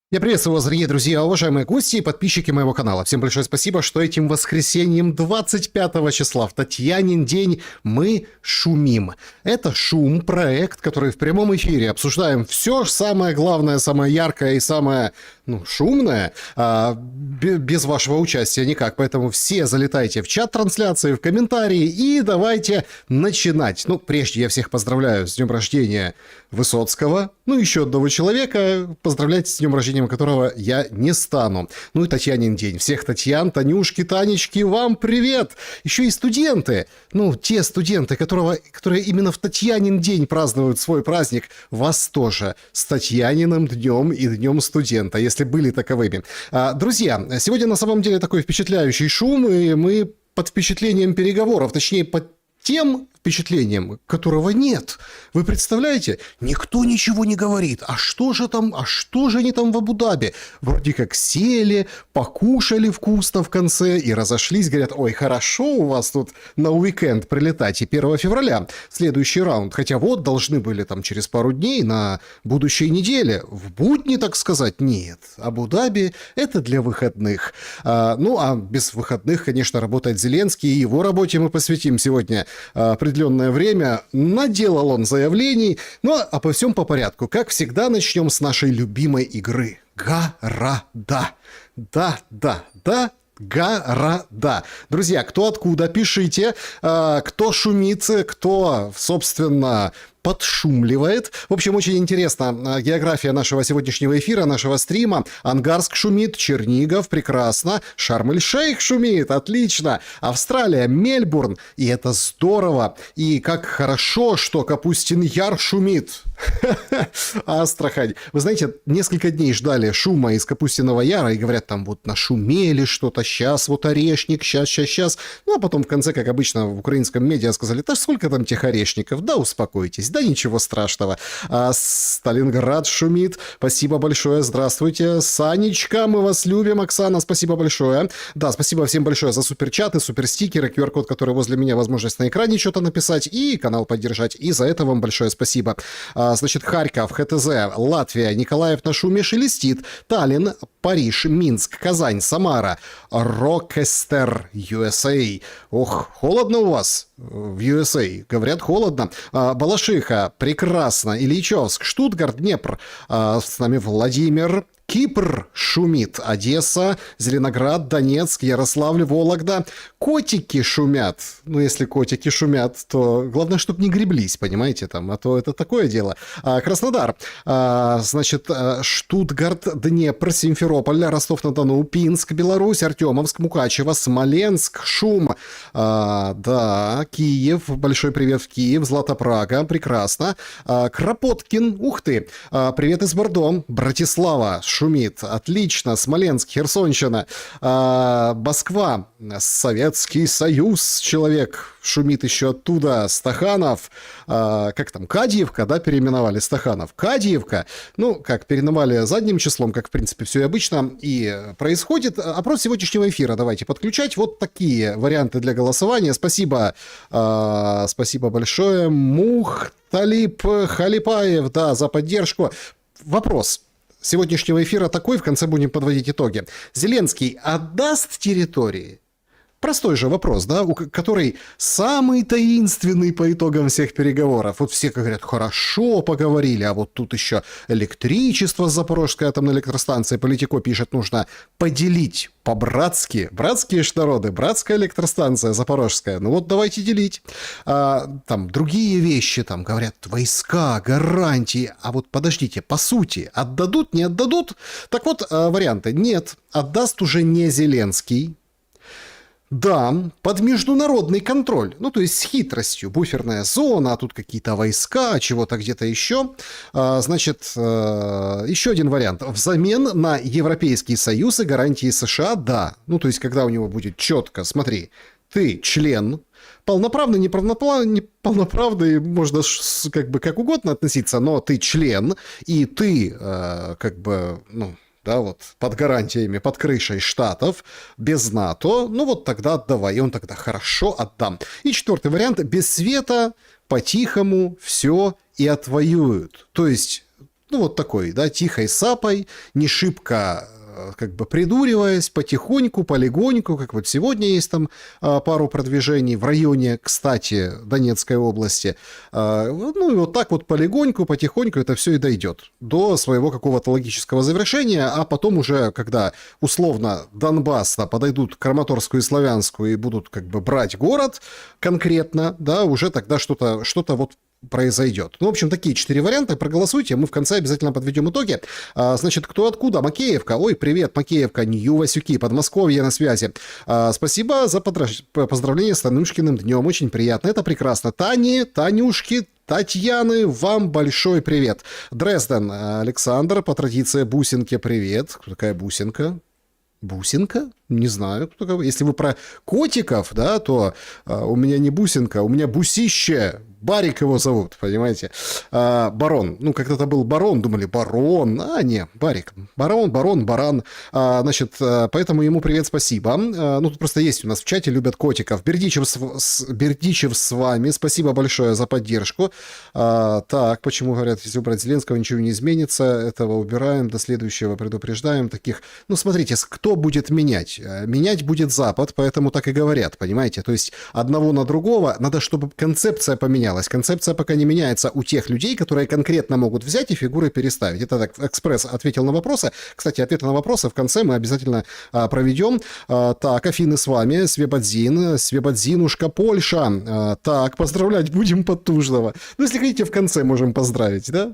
Я приветствую вас, дорогие друзья, уважаемые гости и подписчики моего канала. Всем большое спасибо, что этим воскресеньем 25 числа в Татьянин день мы шумим. Это «Шум», проект, который в прямом эфире обсуждаем все самое главное, самое яркое и самое, шумное, без вашего участия никак. Поэтому все залетайте в чат трансляции, в комментарии и давайте начинать. Прежде я всех поздравляю с днем рождения Высоцкого, еще одного человека, поздравлять с днем рождения которого я не стану. И Татьянин день. Всех Татьян, Танюшки, Танечки, вам привет! Еще и студенты. Те студенты, которые именно в Татьянин день празднуют свой праздник, вас тоже с Татьяниным днем и днем студента, если были таковыми. Друзья, сегодня на самом деле такой впечатляющий шум, и мы под впечатлением переговоров, точнее, под тем впечатлением, которого нет. Вы представляете? Никто ничего не говорит. А что же они там в Абу-Даби? Вроде как сели, покушали вкусно в конце и разошлись. Говорят, ой, хорошо у вас тут на уикенд прилетать. И 1 февраля следующий раунд. Хотя должны были там через пару дней на будущей неделе. В будни, так сказать, нет. Абу-Даби это для выходных. А без выходных, конечно, работает Зеленский. И его работе мы посвятим сегодня определенное время. Наделал он заявлений. А по всем по порядку. Как всегда, начнем с нашей любимой игры. Города. Да. Города. Друзья, кто откуда, пишите. Кто шумит, кто, собственно, подшумливает. В общем, очень интересна география нашего сегодняшнего эфира, нашего стрима. Ангарск шумит, Чернигов, прекрасно. Шарм-эль-Шейх шумит, отлично. Австралия, Мельбурн, и это здорово. И как хорошо, что Капустин-Яр шумит. Астрахань. Вы знаете, несколько дней ждали шума из Капустиного Яра и говорят, там нашумели что-то, сейчас орешник, сейчас. А потом в конце, как обычно в украинском медиа сказали, да сколько там тех орешников, да успокойтесь, да ничего страшного. Сталинград шумит, спасибо большое, здравствуйте. Санечка, мы вас любим. Оксана, спасибо большое. Да, спасибо всем большое за суперчаты, суперстикеры, QR-код, который возле меня, возможность на экране что-то написать и канал поддержать. И за это вам большое спасибо. Значит, Харьков, ХТЗ, Латвия, Николаев на шуме шелестит, Таллин, Париж, Минск, Казань, Самара, Рокестер, USA. Ох, холодно у вас в USA. Говорят, холодно. Балашиха, прекрасно. Ильичевск, Штутгарт, Днепр. С нами Владимир. Кипр шумит, Одесса, Зеленоград, Донецк, Ярославль, Вологда. Котики шумят. Если котики шумят, то главное, чтобы не греблись, понимаете, а то это такое дело. Краснодар, значит, Штутгарт, Днепр, Симферополь, Ростов-на-Дону, Пинск, Беларусь, Артемовск, Мукачево, Смоленск, шум. Да, Киев, большой привет в Киев, Златопрага, прекрасно. Кропоткин, ух ты, привет из Бордо, Братислава, шумит, отлично, Смоленск, Херсонщина, Москва, Советский Союз, человек шумит еще оттуда, Стаханов, Кадиевка, да, переименовали Стаханов, Кадиевка, как переименовали задним числом, как в принципе все и обычно и происходит. Опрос сегодняшнего эфира давайте подключать, вот такие варианты для голосования, спасибо большое, Талип Халипаев, да, за поддержку. Вопрос сегодняшнего эфира такой, в конце будем подводить итоги. Зеленский отдаст территории? Простой же вопрос, да, который самый таинственный по итогам всех переговоров. Все говорят, хорошо поговорили, а вот тут еще электричество с Запорожской атомной электростанции. Политико пишет, нужно поделить по-братски. Братские ж народы, братская электростанция Запорожская. Давайте делить. Там другие вещи, говорят, войска, гарантии. А вот подождите, по сути, отдадут, не отдадут? Так вот, варианты. Нет, отдаст уже не Зеленский. Да, под международный контроль, то есть с хитростью, буферная зона, а тут какие-то войска, чего-то где-то еще. Значит, еще один вариант. Взамен на Европейский Союз и гарантии США, да. То есть, когда у него будет четко, смотри, ты член, полноправный, неполноправный, можно как угодно относиться, но ты член, и ты под гарантиями, под крышей Штатов, без НАТО, тогда отдавай. И он тогда хорошо отдам. И четвертый вариант, без света, по-тихому все и отвоюют. То есть ну, вот такой, да, тихой сапой, не шибко как бы придуриваясь, потихоньку, полегоньку, как вот сегодня есть там пару продвижений в районе, кстати, Донецкой области. Ну и вот так вот полегоньку, потихоньку это все и дойдет до своего какого-то логического завершения, а потом уже, когда условно Донбасс подойдут к Краматорску и Славянску и будут как бы брать город конкретно, да, уже тогда что-то вот произойдет. Ну, в общем, такие 4 варианта. Проголосуйте, мы в конце обязательно подведем итоги. Значит, кто откуда? Макеевка. Ой, привет, Макеевка, Нью-Васюки, Подмосковье на связи. Спасибо за поздравление с Танюшкиным днем. Очень приятно, это прекрасно. Танюшки, Татьяны, вам большой привет. Дрезден, Александр, по традиции бусинки, привет. Кто такая бусинка? Бусинка? Не знаю, кто такой. Если вы про котиков, да, то у меня не бусинка, у меня бусище. Барик его зовут, понимаете? Барон. Ну, когда-то был барон, думали, барон. Не, Барик. Барон. Значит, поэтому ему привет, спасибо. Ну, тут просто есть у нас в чате, любят котиков. Бердичев с вами. Спасибо большое за поддержку. Так, почему говорят, если убрать Зеленского, ничего не изменится. Этого убираем, до следующего предупреждаем. Таких, ну, смотрите, кто будет менять? Менять будет Запад, поэтому так и говорят, понимаете? То есть одного на другого, надо, чтобы концепция поменялась. Концепция пока не меняется у тех людей, которые конкретно могут взять и фигуры переставить. Это так, экспресс ответил на вопросы. Кстати, ответы на вопросы в конце мы обязательно проведем. Так, Афины с вами, Свебодзинушка, Польша. Так, поздравлять будем Потужного. Ну, если хотите, в конце можем поздравить, да?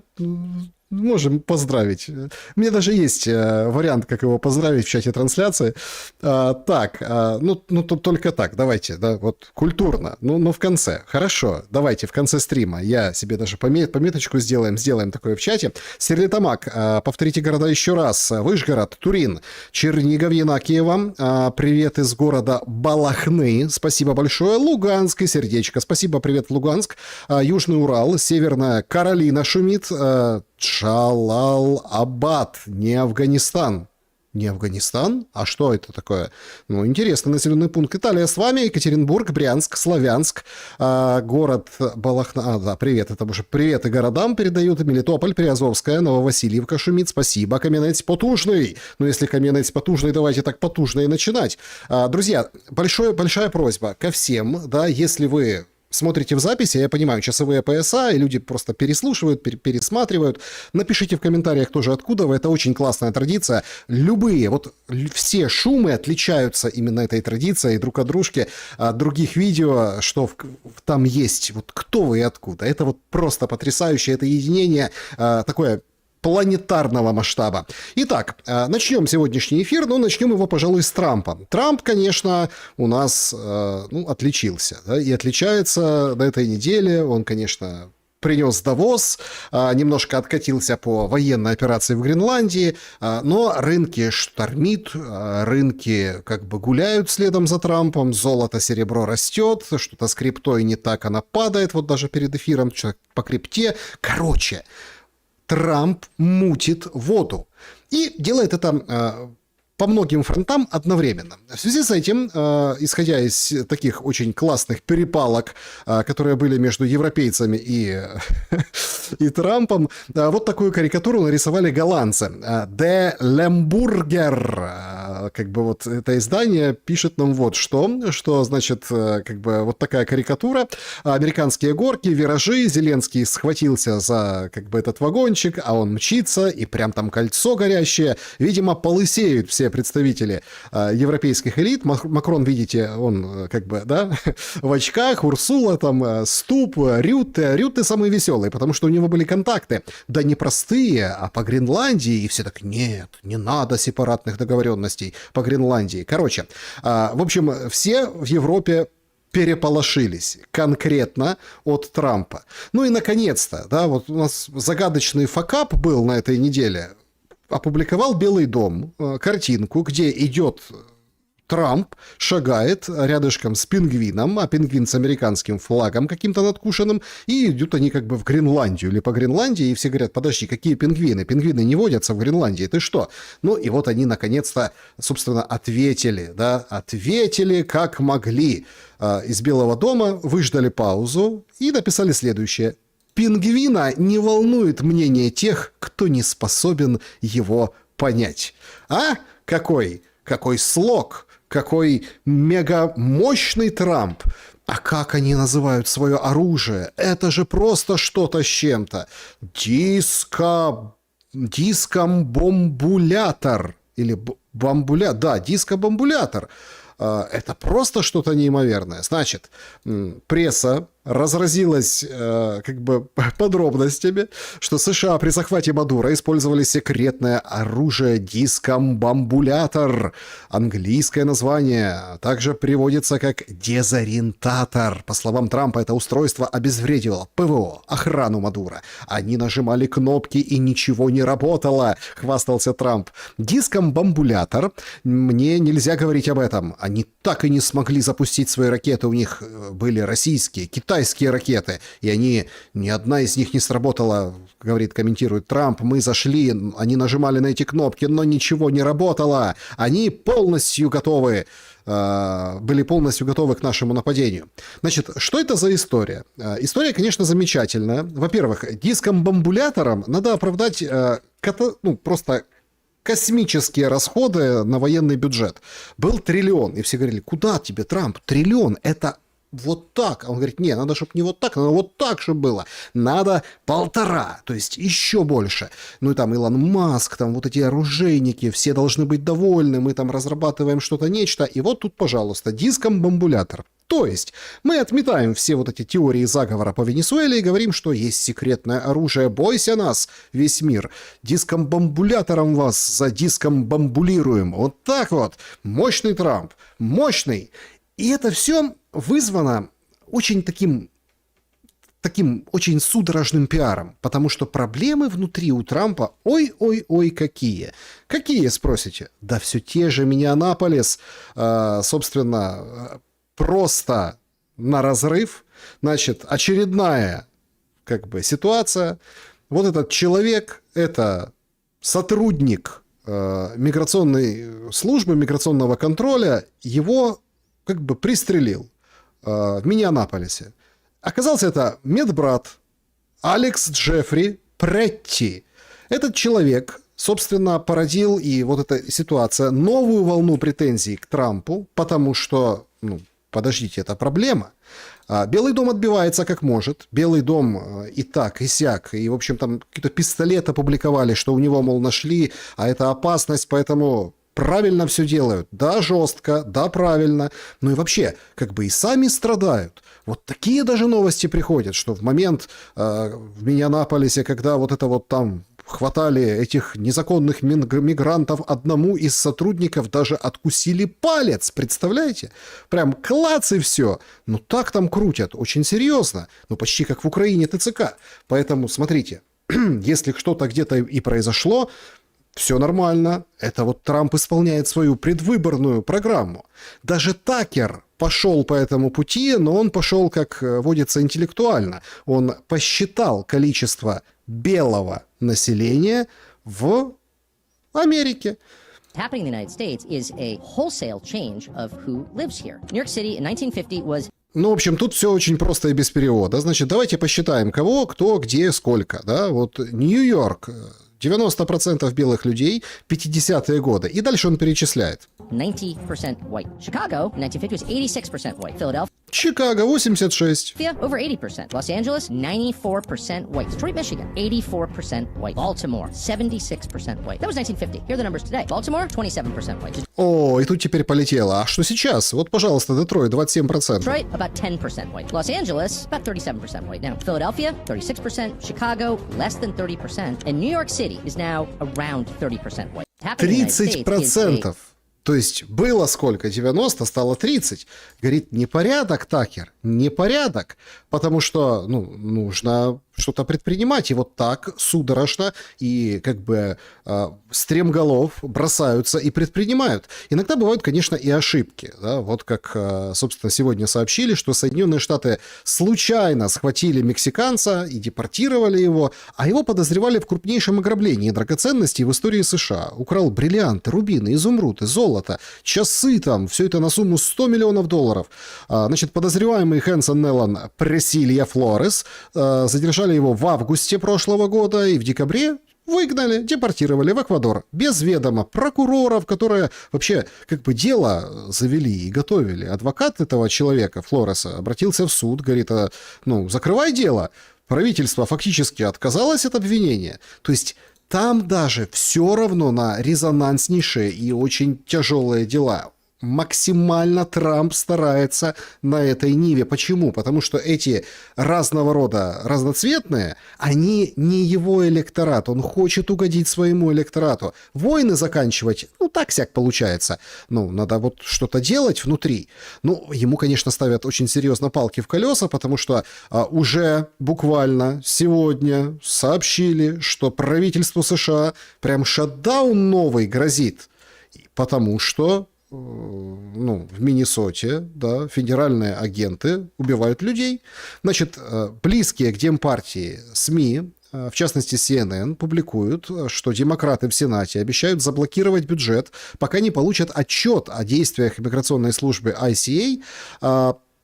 Можем поздравить. У меня даже есть вариант, как его поздравить в чате трансляции. Так, ну только так, давайте, да, вот культурно, ну в конце. Хорошо, давайте в конце стрима я себе даже пометочку сделаем такое в чате. Стерлитамак, повторите города еще раз. Вышгород, Турин, Чернигов, Янакиева. Привет из города Балахны. Спасибо большое. Луганск и сердечко. Спасибо, привет, Луганск. Южный Урал, Северная Каролина шумит. Джалал-Абад, не Афганистан. Не Афганистан? А что это такое? Ну, интересный населенный пункт. Италия с вами, Екатеринбург, Брянск, Славянск, город Балахна. Да, привет, это уже привет и городам передают. Мелитополь, Приазовская, Нововасильевка шумит. Спасибо, Каменец Потужный. Ну, если Каменец Потужный, давайте так потужно и начинать. Друзья, большая просьба ко всем, да, если вы смотрите в записи, я понимаю, часовые пояса, и люди просто переслушивают, пересматривают. Напишите в комментариях тоже, откуда вы. Это очень классная традиция. Любые, вот все шумы отличаются именно этой традицией друг от дружки, от других видео, что там есть, вот кто вы и откуда. Это вот просто потрясающе, это единение такое планетарного масштаба. Итак, начнем сегодняшний эфир, но начнем его, пожалуй, с Трампа. Трамп, конечно, у нас отличился, да, и отличается на этой неделе. Он, конечно, принес Давос, немножко откатился по военной операции в Гренландии, но рынки штормит, рынки как бы гуляют следом за Трампом, золото, серебро растет, что-то с криптой не так, она падает, вот даже перед эфиром, что-то по крипте. Короче, Трамп мутит воду. И делает это по многим фронтам одновременно. В связи с этим, исходя из таких очень классных перепалок, которые были между европейцами и Трампом, вот такую карикатуру нарисовали голландцы. De Lemburger, как бы вот это издание пишет нам вот что значит, как бы вот такая карикатура. Американские горки, виражи, Зеленский схватился за как бы этот вагончик, а он мчится, и прям там кольцо горящее. Видимо, полысеют все представители европейских элит. Макрон, видите, он как бы, да, в очках, Урсула, там, Ступ, Рютте. Рютте самый веселый, потому что у него были контакты. Да не простые, а по Гренландии. И все так, нет, не надо сепаратных договоренностей по Гренландии. Короче, в общем, все в Европе переполошились конкретно от Трампа. Ну и наконец-то, да, вот у нас загадочный факап был на этой неделе. Опубликовал Белый дом картинку, где идет Трамп, шагает рядышком с пингвином, а пингвин с американским флагом каким-то надкушенным, и идут они как бы в Гренландию или по Гренландии, и все говорят, подожди, какие пингвины? Пингвины не водятся в Гренландии, ты что? Ну и вот они наконец-то, собственно, ответили как могли. Из Белого дома выждали паузу и написали следующее. Пингвина не волнует мнение тех, кто не способен его понять. А? Какой слог, какой мегамощный Трамп. А как они называют свое оружие? Это же просто что-то с чем-то. Дискомбомбулятор. Или бомбулятор. Да, дискобомбулятор. Это просто что-то неимоверное. Значит, пресса разразилась подробностями, что США при захвате Мадуро использовали секретное оружие дискомбомбулятор. Английское название также приводится как дезориентатор. По словам Трампа, это устройство обезвредило ПВО, охрану Мадуро. Они нажимали кнопки и ничего не работало, хвастался Трамп. Дискомбомбулятор, мне нельзя говорить об этом. Они так и не смогли запустить свои ракеты. У них были российские, китайские ракеты, и ни одна из них не сработала, комментирует Трамп. Мы зашли, они нажимали на эти кнопки, но ничего не работало. Они были полностью готовы к нашему нападению. Значит, что это за история? История, конечно, замечательная. Во-первых, дискомбомбулятором надо оправдать просто космические расходы на военный бюджет. Был триллион. И все говорили, куда тебе, Трамп? Триллион – это вот так. А он говорит, не, надо, чтобы не вот так, надо вот так, чтобы было. Надо 1,5, то есть еще больше. Ну и там Илон Маск, там вот эти оружейники, все должны быть довольны, мы там разрабатываем что-то, нечто. И вот тут, пожалуйста, дискомбомбулятор. То есть мы отметаем все вот эти теории заговора по Венесуэле и говорим, что есть секретное оружие, бойся нас, весь мир. Дискомбомбулятором вас задискомбомбулируем. Вот так вот. Мощный Трамп. Мощный. И это все вызвано очень таким очень судорожным пиаром, потому что проблемы внутри у Трампа ой-ой-ой какие. Какие, спросите? Да все те же Миннеаполис, собственно, просто на разрыв. Значит, очередная ситуация. Вот этот человек, это сотрудник миграционной службы, миграционного контроля, его пристрелил в Миннеаполисе. Оказался это медбрат Алекс Джеффри Претти. Этот человек, собственно, породил, и вот эта ситуация, новую волну претензий к Трампу, потому что, подождите, это проблема. Белый дом отбивается как может. Белый дом и так, и сяк. И, в общем, там какие-то пистолеты опубликовали, что у него, мол, нашли, а это опасность, поэтому правильно все делают. Да, жестко, да, правильно. Ну и вообще, и сами страдают. Вот такие даже новости приходят, что в момент в Миннеаполисе, когда вот это вот там хватали этих незаконных мигрантов, одному из сотрудников даже откусили палец, представляете? Прям клац и все. Ну так там крутят, очень серьезно. Ну почти как в Украине ТЦК. Поэтому смотрите, если что-то где-то и произошло, все нормально. Это вот Трамп исполняет свою предвыборную программу. Даже Такер пошел по этому пути, но он пошел, как водится, интеллектуально. Он посчитал количество белого населения в Америке. Happening in the United States is a wholesale change of who lives here. New York City in 1950 was... Ну, в общем, тут все очень просто и без перевода. Значит, давайте посчитаем, кого, кто, где, сколько. Да? Вот Нью-Йорк, 90% белых людей, 50-е годы. И дальше он перечисляет. 90% white. Chicago in 1950 was 86% white. Philadelphia Чикаго 86. over 80%. Los Angeles 94% white. Detroit, Michigan 84% white. Baltimore 76% white. That was 1950. Here are the numbers today. Baltimore 27% white. О, и тут теперь полетело. А что сейчас? Вот, пожалуйста, Детройт 27%. Detroit about 10% white. Los Angeles about 37% white. Now Philadelphia 36%. Chicago less than 30%. And New York City is now around 30% white. 30%. То есть было сколько? 90, стало 30. Говорит, непорядок, Такер, непорядок. Потому что, нужно что-то предпринимать. И вот так судорожно и стремголов бросаются и предпринимают. Иногда бывают, конечно, и ошибки. Да? Вот как, собственно, сегодня сообщили, что Соединенные Штаты случайно схватили мексиканца и депортировали его, а его подозревали в крупнейшем ограблении драгоценностей в истории США. Украл бриллианты, рубины, изумруды, золото, часы там, все это на сумму $100 миллионов. Значит, подозреваемый Хэнсон Неллан Пресилья Флорес задержали Сажали его в августе прошлого года и в декабре выгнали, депортировали в Эквадор. Без ведома прокуроров, которые вообще как бы дело завели и готовили. Адвокат этого человека, Флореса, обратился в суд, говорит, закрывай дело. Правительство фактически отказалось от обвинения. То есть там даже все равно на резонанснейшие и очень тяжелые дела максимально Трамп старается на этой ниве. Почему? Потому что эти разного рода разноцветные, они не его электорат. Он хочет угодить своему электорату. Войны заканчивать, так-сяк получается. Надо вот что-то делать внутри. Ему, конечно, ставят очень серьезно палки в колеса, потому что уже буквально сегодня сообщили, что правительству США прям шатдаун новый грозит. Потому что в Миннесоте, да, федеральные агенты убивают людей. Значит, близкие к Демпартии СМИ, в частности CNN, публикуют, что демократы в Сенате обещают заблокировать бюджет, пока не получат отчет о действиях иммиграционной службы ICA.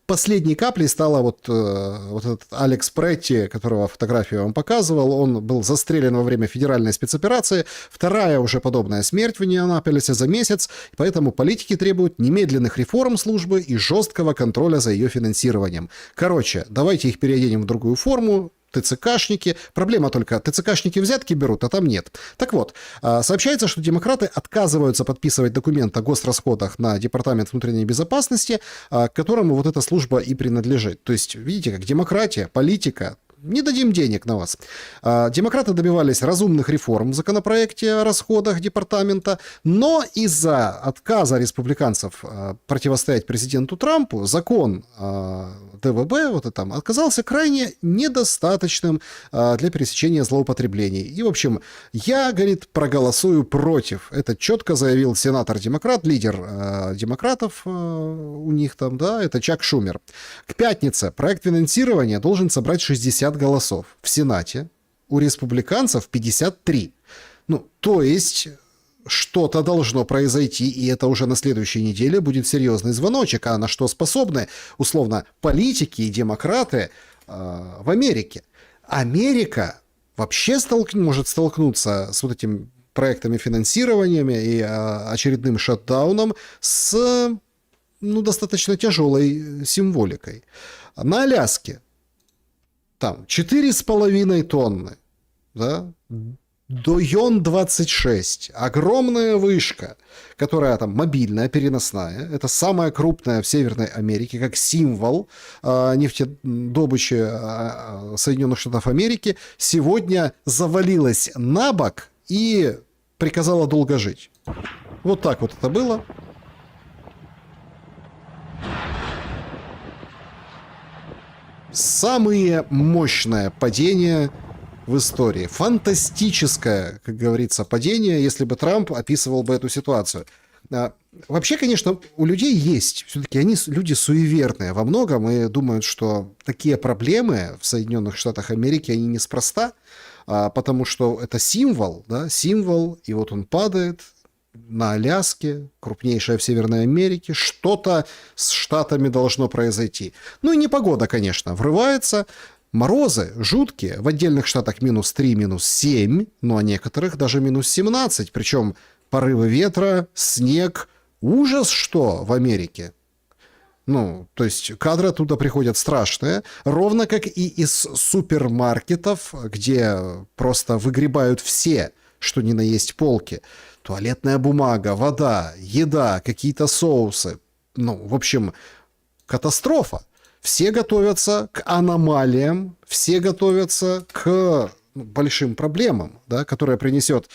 Последней каплей стала вот этот Алекс Претти, которого фотографию я вам показывал. Он был застрелен во время федеральной спецоперации. Вторая уже подобная смерть в Индианаполисе за месяц. Поэтому политики требуют немедленных реформ службы и жесткого контроля за ее финансированием. Короче, давайте их переоденем в другую форму. ТЦКшники. Проблема только, ТЦКшники взятки берут, а там нет. Так вот, сообщается, что демократы отказываются подписывать документ о госрасходах на Департамент внутренней безопасности, к которому вот эта служба и принадлежит. То есть, видите, как демократия, политика, не дадим денег на вас. Демократы добивались разумных реформ в законопроекте о расходах департамента, но из-за отказа республиканцев противостоять президенту Трампу закон ДВБ оказался крайне недостаточным для пересечения злоупотреблений. И, в общем, я, говорит, проголосую против. Это четко заявил сенатор-демократ, лидер демократов у них там, да, это Чак Шумер. К пятнице проект финансирования должен собрать 60 голосов. В Сенате у республиканцев 53. То есть что-то должно произойти, и это уже на следующей неделе будет серьезный звоночек. А на что способны, условно, политики и демократы в Америке? Америка вообще может столкнуться с вот этим проектами финансирования и очередным шатдауном с достаточно тяжелой символикой. На Аляске там 4,5 тонны, да, Дойон-26, огромная вышка, которая там мобильная, переносная. Это самая крупная в Северной Америке, как символ нефтедобычи Соединенных Штатов Америки, сегодня завалилась на бок и приказала долго жить. Вот так вот это было. Самые мощное падение в истории. Фантастическое, как говорится, падение, если бы Трамп описывал бы эту ситуацию. Вообще, конечно, у людей есть. Все-таки они люди суеверные во многом и думают, что такие проблемы в Соединенных Штатах Америки, они неспроста, потому что это символ, да, символ, и вот он падает на Аляске, крупнейшая в Северной Америке, что-то с Штатами должно произойти. И непогода, конечно, врывается. Морозы жуткие, в отдельных штатах -3, -7, но а некоторых даже -17, причем порывы ветра, снег, ужас что в Америке. То есть кадры оттуда приходят страшные, ровно как и из супермаркетов, где просто выгребают все, что ни на есть полки. Туалетная бумага, вода, еда, какие-то соусы. В общем, катастрофа. Все готовятся к аномалиям, все готовятся к большим проблемам, да, которые принесет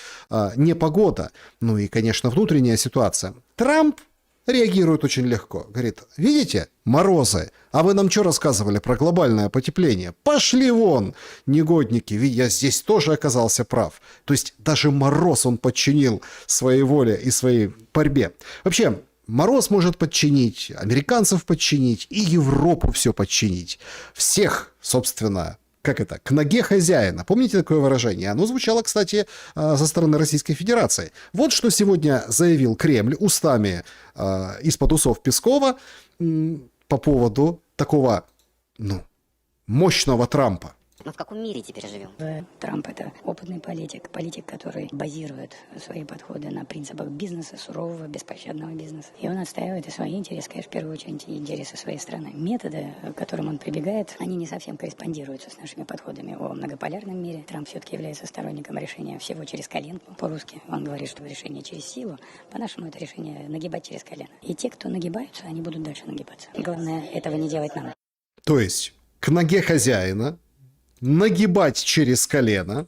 непогода. И, конечно, внутренняя ситуация. Трамп реагирует очень легко. Говорит, видите, морозы, а вы нам что рассказывали про глобальное потепление? Пошли вон, негодники, ведь я здесь тоже оказался прав. То есть даже мороз он подчинил своей воле и своей борьбе. Вообще, мороз может подчинить, американцев подчинить и Европу все подчинить. Всех, собственно, к ноге хозяина. Помните такое выражение? Оно звучало, кстати, со стороны Российской Федерации. Вот что сегодня заявил Кремль устами из-под усов Пескова по поводу такого, мощного Трампа. Мы в каком мире теперь живем? Трамп — это опытный политик, который базирует свои подходы на принципах бизнеса, сурового, беспощадного бизнеса. И он отстаивает и свои интересы, конечно, в первую очередь, и интересы своей страны. Методы, к которым он прибегает, они не совсем корреспондируются с нашими подходами о многополярном мире. Трамп все-таки является сторонником решения всего через коленку. По-русски он говорит, что решение через силу. По-нашему это решение нагибать через колено. И те, кто нагибаются, они будут дальше нагибаться. И главное, этого не делать нам. То есть к ноге хозяина нагибать через колено.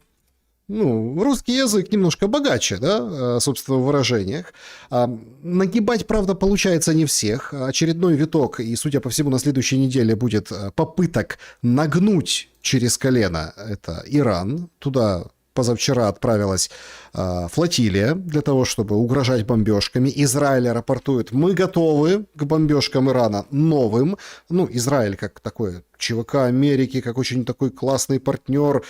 Ну, русский язык немножко богаче, да, собственно, в выражениях. Нагибать, правда, получается не всех. Очередной виток, и, судя по всему, на следующей неделе будет попыток нагнуть через колено. Это Иран. Туда позавчера отправилась флотилия для того, чтобы угрожать бомбежками. Израиль рапортует: мы готовы к бомбежкам Ирана новым. Ну, Израиль как такой ЧВК Америки, как очень такой классный партнер,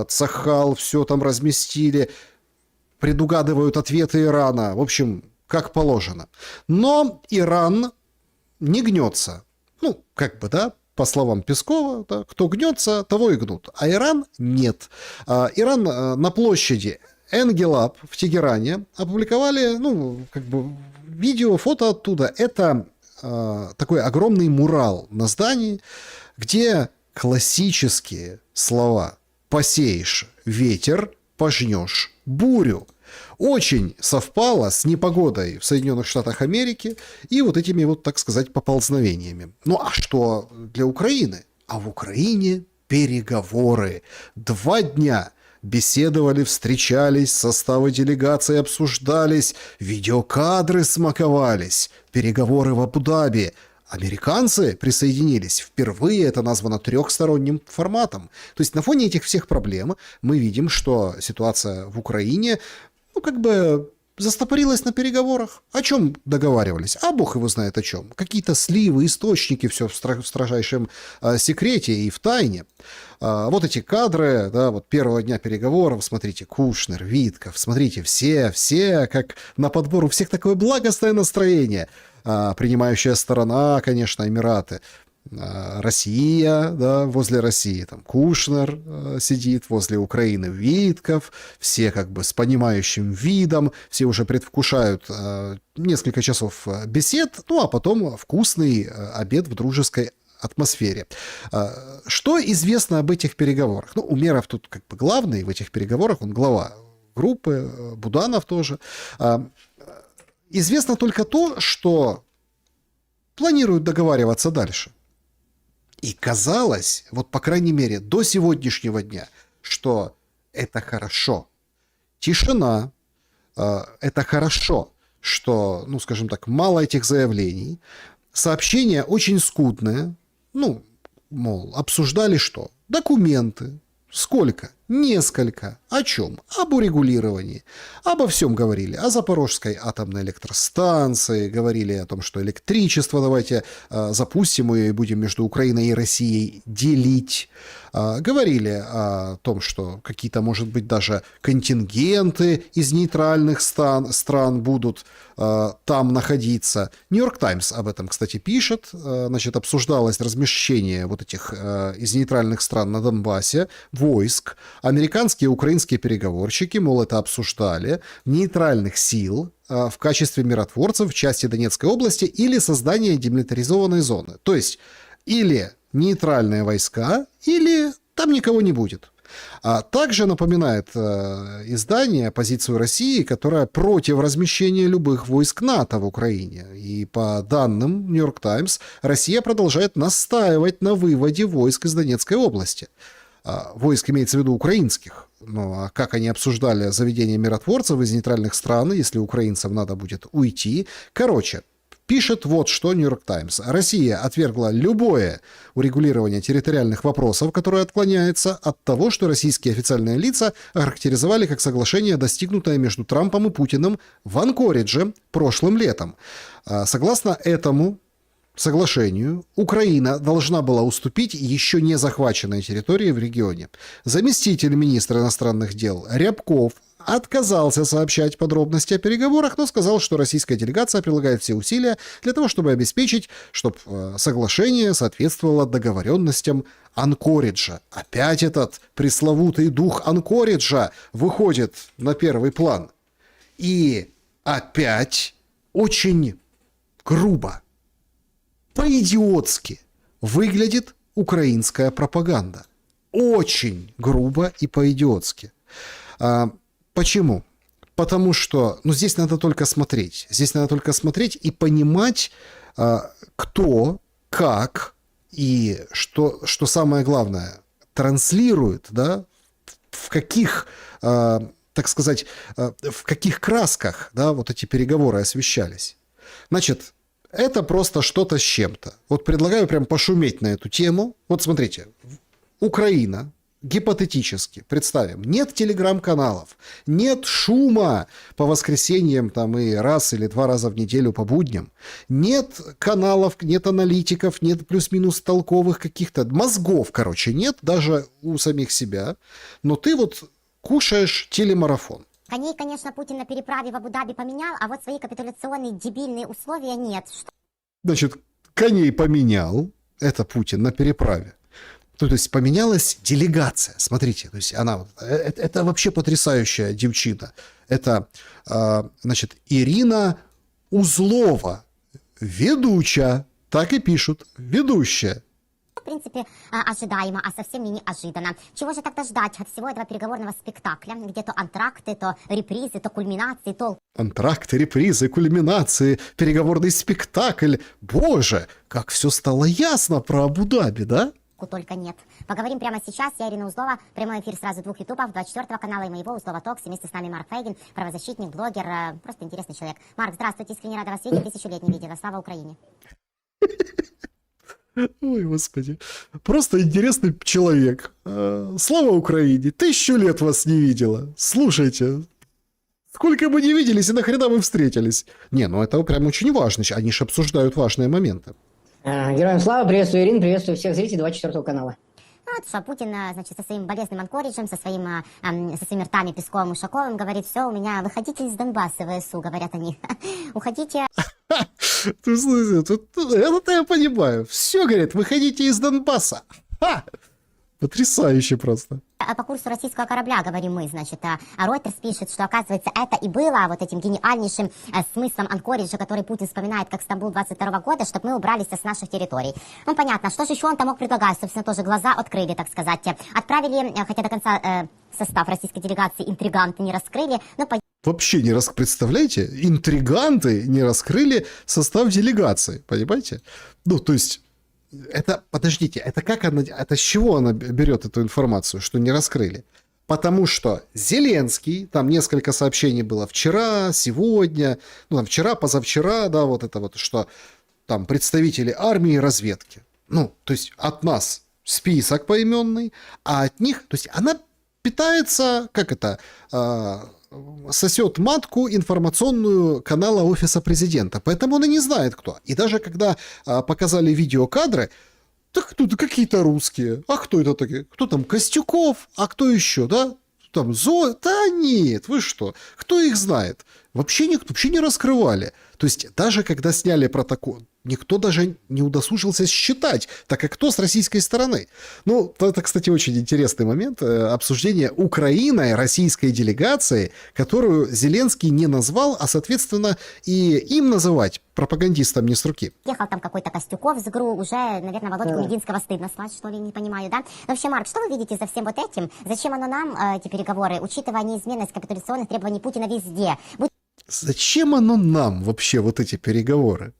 Цахал, все там разместили. Предугадывают ответы Ирана. В общем, как положено. Но Иран не гнется. Ну, как бы, да, по словам Пескова, да, кто гнется, того и гнут. А Иран нет. Иран на площади Энгелаб в Тегеране опубликовали, ну, как бы видео, фото оттуда. Это такой огромный мурал на здании, где классические слова: «посеешь ветер, пожнешь бурю». Очень совпало с непогодой в Соединенных Штатах Америки и вот этими вот, так сказать, поползновениями. Ну а что для Украины? А в Украине переговоры. 2 дня беседовали, встречались, составы делегаций обсуждались, видеокадры смаковались, переговоры в Абу-Даби. Американцы присоединились. Впервые это названо 3-сторонним форматом. То есть на фоне этих всех проблем мы видим, что ситуация в Украине, ну, как бы застопорилась на переговорах. О чем договаривались? А бог его знает о чем. Какие-то сливы, источники, все в строжайшем секрете и в тайне. Вот эти кадры, да, вот первого дня переговоров, смотрите, Кушнер, Витков, смотрите, все, как на подбор, у всех такое благостное настроение. Принимающая сторона, конечно, Эмираты. Россия, да, возле России там Кушнер сидит, возле Украины Витков, все как бы с понимающим видом, все уже предвкушают несколько часов бесед, ну а потом вкусный обед в дружеской атмосфере. Что известно об этих переговорах? Ну, Умеров тут как бы главный в этих переговорах, он глава группы, Буданов тоже. Известно только то, что планируют договариваться дальше. И казалось, вот по крайней мере до сегодняшнего дня, что это хорошо. Тишина, это хорошо, что, ну, скажем так, мало этих заявлений. Сообщение очень скудное. Ну, мол, обсуждали что? Документы. Сколько? Несколько. О чем? Об урегулировании. Обо всем говорили. О Запорожской атомной электростанции. Говорили о том, что электричество давайте запустим и будем между Украиной и Россией делить. Говорили о том, что какие-то, может быть, даже контингенты из нейтральных стран будут там находиться. Нью-Йорк Таймс об этом, кстати, пишет. Значит, обсуждалось размещение вот этих из нейтральных стран на Донбассе войск. Американские и украинские переговорщики, мол, это обсуждали, нейтральных сил в качестве миротворцев в части Донецкой области или создание демилитаризованной зоны. То есть или нейтральные войска, или там никого не будет. А также напоминает издание позицию России, которая против размещения любых войск НАТО в Украине. И по данным Нью-Йорк Таймс, Россия продолжает настаивать на выводе войск из Донецкой области. Войск имеется в виду украинских. Ну, а как они обсуждали заведение миротворцев из нейтральных стран, если украинцам надо будет уйти. Короче, пишет вот что Нью-Йорк Таймс. Россия отвергла любое урегулирование территориальных вопросов, которое отклоняется от того, что российские официальные лица охарактеризовали как соглашение, достигнутое между Трампом и Путиным в Анкоридже прошлым летом. Согласно этому соглашению, Украина должна была уступить еще не захваченные территории в регионе. Заместитель министра иностранных дел Рябков отказался сообщать подробности о переговорах, но сказал, что российская делегация прилагает все усилия для того, чтобы обеспечить, чтобы соглашение соответствовало договоренностям Анкориджа. Опять этот пресловутый дух Анкориджа выходит на первый план. И опять очень грубо, по-идиотски выглядит украинская пропаганда. Очень грубо и по-идиотски. Почему? Потому что, здесь надо только смотреть. Здесь надо только смотреть и понимать, кто, как и что самое главное, транслирует, да, в каких, так сказать, в каких красках, да, вот эти переговоры освещались. Значит, это просто что-то с чем-то. Вот предлагаю прям пошуметь на эту тему. Вот смотрите, Украина, гипотетически, представим, нет телеграм-каналов, нет шума по воскресеньям там и раз или два раза в неделю по будням, нет каналов, нет аналитиков, нет плюс-минус толковых каких-то мозгов, короче, нет даже у самих себя, но ты вот кушаешь телемарафон. Коней, конечно, Путин на переправе в Абу-Даби поменял, а вот свои капитуляционные дебильные условия нет. Значит, коней поменял, это Путин на переправе. То есть поменялась делегация. Смотрите, то есть она, это вообще потрясающая девчина. Это, значит, Ирина Узлова, ведущая, так и пишут, ведущая. В принципе, ожидаемо, а совсем не неожиданно. Чего же тогда ждать от всего этого переговорного спектакля, где то антракты, то репризы, то кульминации, то... Антракты, репризы, кульминации, переговорный спектакль. Боже, как все стало ясно про Абу-Даби, да? Только нет. Поговорим прямо сейчас. Я Ирина Узлова. Прямой эфир сразу 2 ютубов, 24 канала и моего Узлова Токс. Вместе с нами Марк Фейгин, правозащитник, блогер, просто интересный человек. Марк, здравствуйте, искренне рада вас видеть. 1000 лет не видела. Слава Украине. Ой, господи. Просто интересный человек. Слава Украине. 1000 лет вас не видела. Слушайте, сколько мы не виделись и нахрена мы встретились? Не, это прям очень важно. Они же обсуждают важные моменты. Героям слава, приветствую Ирину, приветствую всех зрителей 24 канала. Вот что Путин, значит, со своим болезным Анкориджем, со своими ртами Песковым и Ушаковым говорит: все, у меня выходите из Донбасса, ВСУ, говорят они. Уходите. Ты слышишь, это я понимаю. Все, говорит, выходите из Донбасса. Ха! Потрясающе просто. По курсу российского корабля, говорим мы, значит, а Reuters пишет, что, оказывается, это и было вот этим гениальнейшим смыслом Анкориджа, который Путин вспоминает как Стамбул 22 года, чтобы мы убрались с наших территорий. Ну, понятно, что же еще он там мог предлагать, собственно, тоже глаза открыли, так сказать. Отправили, хотя до конца состав российской делегации интриганты не раскрыли, но... Вообще не представляете, интриганты не раскрыли состав делегации, понимаете? То есть... Это, подождите, это как она, это с чего она берет эту информацию, что не раскрыли? Потому что Зеленский, там несколько сообщений было вчера, сегодня, вчера, позавчера, да, вот это вот, что там представители армии и разведки. То есть от нас список поименный, а от них, то есть она питается, сосет матку информационную канала Офиса Президента. Поэтому она не знает, кто. И даже когда показали видеокадры, так тут какие-то русские. А кто это такие? Кто там? Костюков? А кто еще, да? Там Да нет, вы что? Кто их знает? Вообще не раскрывали. То есть даже когда сняли протокол, никто даже не удосужился считать, так как кто с российской стороны. Это, кстати, очень интересный момент обсуждения Украиной, российской делегации, которую Зеленский не назвал, а, соответственно, и им называть пропагандистам не с руки. Ехал там какой-то Костюков с ГРУ, уже, наверное, Володьку Мединского стыдно слать, что ли, не понимаю, да? Но вообще, Марк, что вы видите за всем вот этим? Зачем оно нам, эти переговоры, учитывая неизменность капитуляционных требований Путина везде? Зачем оно нам вообще вот эти переговоры?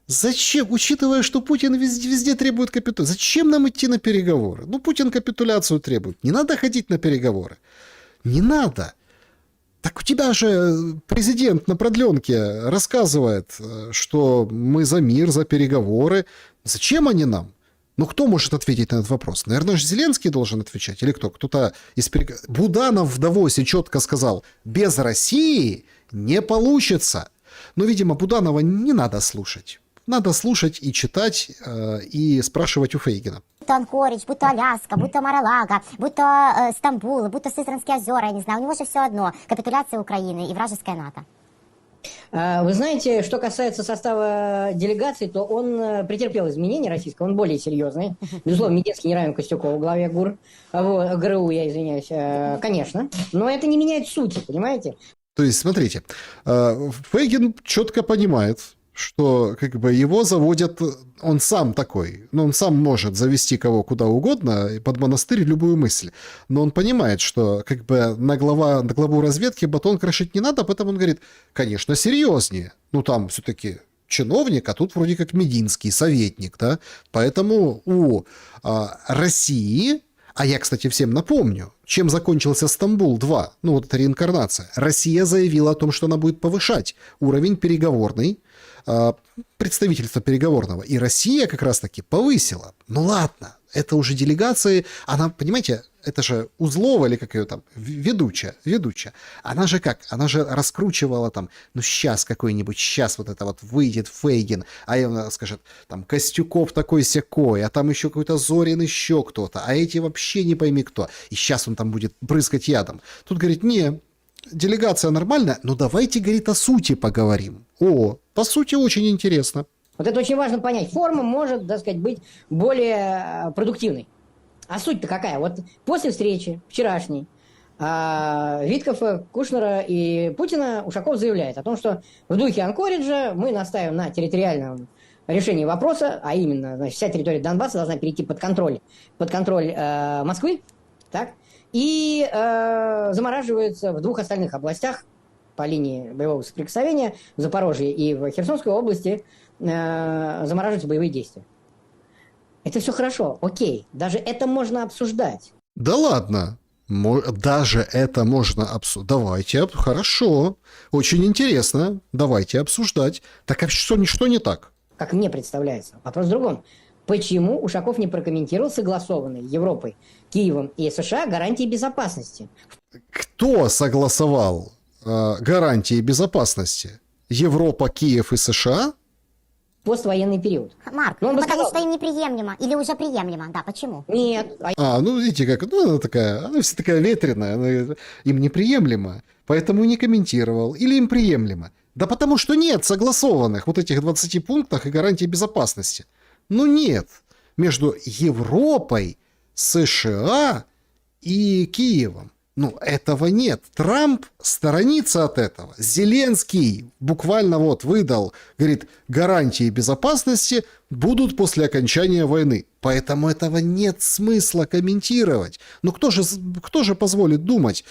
Зачем, учитывая, что Путин везде требует капитуляции? Зачем нам идти на переговоры? Путин капитуляцию требует. Не надо ходить на переговоры. Не надо. Так у тебя же президент на продленке рассказывает, что мы за мир, за переговоры. Зачем они нам? Кто может ответить на этот вопрос? Наверное, же Зеленский должен отвечать. Или кто? Кто-то из переговоров. Буданов в Давосе четко сказал: без России не получится. Но, видимо, Буданова не надо слушать. надо слушать и читать, и спрашивать у Фейгина. Будь то Анкоридж, будь то Аляска, будь то Мар-а-Лаго, будь то Стамбул, будь то Сызранские озера, я не знаю, у него же все одно. Капитуляция Украины и вражеская НАТО. Вы знаете, что касается состава делегации, то он претерпел изменения российского, он более серьезный. Безусловно, Мединский не равен Костюкову, главе ГРУ, я извиняюсь, конечно. Но это не меняет сути, понимаете? То есть, смотрите, Фейгин четко понимает, что как бы его заводят, он сам такой, но он сам может завести кого куда угодно и под монастырь любую мысль, но он понимает, что как бы на главу разведки батон крошить не надо, поэтому он говорит, конечно, серьезнее, ну там все-таки чиновник, а тут вроде как Мединский, советник, да, поэтому у России... А я, кстати, всем напомню, чем закончился Стамбул-2, ну вот эта реинкарнация. Россия заявила о том, что она будет повышать уровень переговорный, представительства переговорного. И Россия как раз-таки повысила. Ну ладно, это уже делегации, она, понимаете, это же Узлова или как ее там, ведущая. Она же как? Она же раскручивала там, ну сейчас какой-нибудь, сейчас вот это вот выйдет Фейгин, а она скажет, там, Костюков такой-сякой, а там еще какой-то Зорин, еще кто-то, а эти вообще не пойми кто. И сейчас он там будет брызгать ядом. Тут говорит, не, делегация нормальная, но давайте, говорит, о сути поговорим. О, по сути, очень интересно. Вот это очень важно понять. Форма может, так сказать, быть более продуктивной. А суть-то какая? Вот после встречи вчерашней Виткофа, Кушнера и Путина Ушаков заявляет о том, что в духе Анкориджа мы настаиваем на территориальном решении вопроса, а именно, значит, вся территория Донбасса должна перейти под контроль Москвы, так? И замораживается в двух остальных областях по линии боевого соприкосновения, в Запорожье и в Херсонской области, замораживаются боевые действия. Это все хорошо, окей, даже это можно обсуждать. Да ладно, даже это можно обсуждать. Давайте, хорошо, очень интересно, давайте обсуждать. Так а что не так? Как мне представляется. Вопрос в другом. Почему Ушаков не прокомментировал согласованные Европой, Киевом и США гарантии безопасности? Кто согласовал гарантии безопасности? Европа, Киев и США? Поствоенный период. Марк, Ну, он бы потому сказал- что им неприемлемо. Или уже приемлемо, да, почему? Нет. Ну видите, как, ну, она такая, она вся такая ветреная, она им неприемлема, поэтому и не комментировал. Или им приемлемо? Да потому что нет согласованных вот этих 20 пунктах и гарантий безопасности. Ну нет. Между Европой, США и Киевом. Ну, этого нет. Трамп сторонится от этого. Зеленский буквально вот выдал, говорит, гарантии безопасности будут после окончания войны. Поэтому этого нет смысла комментировать. Ну, кто же позволит думать,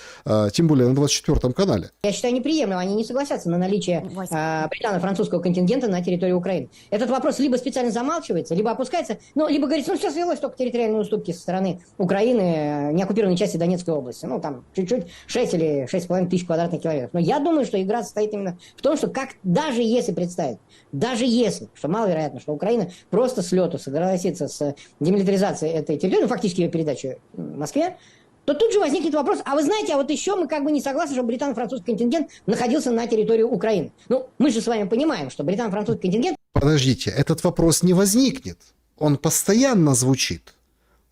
тем более на 24-м канале? Я считаю неприемлемо. Они не согласятся на наличие британо-французского контингента на территории Украины. Этот вопрос либо специально замалчивается, либо опускается, ну, либо говорится, ну, сейчас велось только территориальные уступки со стороны Украины, неоккупированной части Донецкой области. Ну, там, чуть-чуть 6 или 6,5 тысяч квадратных километров. Но я думаю, что игра состоит именно в том, что даже если представить, что маловероятно, что Украина просто с лету согласится с демилитаризацией этой территории, ну, фактически ее передачу Москве, то тут же возникнет вопрос, а вы знаете, а вот еще мы как бы не согласны, чтобы британо-французский контингент находился на территории Украины. Ну, мы же с вами понимаем, что британо-французский контингент... Подождите, этот вопрос не возникнет. Он постоянно звучит.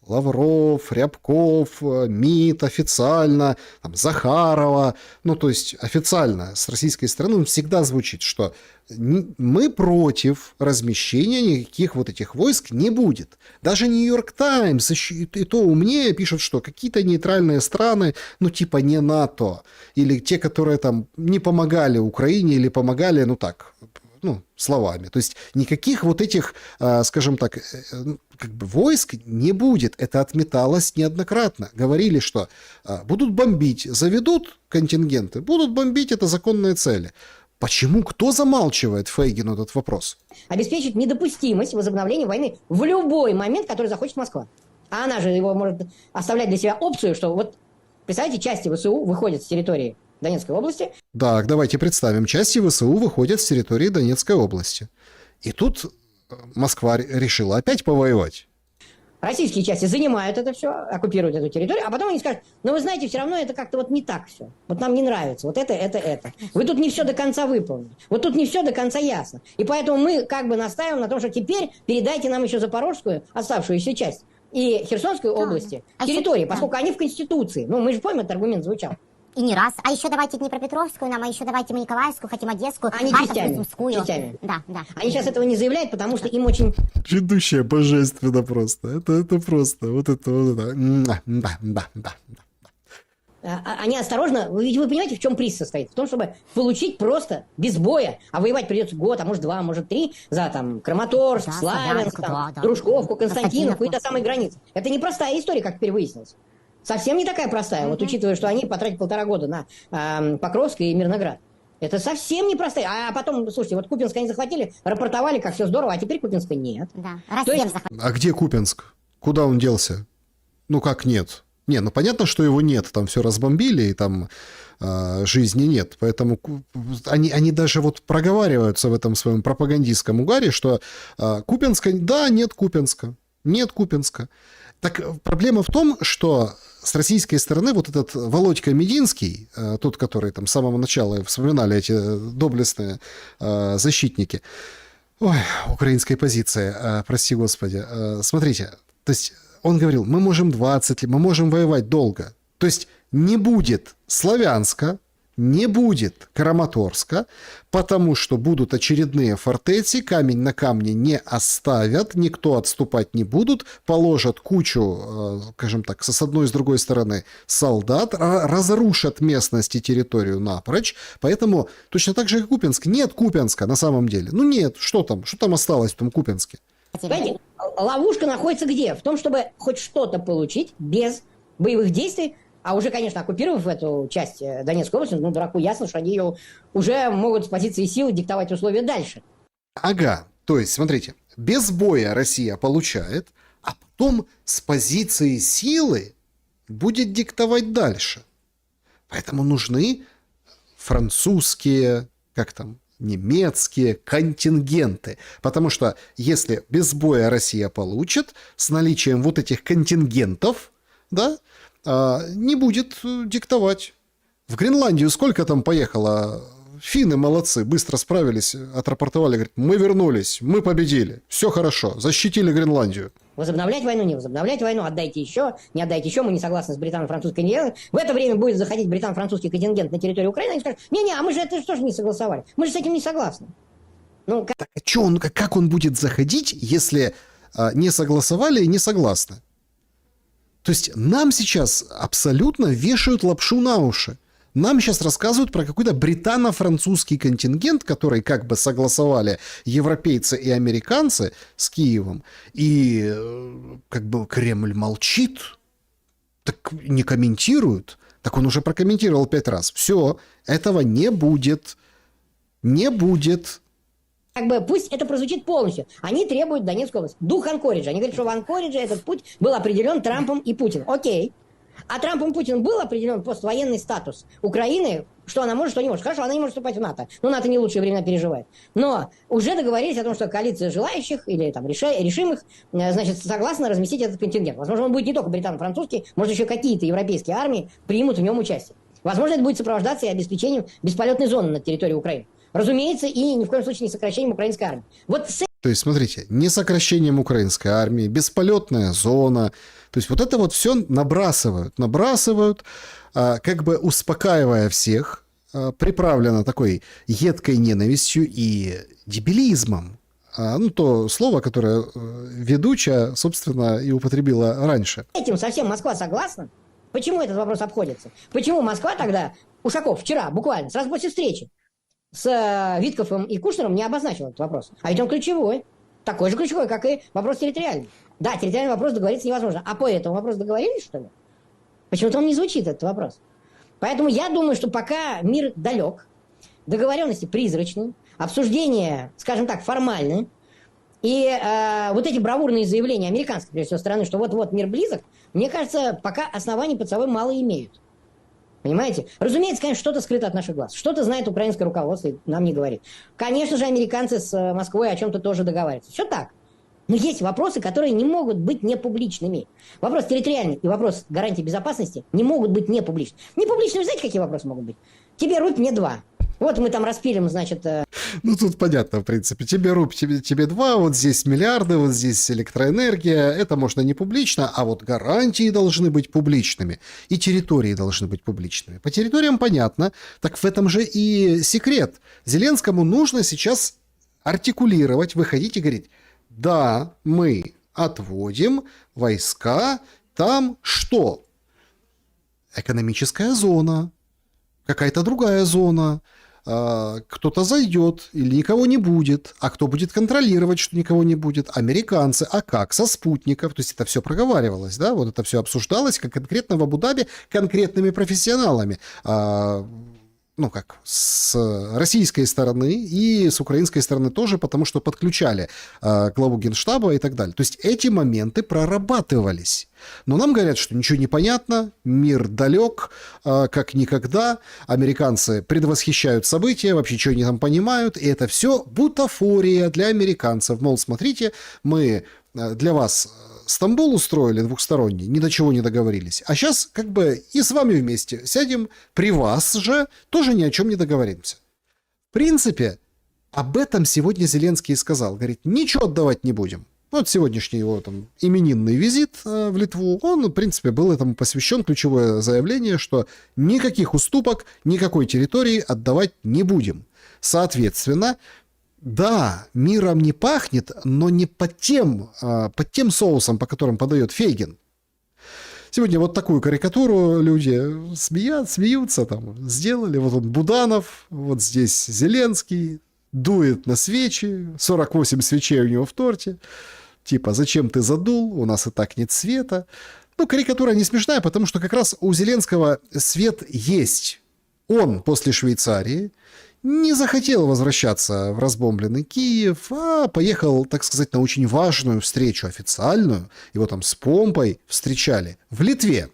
Лавров, Рябков, МИД официально, там, Захарова, ну, то есть официально с российской стороны всегда звучит, что мы против размещения никаких вот этих войск не будет. Даже Нью-Йорк Таймс и то умнее пишут, что какие-то нейтральные страны, ну, типа не НАТО, или те, которые там не помогали Украине или помогали, ну, так, ну, словами. То есть никаких вот этих, скажем так, как бы войск не будет. Это отметалось неоднократно. Говорили, что будут бомбить, заведут контингенты, будут бомбить, это законные цели. Почему? Кто замалчивает Фейгину этот вопрос? Обеспечить недопустимость возобновления войны в любой момент, который захочет Москва. А она же его может оставлять для себя опцию, что вот, представляете, части ВСУ выходят с территории Донецкой области. Так, давайте представим, части ВСУ выходят с территории Донецкой области. И тут Москва решила опять повоевать. Российские части занимают это все, оккупируют эту территорию, а потом они скажут, ну вы знаете, все равно это как-то вот не так все. Вот нам не нравится, вот это. Вы тут не все до конца выполнили. Вот тут не все до конца ясно. И поэтому мы как бы настаиваем на том, что теперь передайте нам еще Запорожскую, оставшуюся часть, и Херсонскую области, территории, поскольку они в Конституции. Ну, мы же помним, этот аргумент звучал. И не раз. А еще давайте Днепропетровскую нам, а еще давайте мы Николаевскую, хотим Одесскую, Они Харьковскую, Сумскую. частями. Да. Они сейчас этого не заявляют, потому что им очень... Ведущая божественно просто. Это просто. Вот это. Да. Они осторожно... Ведь вы понимаете, в чем приз состоит? В том, чтобы получить просто без боя, а воевать придется год, а может 2, может 3, за там Краматорск, Да, Славянск, Славянск, там, да. Дружковку, Константиновку и Константиновку. до самой границы. Это непростая история, как теперь выяснилось. Совсем не такая простая, вот учитывая, что они потратили 1,5 года на Покровск и Мирноград. Это совсем непростая. А потом, слушайте, вот Купинск они захватили, рапортовали, как все здорово, а теперь Купинска нет. Да. То есть- Россия захватила. А где Купинск? Куда он делся? Ну как нет? Не, ну понятно, что его нет, там все разбомбили, и там жизни нет. Поэтому они даже вот проговариваются в этом своем пропагандистском угаре, что Купинска, да, нет Купинска. Нет Купинска. Так проблема в том, что с российской стороны вот этот Володька Мединский, тот, который там с самого начала вспоминали эти доблестные защитники, ой, украинской позиции, прости господи, смотрите, то есть он говорил, мы можем 20 лет, мы можем воевать долго, то есть не будет Славянска, не будет Краматорска, потому что будут очередные фортеции, камень на камне не оставят, никто отступать не будут, положат кучу, скажем так, с одной и с другой стороны солдат, разрушат местность и территорию напрочь, поэтому точно так же, как Купинск, нет Купинска на самом деле. Ну нет, что там осталось в том Купинске? Понимаете, ловушка находится где? В том, чтобы хоть что-то получить без боевых действий, а уже, конечно, оккупировав эту часть Донецкой области, ну, дураку ясно, что они ее уже могут с позиции сил диктовать условия дальше. Ага, то есть, смотрите, без боя Россия получает, а потом с позиции силы будет диктовать дальше. Поэтому нужны французские, как там, немецкие контингенты. Потому что если без боя Россия получит, с наличием вот этих контингентов, да, не будет диктовать. В Гренландию сколько там поехало? Финны молодцы, быстро справились, отрапортовали, говорят, мы вернулись, мы победили, все хорошо, защитили Гренландию. Возобновлять войну, не возобновлять войну, отдайте еще, не отдайте еще, мы не согласны с британо-французской контингентом. В это время будет заходить британо-французский контингент на территорию Украины, и скажут, не-не, а мы же это тоже не согласовали, мы же с этим не согласны. Ну, Так а что он, как он будет заходить, если не согласовали и не согласны? То есть нам сейчас абсолютно вешают лапшу на уши. Нам сейчас рассказывают про какой-то британо-французский контингент, который как бы согласовали европейцы и американцы с Киевом, и как бы Кремль молчит, так не комментирует. Так он уже прокомментировал 5 раз. Все, этого не будет. Не будет. как бы пусть это прозвучит полностью. Они требуют Донецкую область. Дух Анкориджа. Они говорят, что в Анкоридже этот путь был определен Трампом и Путиным. Окей. А Трампом и Путиным был определен поствоенный статус Украины, что она может, что не может. Хорошо, она не может вступать в НАТО. Но НАТО не лучшие времена переживает. Но уже договорились о том, что коалиция желающих или там решимых, значит, согласна разместить этот контингент. Возможно, он будет не только британо-французский, может, еще какие-то европейские армии примут в нем участие. Возможно, это будет сопровождаться и обеспечением бесполетной зоны на территории Украины. Разумеется, и ни в коем случае не сокращением украинской армии. Вот с То есть, смотрите, не сокращением украинской армии, бесполетная зона. То есть, вот это вот все набрасывают, как бы успокаивая всех, приправлено такой едкой ненавистью и дебилизмом. Ну, то слово, которое ведущая, собственно, и употребила раньше. этим совсем Москва согласна? Почему этот вопрос обходится? Почему Москва тогда, Ушаков вчера, буквально, сразу после встречи, с Виткофом и Кушнером не обозначил этот вопрос. А ведь он ключевой. Такой же ключевой, как и вопрос территориальный. Да, территориальный вопрос договориться невозможно. А по этому вопросу договорились, что ли? Почему-то он не звучит, этот вопрос. Поэтому я думаю, что пока мир далек, договоренности призрачны, обсуждения, скажем так, формальны, и вот эти бравурные заявления американской, прежде всего, стороны, что вот-вот мир близок, мне кажется, пока оснований под собой мало имеют. Понимаете? Разумеется, конечно, что-то скрыто от наших глаз. Что-то знает украинское руководство и нам не говорит. Конечно же, американцы с Москвой о чем-то тоже договариваются. Все так. Но есть вопросы, которые не могут быть непубличными. Вопрос территориальный и вопрос гарантии безопасности не могут быть непубличными. Непубличными, знаете, какие вопросы могут быть? Тебе рубь, мне 2. Вот мы там распилим, значит... Ну, тут понятно, в принципе. Тебе рубь, тебе 2, вот здесь миллиарды, вот здесь электроэнергия. Это можно не публично, а вот гарантии должны быть публичными. И территории должны быть публичными. По территориям понятно. Так в этом же и секрет. Зеленскому нужно сейчас артикулировать, выходить и говорить: да, мы отводим войска, там что? Экономическая зона, какая-то другая зона, кто-то зайдет или никого не будет, а кто будет контролировать, что никого не будет? Американцы. А как? Со спутников. То есть это все проговаривалось, да, вот это все обсуждалось как конкретно в Абу-Даби конкретными профессионалами. Ну, как, с российской стороны и с украинской стороны тоже, потому что подключали главу Генштаба и так далее. То есть эти моменты прорабатывались. Но нам говорят, что ничего не понятно, мир далек, как никогда, американцы предвосхищают события, вообще что они там понимают, и это все бутафория для американцев. Мол, смотрите, мы для вас Стамбул устроили двухсторонний, ни до чего не договорились. А сейчас как бы и с вами вместе сядем, при вас же тоже ни о чем не договоримся. В принципе, об этом сегодня Зеленский и сказал. Говорит, ничего отдавать не будем. Вот сегодняшний его там именинный визит в Литву, он, в принципе, был этому посвящен. Ключевое заявление, что никаких уступок, никакой территории отдавать не будем. Соответственно, да, миром не пахнет, но не под тем соусом, по которым подает Фейгин. Сегодня вот такую карикатуру люди смеются, там, сделали. Вот он Буданов, вот здесь Зеленский, дует на свечи, 48 свечей у него в торте. Типа, зачем ты задул, у нас и так нет света. Ну, карикатура не смешная, потому что как раз у Зеленского свет есть. Он после Швейцарии не захотел возвращаться в разбомбленный Киев, а поехал, так сказать, на очень важную встречу официальную. Его там с помпой встречали в Литве.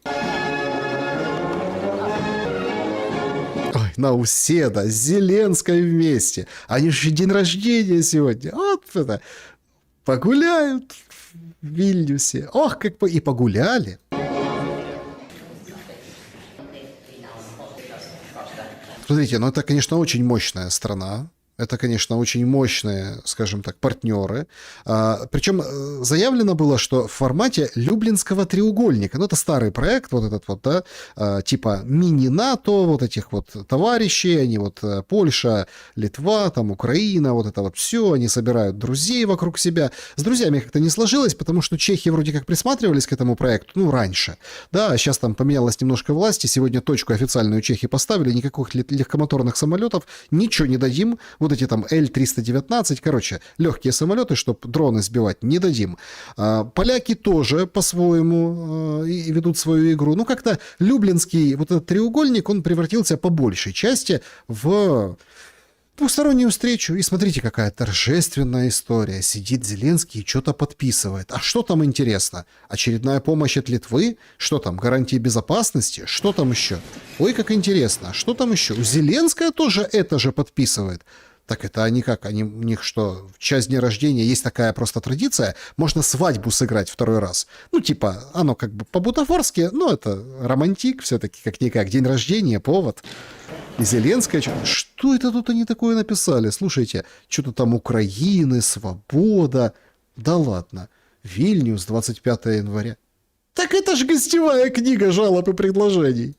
Ой, Науседа с Зеленской вместе. Они же день рождения сегодня. Вот это. Погуляют в Вильнюсе. Ох, как и погуляли. Смотрите, ну это, конечно, очень мощная страна. Это, конечно, очень мощные, скажем так, партнеры. Причем заявлено было, что в формате Люблинского треугольника. Ну, это старый проект, вот этот вот, да, типа мини-НАТО, вот этих вот товарищей, они вот Польша, Литва, там Украина, вот это вот все, они собирают друзей вокруг себя. С друзьями как-то не сложилось, потому что чехи вроде как присматривались к этому проекту, ну, раньше. Да, а сейчас там поменялась немножко власть, и сегодня точку официальную чехи поставили, никаких легкомоторных самолетов, ничего не дадим. Вот эти там Л-319, короче, легкие самолеты, чтобы дроны сбивать, не дадим. Поляки тоже по-своему ведут свою игру. Ну, как-то Люблинский вот этот треугольник, он превратился по большей части в двустороннюю встречу. И смотрите, какая торжественная история. Сидит Зеленский и что-то подписывает. А что там интересно? Очередная помощь от Литвы? Что там, гарантии безопасности? Что там еще? Ой, как интересно. А что там еще? Зеленская тоже это же подписывает. Так это они как? У них что, в честь дня рождения есть такая просто традиция? Можно свадьбу сыграть второй раз. Ну, типа, оно как бы по-бутафорски, но это романтик все-таки, как-никак. День рождения, повод. И Зеленская, что это тут они такое написали? Слушайте, что-то там Украины, свобода. Да ладно. Вильнюс, 25 января. Так это ж гостевая книга жалоб и предложений.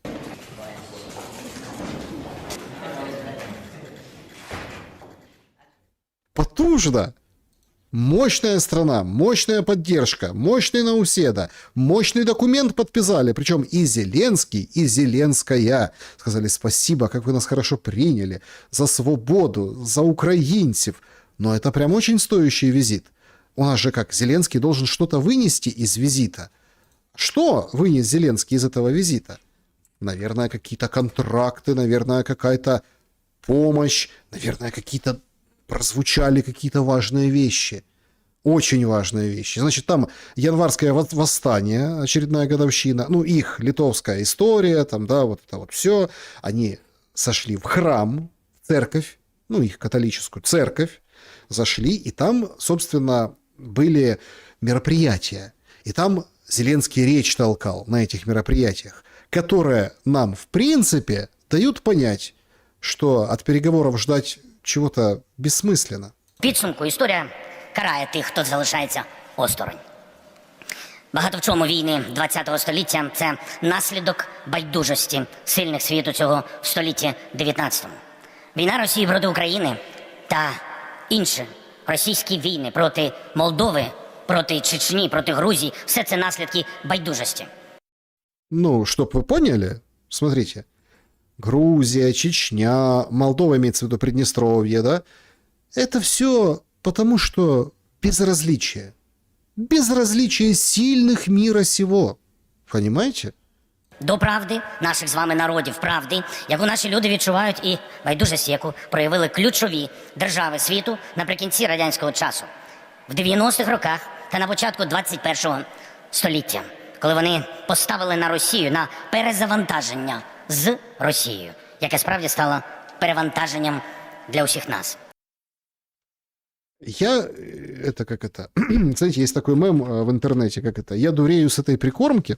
Потужно. Мощная страна, мощная поддержка, мощный Науседа, мощный документ подписали. Причем и Зеленский, и Зеленская сказали спасибо, как вы нас хорошо приняли, за свободу, за украинцев. Но это прям очень стоящий визит. У нас же как, Зеленский должен что-то вынести из визита. Что вынес Зеленский из этого визита? Наверное, какие-то контракты, наверное, какая-то помощь, наверное, прозвучали какие-то важные вещи. Очень важные вещи. Значит, там январское восстание, очередная годовщина, ну, их литовская история, там, да, вот это вот все. Они сошли в храм, церковь, ну, их католическую церковь, зашли, и там, собственно, были мероприятия, и там Зеленский речь толкал на этих мероприятиях, которые нам, в принципе, дают понять, що від переговорів ждать чого-то безсмисленно. В підсумку історія карає тих, хто залишається осторонь. Багато в чому війни ХХ століття – це наслідок байдужості сильних світу цього в столітті 19. Війна Росії проти України та інші російські війни проти Молдови, проти Чечні, проти Грузії – все це наслідки байдужості. Ну, чтоб вы поняли, смотрите, Грузия, Чечня, Молдова, имеется в виду Приднестровье, да, это все потому, что безразличие. Безразличие сильных мира сего. Понимаете? До правди наших з вами народів, правди, яку наші люди відчувають, і байдужість, яку проявили ключові держави світу наприкінці радянського часу, в 90-х роках та на початку 21-го століття, коли вони поставили на Росію, на перезавантаження з Росією, яке справді стало перевантаженням для усіх нас. Знаете, есть такой мем в интернете, как это, я дурею с этой прикормки.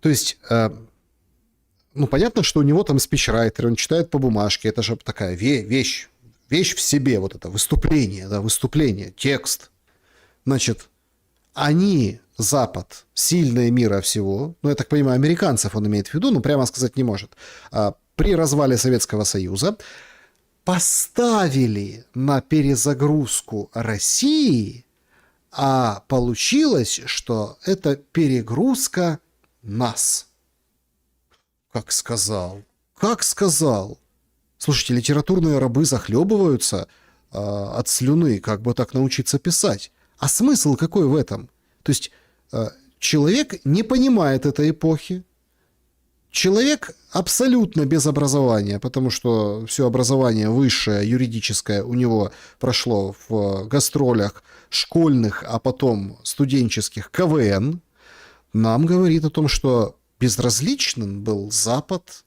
То есть, ну, понятно, что у него там спичрайтер, он читает по бумажке, это же такая вещь в себе, вот это выступление, да, выступление, текст. Значит, они, Запад, сильное мира всего, ну, я так понимаю, американцев он имеет в виду, но прямо сказать не может, при развале Советского Союза поставили на перезагрузку России, а получилось, что это перегрузка нас. Как сказал. Слушайте, литературные рабы захлебываются от слюны, как бы так научиться писать. А смысл какой в этом? То есть человек не понимает этой эпохи, человек абсолютно без образования, потому что все образование высшее, юридическое у него прошло в гастролях школьных, а потом студенческих КВН, нам говорит о том, что безразличным был Запад,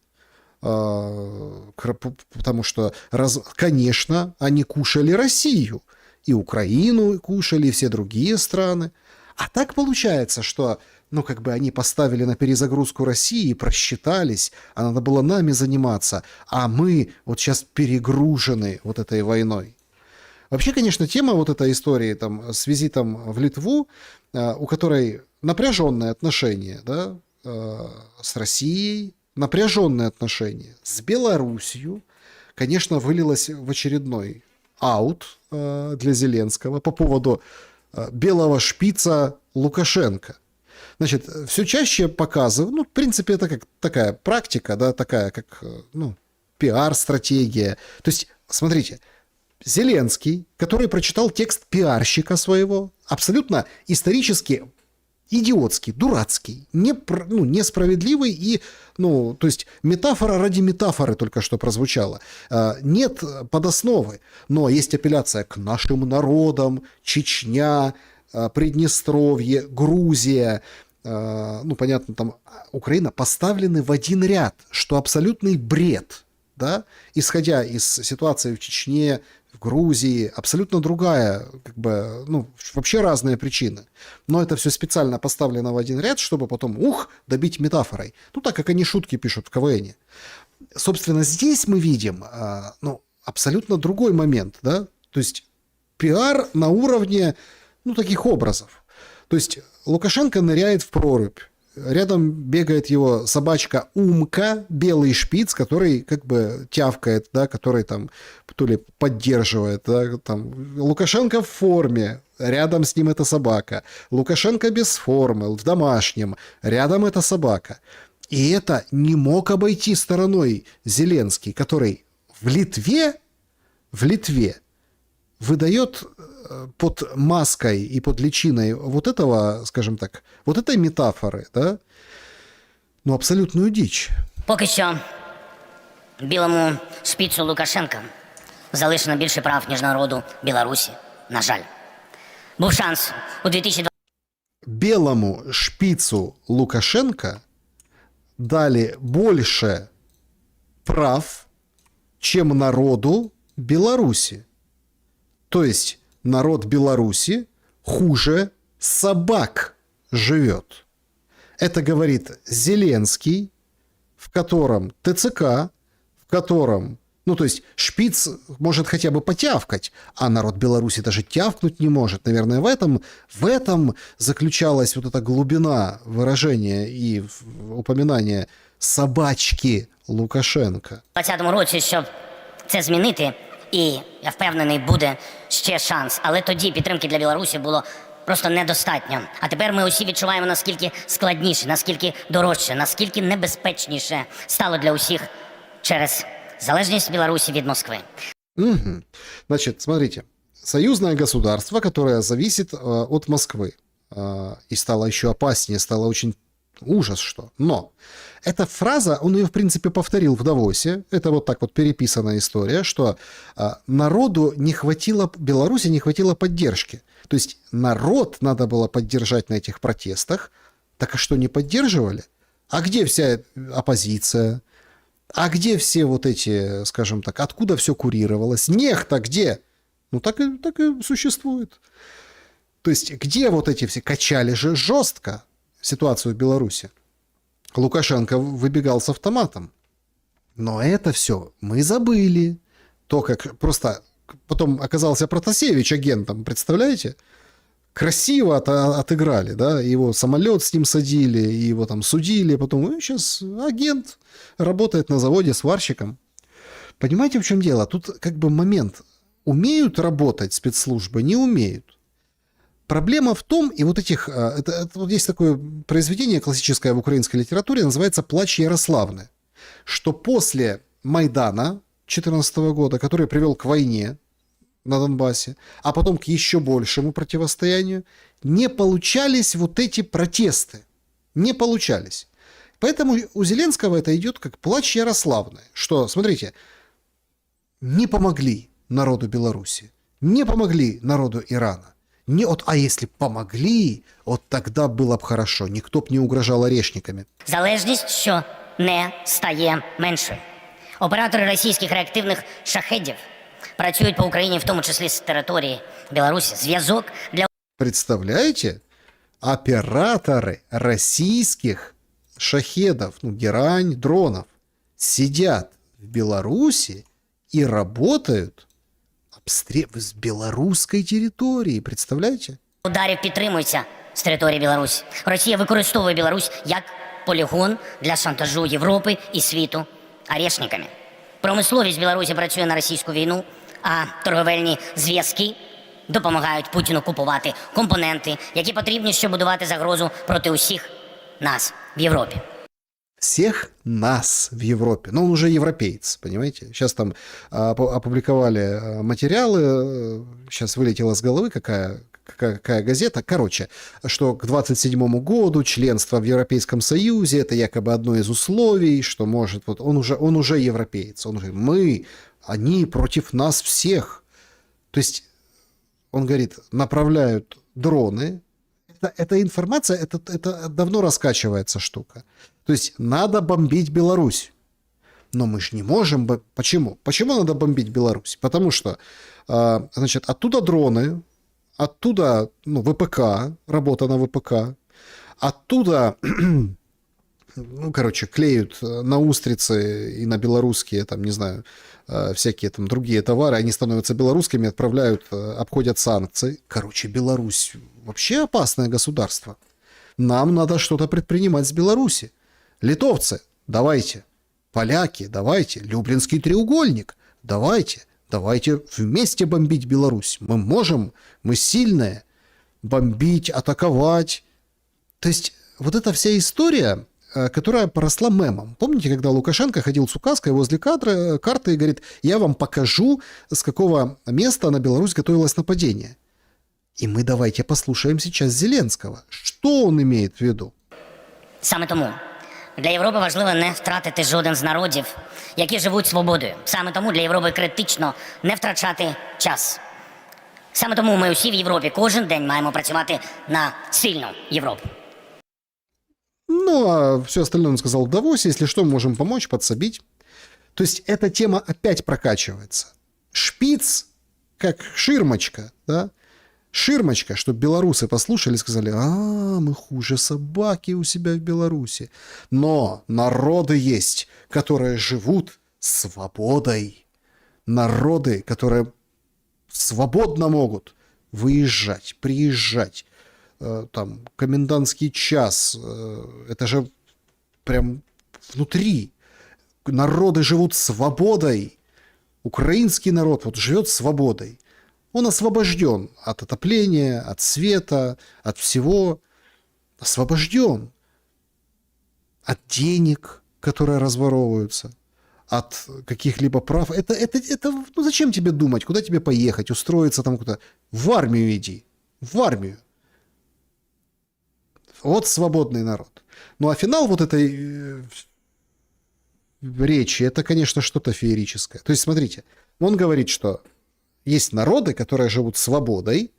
потому что, конечно, они кушали Россию, и Украину кушали, и все другие страны. А так получается, что ну, как бы они поставили на перезагрузку России, просчитались, а надо было нами заниматься, а мы вот сейчас перегружены вот этой войной. Вообще, конечно, тема вот этой истории там, с визитом в Литву, у которой напряженные отношения, да, с Россией, напряженные отношения с Белоруссией, конечно, вылилась в очередной аут для Зеленского по поводу белого шпица Лукашенко. Значит, все чаще показывают, ну, в принципе, это как такая практика, да, такая как, ну, пиар-стратегия. То есть, смотрите, Зеленский, который прочитал текст пиарщика своего, абсолютно исторически идиотский, дурацкий, несправедливый и, ну, то есть метафора ради метафоры только что прозвучала. Нет подосновы, но есть апелляция к нашим народам, Чечня, Приднестровье, Грузия, ну, понятно, там Украина поставлены в один ряд, что абсолютный бред, да, исходя из ситуации в Чечне, в Грузии, абсолютно другая, как бы, ну, вообще разные причины. Но это все специально поставлено в один ряд, чтобы потом, добить метафорой. Ну, так как они шутки пишут в КВНе. Собственно, здесь мы видим, ну, абсолютно другой момент, да, то есть пиар на уровне, ну, таких образов. То есть Лукашенко ныряет в прорубь, рядом бегает его собачка Умка, белый шпиц, который как бы тявкает, да, который там то ли поддерживает, да, там Лукашенко в форме, рядом с ним эта собака, Лукашенко без формы, в домашнем, рядом эта собака. И это не мог обойти стороной Зеленский, который в Литве выдает под маской и под личиной вот этого, скажем так, вот этой метафоры, да, ну, абсолютную дичь. Поки що білому шпіцу Лукашенка залишено більше прав, ніж народу Білорусі, на жаль. Був шанс у 2020 Белому шпицу Лукашенко дали больше прав, чем народу Беларуси. То есть народ Беларуси хуже собак живет. Это говорит Зеленский, в котором ТЦК, в котором, ну, то есть Шпиц может хотя бы потявкать, а народ Беларуси даже тявкнуть не может. Наверное, в этом заключалась вот эта глубина выражения и упоминания собачки Лукашенка. У 2020 році, щоб це змінити, і я впевнений, буде ще шанс. Але тоді підтримки для Білорусі було просто недостатньо. А тепер ми усі відчуваємо, наскільки складніше, наскільки дорожче, наскільки небезпечніше стало для усіх через залежність Білорусі від Москви. Угу. Значит, смотрите, союзное государство, которое зависит от Москвы, и стало еще опаснее, стало очень ужас что. Но эта фраза, он ее, в принципе, повторил в Давосе, это вот так вот переписанная история, что народу не хватило, Беларуси не хватило поддержки. То есть народ надо было поддержать на этих протестах, так а что, не поддерживали? А где вся оппозиция? А где все вот эти, скажем так, откуда все курировалось? Нехта где? Ну, так и существует. То есть, где вот эти все качали же жестко ситуацию в Беларуси? Лукашенко выбегал с автоматом. Но это все мы забыли. То, как просто потом оказался Протасевич агентом, представляете? Красиво отыграли, да, его самолет с ним садили, его там судили, потом сейчас агент работает на заводе сварщиком. Понимаете, в чем дело? Тут как бы момент. Умеют работать спецслужбы, не умеют. Проблема в том, и вот этих... вот есть такое произведение классическое в украинской литературе, называется «Плач Ярославны», что после Майдана 2014 года, который привел к войне на Донбассе, а потом к еще большему противостоянию, не получались вот эти протесты. Не получались. Поэтому у Зеленского это идет как плач Ярославны, что, смотрите, не помогли народу Беларуси, не помогли народу Ирана. А если б помогли, от тогда было б хорошо, никто б не угрожал орешниками. Залежність, що не стає меншою. Оператори російських реактивних шахедів працюють по Україні, в тому числі з території Білорусі. Зв'язок для... Представляете? Операторы российских шахедов, герань, дронов, сидят в Беларуси и работают обстрел с белорусской территории. Представляете? Ударів підтримуються з території Білорусі. Росія використовує Білорусь як полігон для шантажу Європи і світу орешниками. Промисловість Білорусі працює на російську війну, а торговельні зв'язки допомагають Путіну купувати компоненти, які потрібні, щоб будувати загрозу проти усіх нас в Європі. Всех нас в Европе. Но он уже европеец, понимаете? Сейчас там опубликовали материалы, сейчас вылетело с головы, какая газета. Короче, что к 27 году членство в Европейском Союзе это якобы одно из условий, что может... Вот он уже европеец. Он уже они против нас всех. То есть, он говорит, направляют дроны. Эта информация, это давно раскачивается штука. То есть надо бомбить Беларусь. Но мы же не можем... Почему? Почему надо бомбить Беларусь? Потому что, значит, оттуда дроны, оттуда ВПК, работа на ВПК, оттуда, клеют на устрицы и на белорусские, там, не знаю, всякие там другие товары, они становятся белорусскими, отправляют, обходят санкции. Беларусь вообще опасное государство. Нам надо что-то предпринимать с Беларуси. Литовцы, давайте. Поляки, давайте. Люблинский треугольник, давайте. Давайте вместе бомбить Беларусь. Мы можем, мы сильные. Бомбить, атаковать. То есть вот эта вся история, которая поросла мемом. Помните, когда Лукашенко ходил с указкой возле карты и говорит, я вам покажу, с какого места на Беларусь готовилось нападение. И мы давайте послушаем сейчас Зеленского. Что он имеет в виду? Саме тому для Європи важливо не втратити жоден з народів, які живуть свободою. Саме тому для Європи критично не втрачати час. Саме тому ми усі в Європі кожен день маємо працювати на сильну Європу. Ну, а все остальное он сказал в Давосе. Если что, можем помочь, подсобить. То есть эта тема опять прокачивается. Шпиц как ширмочка, да? Ширмочка, чтобы белорусы послушали и сказали: мы хуже собаки у себя в Беларуси. Но народы есть, которые живут свободой. Народы, которые свободно могут выезжать, приезжать. Там комендантский час. Это же прям внутри. Народы живут свободой. Украинский народ вот живет свободой. Он освобожден от отопления, от света, от всего. Освобожден от денег, которые разворовываются, от каких-либо прав. Ну зачем тебе думать, куда тебе поехать, устроиться там куда? В армию иди. В армию. Вот свободный народ. Ну а финал вот этой речи, это, конечно, что-то феерическое. То есть, смотрите, он говорит, что есть народы, которые живут свободой,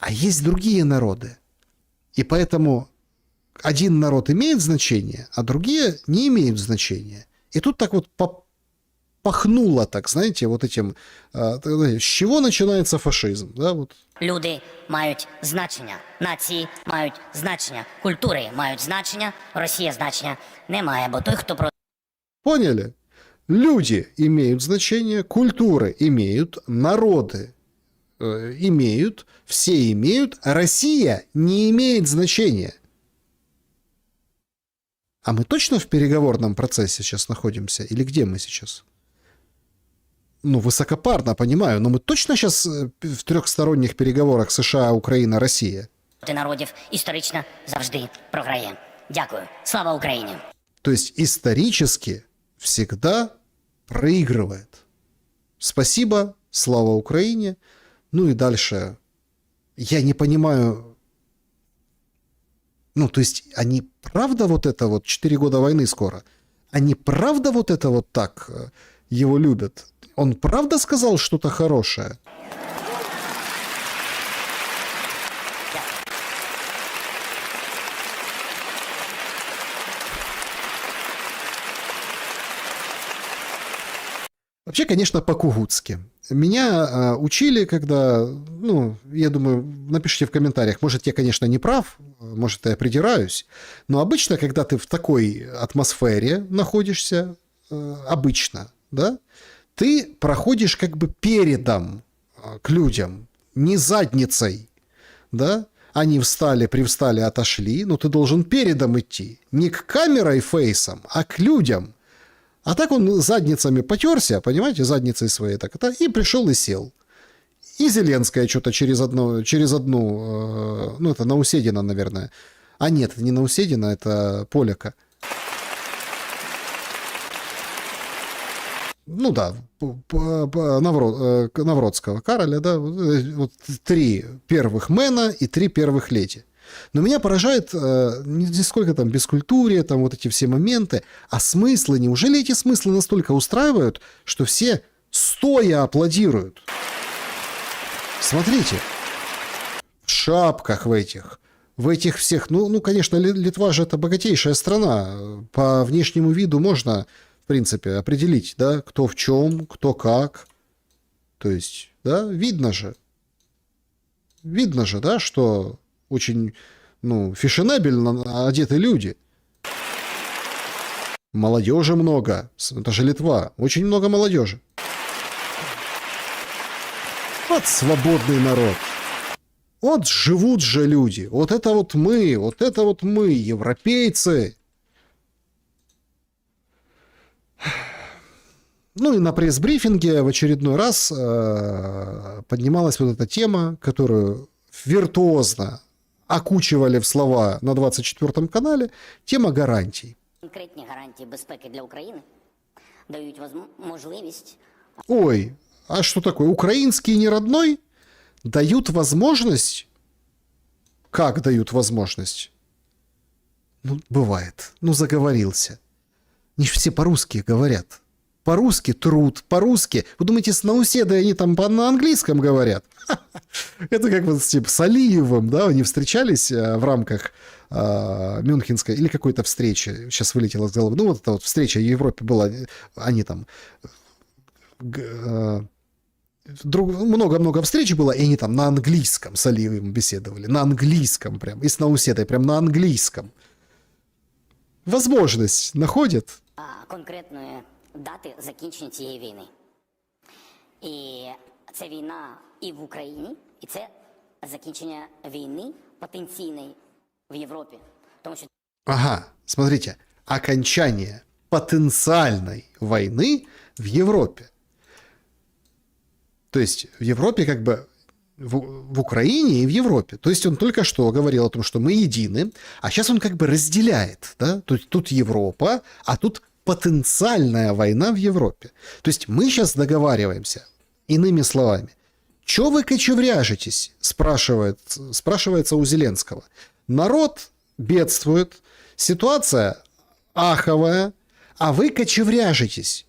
а есть другие народы. И поэтому один народ имеет значение, а другие не имеют значения. И тут так вот пахнуло, так, знаете, вот этим... С чего начинается фашизм? Да, вот. Люди мають значення, нації мають значення, культури мають значення, Росія значення не має, бо той, хто про... Поняли? Люди имеют значение, культуры имеют, народы имеют, все имеют, а Россия не имеет значения. А мы точно в переговорном процессе сейчас находимся? Или где мы сейчас? Ну, высокопарно, понимаю, но мы точно сейчас в трехсторонних переговорах США, Украина, Россия? проти народів історично завжди програє. Дякую. Слава Україні! То есть исторически всегда проигрывает. Спасибо, слава Украине. Ну и дальше. Я не понимаю. Ну, то есть они правда вот это вот 4 года войны скоро? Они правда вот это вот так его любят? Он правда сказал что-то хорошее? Вообще, конечно, по-кугутски. Меня учили, когда, ну, я думаю, напишите в комментариях, может, я, конечно, не прав, может, я придираюсь, но обычно, когда ты в такой атмосфере находишься, обычно, да, ты проходишь как бы передом к людям, не задницей, да, они встали, привстали, отошли, но ты должен передом идти, не к камерой фейсам, а к людям. А так он задницами потерся, понимаете, задницей своей так, и пришел и сел. И Зеленская что-то через одну, ну, это Науседина, наверное. А нет, это не Науседина, это Поляка. Ну да, Навродского, Кароля, да, вот 3 первых мэна и 3 первых леди. Но меня поражает не сколько там бескультурие, там вот эти все моменты, а смыслы. Неужели эти смыслы настолько устраивают, что все стоя аплодируют? Смотрите, в шапках в этих всех, ну, конечно, Литва же это богатейшая страна. По внешнему виду можно, в принципе, определить, да, кто в чем, кто как. То есть, да, видно же, да, что очень, ну, фешенебельно одеты люди. Молодежи много. Это же Литва. Очень много молодежи. Вот свободный народ. Вот живут же люди. Вот это вот мы, европейцы. Ну и на пресс-брифинге в очередной раз поднималась вот эта тема, которую виртуозно окучивали в слова на 24 канале, тема гарантий. Конкретні гарантії безпеки для України дають можливість... Ой, а что такое? Украинский не родной? Дают возможность? Как дают возможность? Ну, бывает. Ну, заговорился. Не все по-русски говорят. По-русски труд, по-русски. Вы думаете, с Науседой они там на английском говорят? Это как вот типа, с Алиевым, да, они встречались в рамках Мюнхенской или какой-то встречи, сейчас вылетело из головы, ну вот эта вот встреча в Европе была, они там много-много встреч было, и они там на английском с Алиевым беседовали. На английском прям. И с Науседой прям на английском. Возможность находят. Конкретної дати закінчення цієї війни. І це війна і в Україні, і це закінчення війни потенційної в Європі. Тому що Ага, смотрите. Окончание потенциальной войны в Европе. То есть в Европе как бы в Украине и в Европе. То есть он только что говорил о том, что мы едины, а сейчас он как бы разделяет. Да? Тут Европа, а тут потенциальная война в Европе. То есть мы сейчас договариваемся, иными словами. Чё вы кочевряжетесь? Спрашивается у Зеленского. Народ бедствует, ситуация аховая, а вы кочевряжетесь.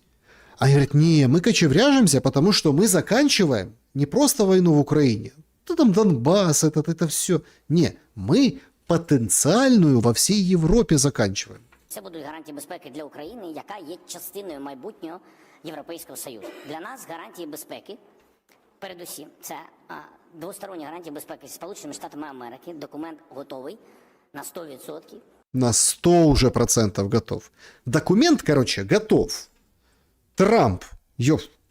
А они говорят, не, мы кочевряжемся, потому что мы заканчиваем не просто войну в Украине, да там Донбасс, это все. Не, мы потенциальную во всей Европе заканчиваем. це будуть гарантії безпеки для України, яка є частиною майбутнього Європейського Союзу. Для нас гарантії безпеки, передусім, це двосторонні гарантії безпеки з Сполученими Штатами Америки. Документ готовий на 100%. На 100 уже процентов готов. Документ, короче, готов. Трамп,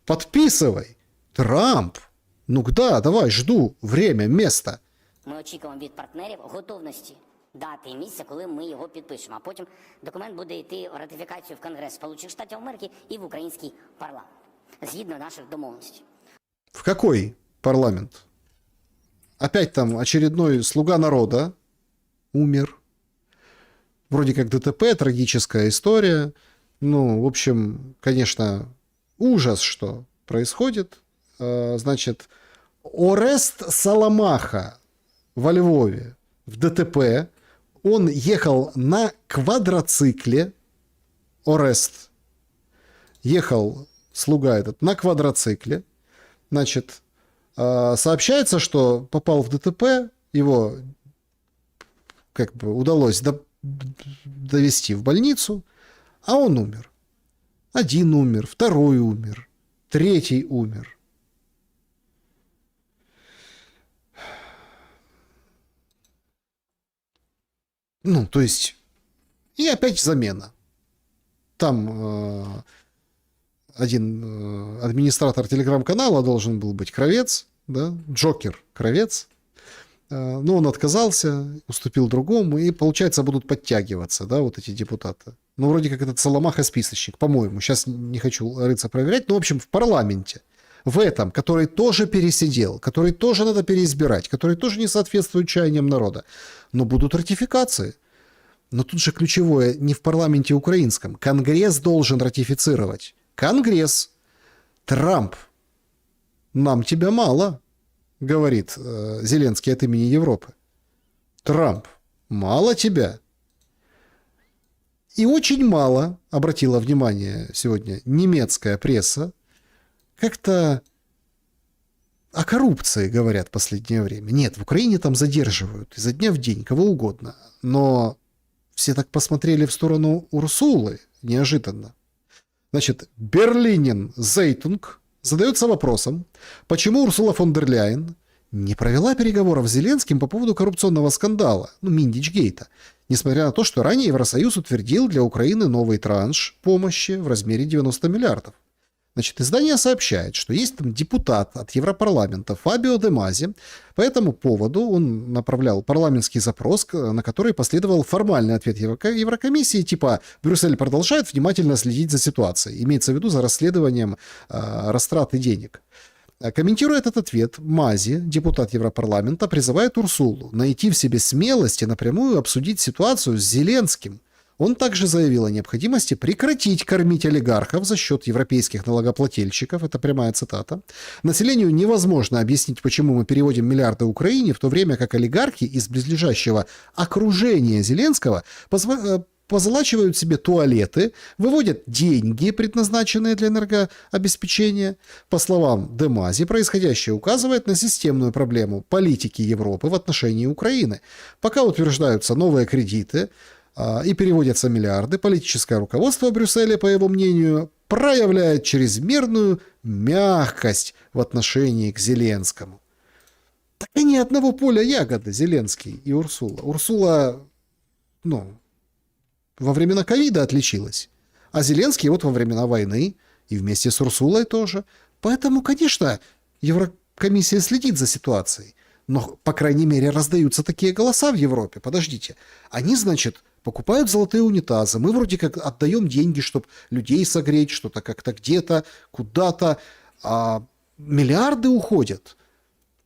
подписывай. Трамп. Ну да, давай, жду. Время, место. Ми очікуємо від партнерів готовності дати і місця, коли ми його підпишемо. А потім документ буде йти в ратифікацію в Конгрес Сполучених Штатів Америки і в український парламент. Згідно наших домовленостей. В какой парламент? Опять там очередной слуга народа умер. Вроде как ДТП, трагическая история. Ну, в общем, конечно, ужас, что происходит. Значит, Орест Саламаха во Львове в ДТП. Он ехал на квадроцикле. Орест ехал, слуга этот, на квадроцикле. Значит, сообщается, что попал в ДТП, его как бы удалось довести в больницу, а он умер. Один умер, второй умер, третий умер. Ну, то есть, и опять замена. Там один администратор телеграм-канала должен был быть Кравец, да, Джокер Кравец. Но он отказался, уступил другому, и, получается, будут подтягиваться, да, вот эти депутаты. Ну, вроде как этот Соломаха списочник, по-моему. Сейчас не хочу рыться проверять. Но, в общем, в парламенте, в этом, который тоже пересидел, который тоже надо переизбирать, который тоже не соответствует чаяниям народа. Но будут ратификации. Но тут же ключевое не в парламенте украинском. Конгресс должен ратифицировать. Конгресс. Трамп. Нам тебя мало, говорит Зеленский от имени Европы. Трамп. Мало тебя. И очень мало обратила внимание сегодня немецкая пресса. Как-то о коррупции говорят в последнее время. Нет, в Украине там задерживают изо дня в день кого угодно. Но все так посмотрели в сторону Урсулы неожиданно. Значит, Берлинен Зейтунг задается вопросом, почему Урсула фон дер Ляйен не провела переговоров с Зеленским по поводу коррупционного скандала, Миндичгейта, несмотря на то, что ранее Евросоюз утвердил для Украины новый транш помощи в размере 90 миллиардов. Значит, издание сообщает, что есть там депутат от Европарламента Фабио Де Мази. По этому поводу он направлял парламентский запрос, на который последовал формальный ответ Еврокомиссии, типа «Брюссель продолжает внимательно следить за ситуацией». Имеется в виду за расследованием растраты денег. Комментируя этот ответ, Мази, депутат Европарламента, призывает Урсулу найти в себе смелость и напрямую обсудить ситуацию с Зеленским. Он также заявил о необходимости прекратить кормить олигархов за счет европейских налогоплательщиков, это прямая цитата. Населению невозможно объяснить, почему мы переводим миллиарды Украине, в то время как олигархи из близлежащего окружения Зеленского позолачивают себе туалеты, выводят деньги, предназначенные для энергообеспечения. По словам Де Мази, происходящее указывает на системную проблему политики Европы в отношении Украины. Пока утверждаются новые кредиты и переводятся миллиарды, политическое руководство Брюсселя, по его мнению, проявляет чрезмерную мягкость в отношении к Зеленскому. Так и ни одного поля ягоды Зеленский и Урсула. Урсула, во времена ковида отличилась, а Зеленский вот во времена войны и вместе с Урсулой тоже. Поэтому, конечно, Еврокомиссия следит за ситуацией. Но, по крайней мере, раздаются такие голоса в Европе. Подождите. Они, значит, покупают золотые унитазы. Мы вроде как отдаем деньги, чтобы людей согреть, что-то как-то где-то, куда-то. А миллиарды уходят.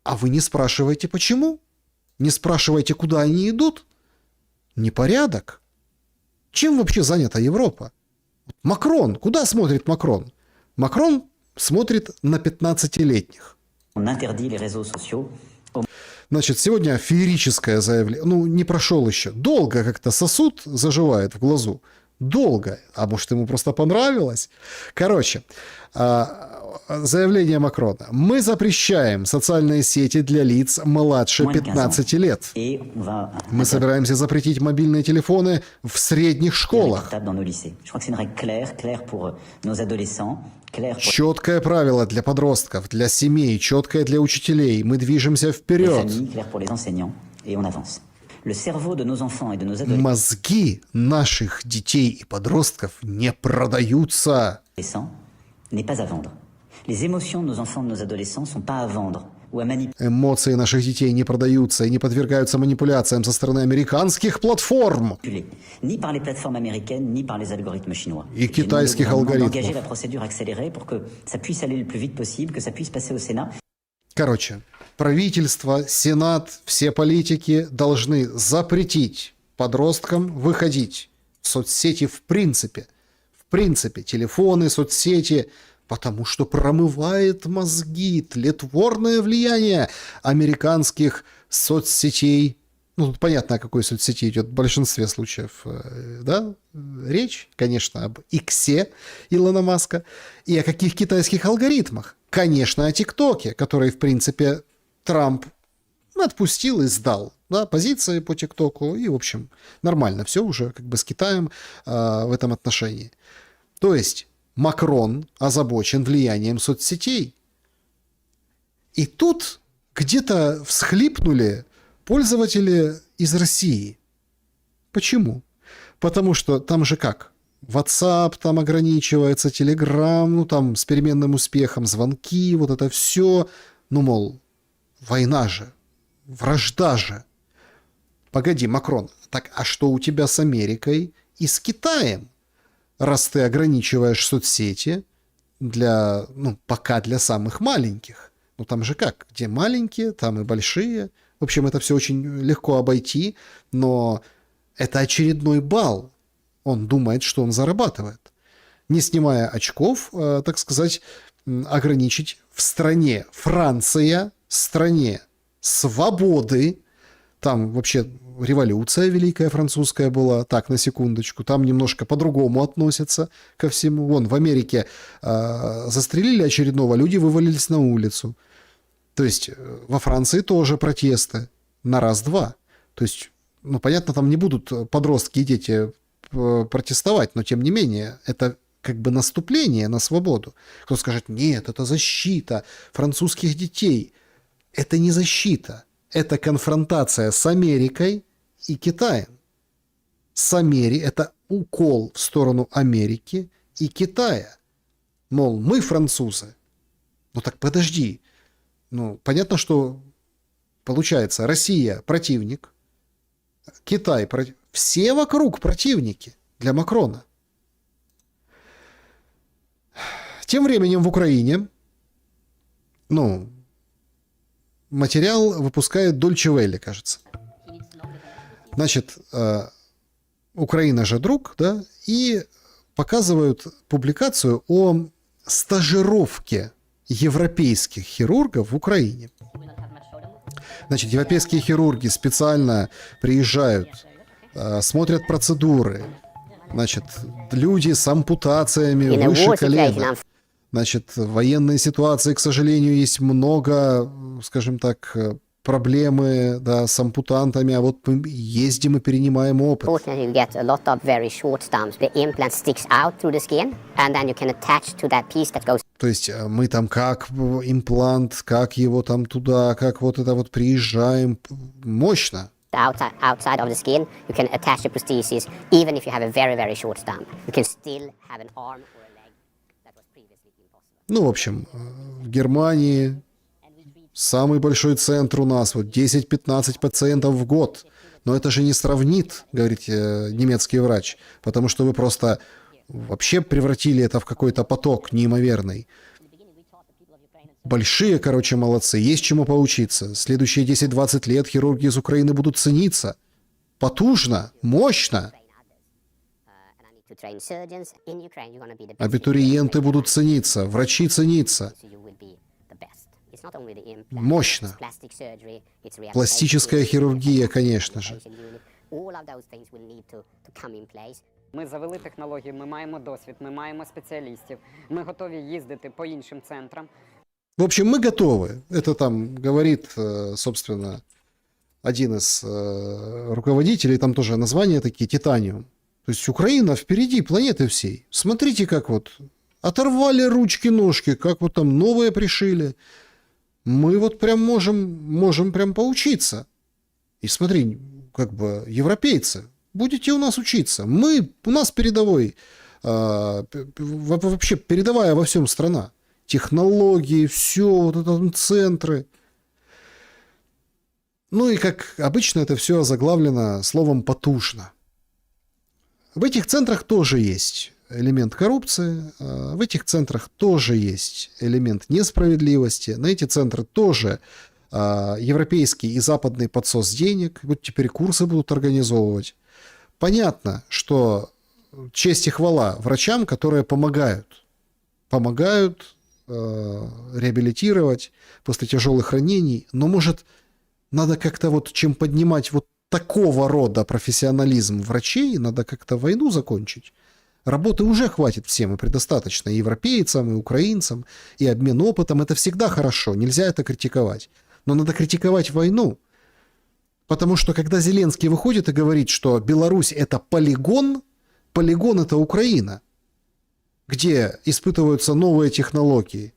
А вы не спрашиваете, почему? Не спрашиваете, куда они идут? Непорядок. Чем вообще занята Европа? Макрон. Куда смотрит Макрон? Макрон смотрит на 15-летних. Значит, сегодня феерическое заявление. Не прошел еще. Долго как-то сосуд заживает в глазу. Долго. А может, ему просто понравилось? Короче, заявление Макрона. Мы запрещаем социальные сети для лиц младше 15 лет. Мы собираемся запретить мобильные телефоны в средних школах. Четкое правило для подростков, для семей, четкое для учителей. Мы движемся вперед. Мозги наших детей и подростков не продаются. Эмоции наших детей не продаются и не подвергаются манипуляциям со стороны американских платформ и китайских алгоритмов. Короче, правительство, Сенат, все политики должны запретить подросткам выходить в соцсети в принципе. В принципе, телефоны, соцсети, потому что промывает мозги тлетворное влияние американских соцсетей. Тут понятно, о какой соцсети идет в большинстве случаев, да? Речь, конечно, об Иксе Илона Маска. И о каких китайских алгоритмах? Конечно, о ТикТоке, который, в принципе, Трамп отпустил и сдал. Да, позиции по ТикТоку. И, в общем, нормально все уже как бы с Китаем в этом отношении. То есть Макрон озабочен влиянием соцсетей. И тут где-то всхлипнули пользователи из России. Почему? Потому что там же как? WhatsApp там ограничивается, Telegram, там с переменным успехом, звонки, вот это все. Мол, война же, вражда же. Погоди, Макрон, так а что у тебя с Америкой и с Китаем? Раз ты ограничиваешь соцсети для, пока для самых маленьких. Там же как? Где маленькие, там и большие. В общем, это все очень легко обойти, но это очередной балл. Он думает, что он зарабатывает. Не снимая очков, так сказать, ограничить в стране Франция, стране свободы. Там вообще революция великая французская была, так, на секундочку. Там немножко по-другому относятся ко всему. Вон, в Америке застрелили очередного, люди вывалились на улицу. То есть во Франции тоже протесты на раз-два. То есть, понятно, там не будут подростки и дети протестовать, но тем не менее, это как бы наступление на свободу. Кто скажет, нет, это защита французских детей. Это не защита. Это конфронтация с Америкой и Китаем. Это укол в сторону Америки и Китая. Мол, мы французы. Так подожди. Понятно, что получается Россия противник, Китай противник. Все вокруг противники для Макрона. Тем временем в Украине, материал выпускает Deutsche Welle, кажется. Значит, Украина же друг, да, и показывают публикацию о стажировке европейских хирургов в Украине. Значит, европейские хирурги специально приезжают, смотрят процедуры. Значит, люди с ампутациями выше колена. Значит, в военной ситуации, к сожалению, есть много, скажем так, проблемы, да, с ампутантами, а вот мы ездим и перенимаем опыт. Unfortunately, you get a lot of very short stumps. The implant sticks out through the skin, and then you can attach to that piece that goes. То есть мы там как имплант, как его там туда, как вот это вот приезжаем. Мощно. Outside of the skin, you can attach a prosthesis even if you have a very, very short stump. You can still have an arm or a leg that was previously impossible. Ну, в общем, в Германии самый большой центр у нас, вот 10-15 пациентов в год. Но это же не сравнит, говорит немецкий врач, потому что вы просто вообще превратили это в какой-то поток неимоверный. Большие, короче, молодцы, есть чему поучиться. Следующие 10-20 лет хирурги из Украины будут цениться. Потужно, мощно. And I need to train surgeons in Ukraine. You're going to be the best. Абитуриенты будут цениться, врачи цениться. So you will be the best. It's not only the implant, Мощно. it's plastic surgery, it's rehabilitation, Пластическая хирургия, конечно же. all of those things will need to come in place. Ми завели технологію, ми маємо досвід, ми маємо спеціалістів, ми готові їздити по іншим центрам. В общем, мы готовы. Это там говорит, собственно, один из руководителей, там тоже названия такие, Титаниум. То есть Украина впереди планеты всей. Смотрите, как вот оторвали ручки-ножки, как вот там новые пришили. Мы вот прям можем прям поучиться. И смотри, как бы европейцы, будете у нас учиться. У нас передовой, вообще передовая во всем страна. Технологии, все, вот это центры. Ну и, как обычно, это все озаглавлено словом «потужно». В этих центрах тоже есть элемент коррупции, в этих центрах тоже есть элемент несправедливости, на эти центры тоже европейский и западный подсос денег, вот теперь курсы будут организовывать. Понятно, что честь и хвала врачам, которые помогают реабилитировать после тяжелых ранений, но, может, надо как-то вот чем поднимать вот такого рода профессионализм врачей, надо как-то войну закончить. Работы уже хватит всем и предостаточно, и европейцам, и украинцам, и обмен опытом, это всегда хорошо, нельзя это критиковать. Но надо критиковать войну, потому что когда Зеленский выходит и говорит, что Беларусь это полигон это Украина, где испытываются новые технологии,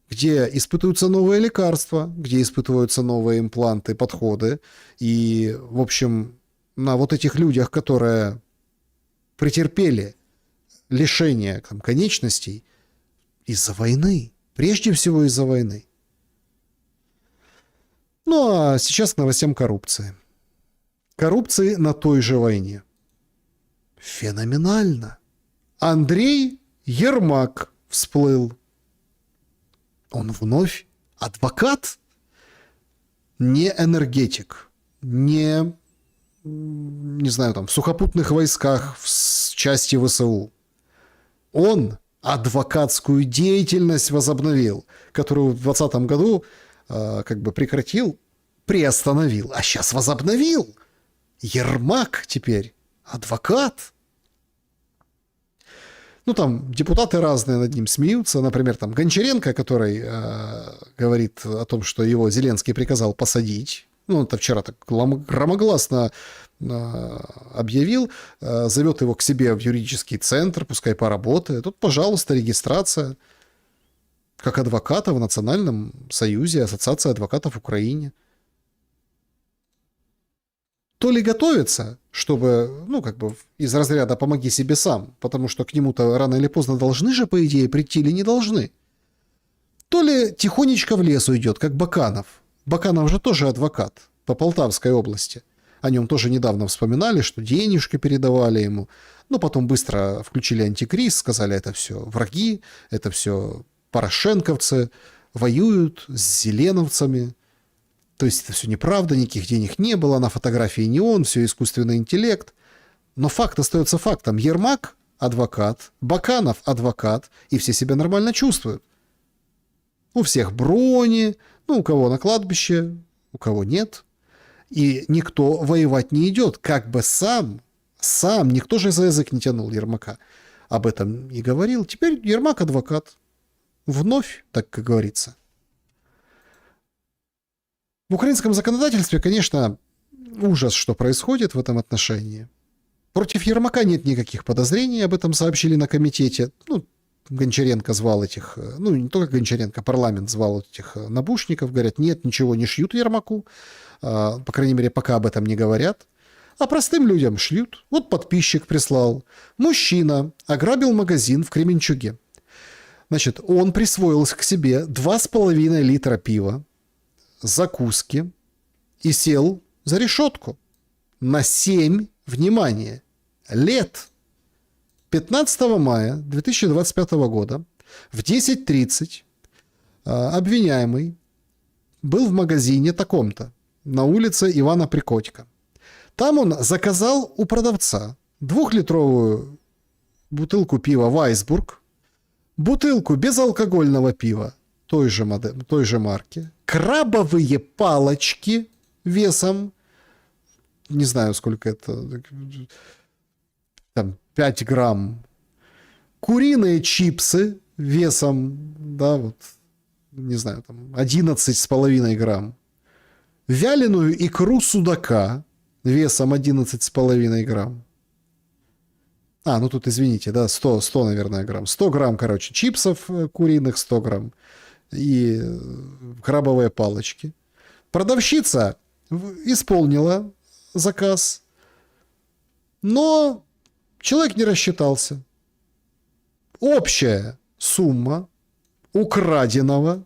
где испытываются новые лекарства, где испытываются новые импланты, подходы. И, в общем, на вот этих людях, которые претерпели лишение там, конечностей из-за войны, прежде всего из-за войны. Ну, а сейчас к новостям коррупции. Коррупции на той же войне. Феноменально. Андрей Ермак всплыл. Он вновь адвокат, не энергетик, не знаю, там, в сухопутных войсках, в части ВСУ. Он адвокатскую деятельность возобновил, которую в 2020 году как бы приостановил, а сейчас возобновил. Ермак теперь адвокат. Ну, там депутаты разные над ним смеются. Например, там Гончаренко, который говорит о том, что его Зеленский приказал посадить. Ну, это вчера так громогласно объявил. Зовет его к себе в юридический центр, пускай поработает. Тут, пожалуйста, регистрация как адвоката в Национальном союзе Ассоциации адвокатов Украины. То ли готовится, чтобы, ну, как бы из разряда «помоги себе сам», потому что к нему-то рано или поздно должны же, по идее, прийти или не должны. То ли тихонечко в лес уйдет, как Баканов. Баканов же тоже адвокат по Полтавской области. О нем тоже недавно вспоминали, что денежки передавали ему. Но потом быстро включили антикриз, сказали, это все враги, это все порошенковцы, воюют с зеленовцами. То есть это все неправда, никаких денег не было, на фотографии не он, все искусственный интеллект. Но факт остается фактом. Ермак – адвокат, Баканов – адвокат, и все себя нормально чувствуют. У всех брони, ну, у кого на кладбище, у кого нет. И никто воевать не идет, как бы сам, никто же за язык не тянул Ермака. Об этом и говорил. Теперь Ермак – адвокат. Вновь, так как говорится. В украинском законодательстве, конечно, ужас, что происходит в этом отношении. Против Ермака нет никаких подозрений, об этом сообщили на комитете. Ну, Гончаренко звал этих, ну, не только Гончаренко, парламент звал этих набушников, говорят, нет, ничего не шьют Ермаку, по крайней мере, пока об этом не говорят, а простым людям шьют. Вот подписчик прислал. Мужчина ограбил магазин в Кременчуге. Значит, он присвоил к себе 2,5 литра пива, закуски и сел за решетку на 7, внимание, лет. 15 мая 2025 года в 10:30 обвиняемый был в магазине таком-то на улице Ивана Прикотько. Там он заказал у продавца 2-литровую бутылку пива «Вайсбург», бутылку безалкогольного пива той же марки, крабовые палочки весом, не знаю, сколько это, там, 5 грамм, куриные чипсы весом, да, вот, не знаю, там, 11,5 грамм, вяленую икру судака весом 11,5 грамм. Ну тут, извините, да, 100, наверное, грамм. 100 грамм, короче, чипсов куриных, 100 грамм и крабовые палочки. Продавщица исполнила заказ, но человек не рассчитался. Общая сумма украденного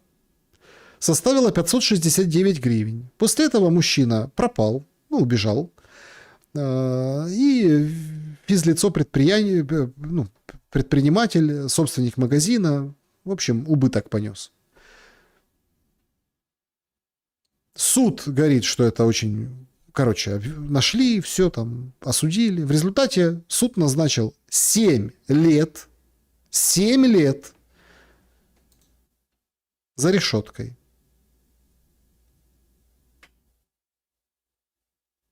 составила 569 гривен. После этого мужчина пропал, убежал. И физлицо предприниматель, собственник магазина, в общем, убыток понес. Суд говорит, что это очень... нашли, все там, осудили. В результате суд назначил 7 лет за решеткой.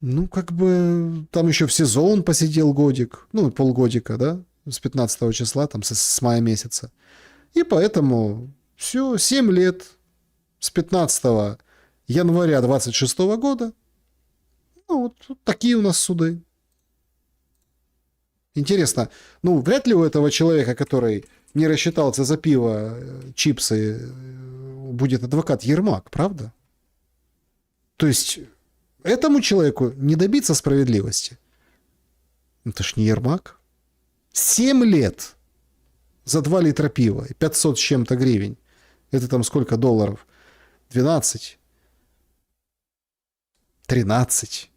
Там еще в СИЗО он посидел годик, полгодика, да, с 15 числа, там, с мая месяца. И поэтому все, 7 лет с 15 января 26 года. Вот такие у нас суды. Интересно, вряд ли у этого человека, который не рассчитался за пиво, чипсы, будет адвокат Ермак, правда? То есть этому человеку не добиться справедливости. Это ж не Ермак. 7 лет за 2 литра пива и 500 с чем-то гривен. Это там сколько долларов? 12. 13.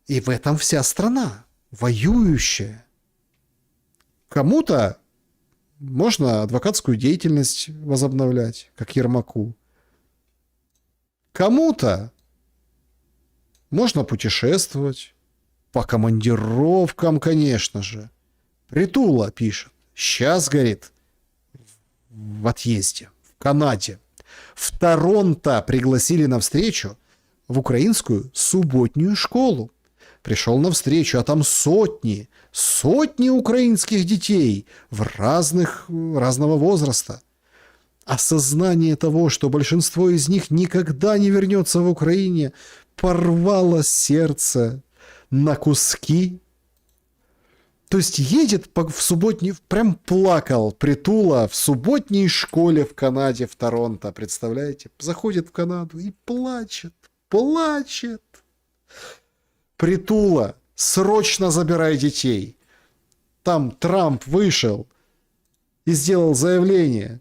И в этом вся страна, воюющая. Кому-то можно адвокатскую деятельность возобновлять, как Ермаку. Кому-то можно путешествовать по командировкам, конечно же. Притула пишет. Сейчас, говорит, в отъезде, в Канаде. В Торонто пригласили на встречу в украинскую субботнюю школу. Пришел на встречу, а там сотни украинских детей разного возраста. Осознание того, что большинство из них никогда не вернется в Украине, порвало сердце на куски. То есть едет в субботний, прям плакал Притула в субботней школе в Канаде, в Торонто, представляете? Заходит в Канаду и плачет. Притула, срочно забирай детей. Там Трамп вышел и сделал заявление,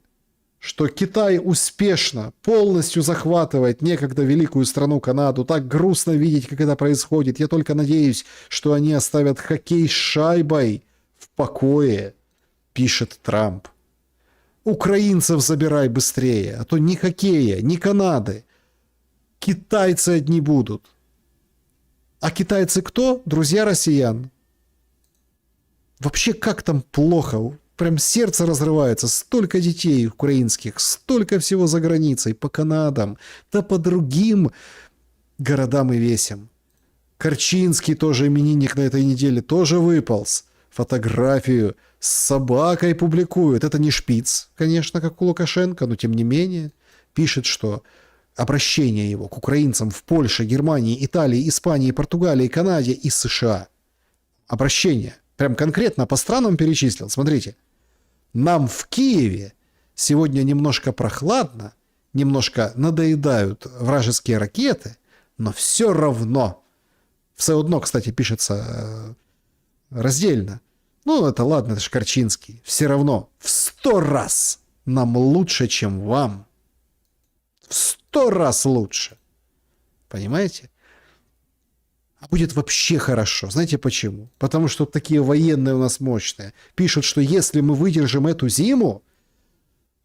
что Китай успешно, полностью захватывает некогда великую страну Канаду. Так грустно видеть, как это происходит. Я только надеюсь, что они оставят хоккей с шайбой в покое, пишет Трамп. Украинцев забирай быстрее, а то ни хоккея, ни Канады. Китайцы одни будут. А китайцы кто? Друзья россиян. Вообще, как там плохо? Прям сердце разрывается. Столько детей украинских, столько всего за границей, по Канадам, да по другим городам и весям. Корчинский тоже именинник на этой неделе, тоже выполз. Фотографию с собакой публикует. Это не шпиц, конечно, как у Лукашенко, но тем не менее пишет, что обращение его к украинцам в Польше, Германии, Италии, Испании, Португалии, Канаде и США. Обращение Прям конкретно по странам перечислил. Смотрите, нам в Киеве сегодня немножко прохладно, немножко надоедают вражеские ракеты, но все равно, кстати, пишется раздельно. Ну, это ладно, это же Корчинский. Все равно в 100 раз нам лучше, чем вам. В 100 раз лучше. Понимаете? А будет вообще хорошо. Знаете почему? Потому что такие военные у нас мощные. Пишут, что если мы выдержим эту зиму,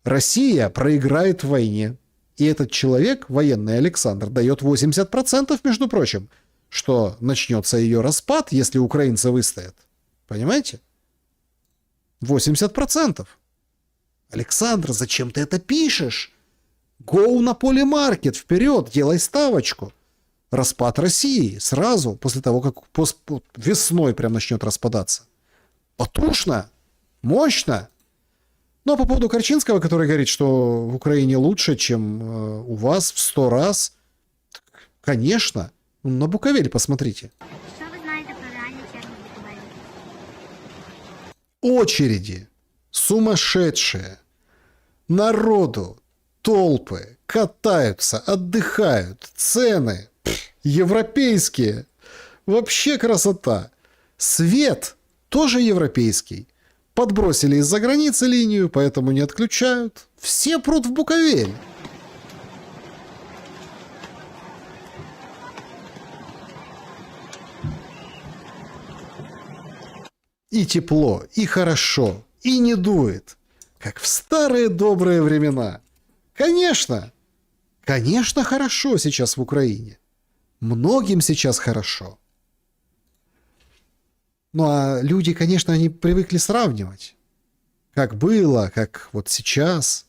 Россия проиграет в войне. И этот человек, военный Александр, дает 80%, между прочим, что начнется ее распад, если украинцы выстоят. Понимаете? 80%. Александр, зачем ты это пишешь? Go на поле-маркет, вперед, делай ставочку. Распад России сразу, после того, как весной прям начнет распадаться. Потушно, мощно. Ну, а по поводу Корчинского, который говорит, что в Украине лучше, чем у вас в 100 раз, конечно. На Буковель посмотрите. Что вы знаете про реальный термин Буковель? Очереди сумасшедшие. Народу толпы катаются, отдыхают. Цены европейские. Вообще красота. Свет тоже европейский. Подбросили из-за границы линию, поэтому не отключают. Все прут в Буковель. И тепло, и хорошо, и не дует. Как в старые добрые времена. Конечно, конечно, хорошо сейчас в Украине. Многим сейчас хорошо. Ну а люди, конечно, они привыкли сравнивать. Как было, как вот сейчас.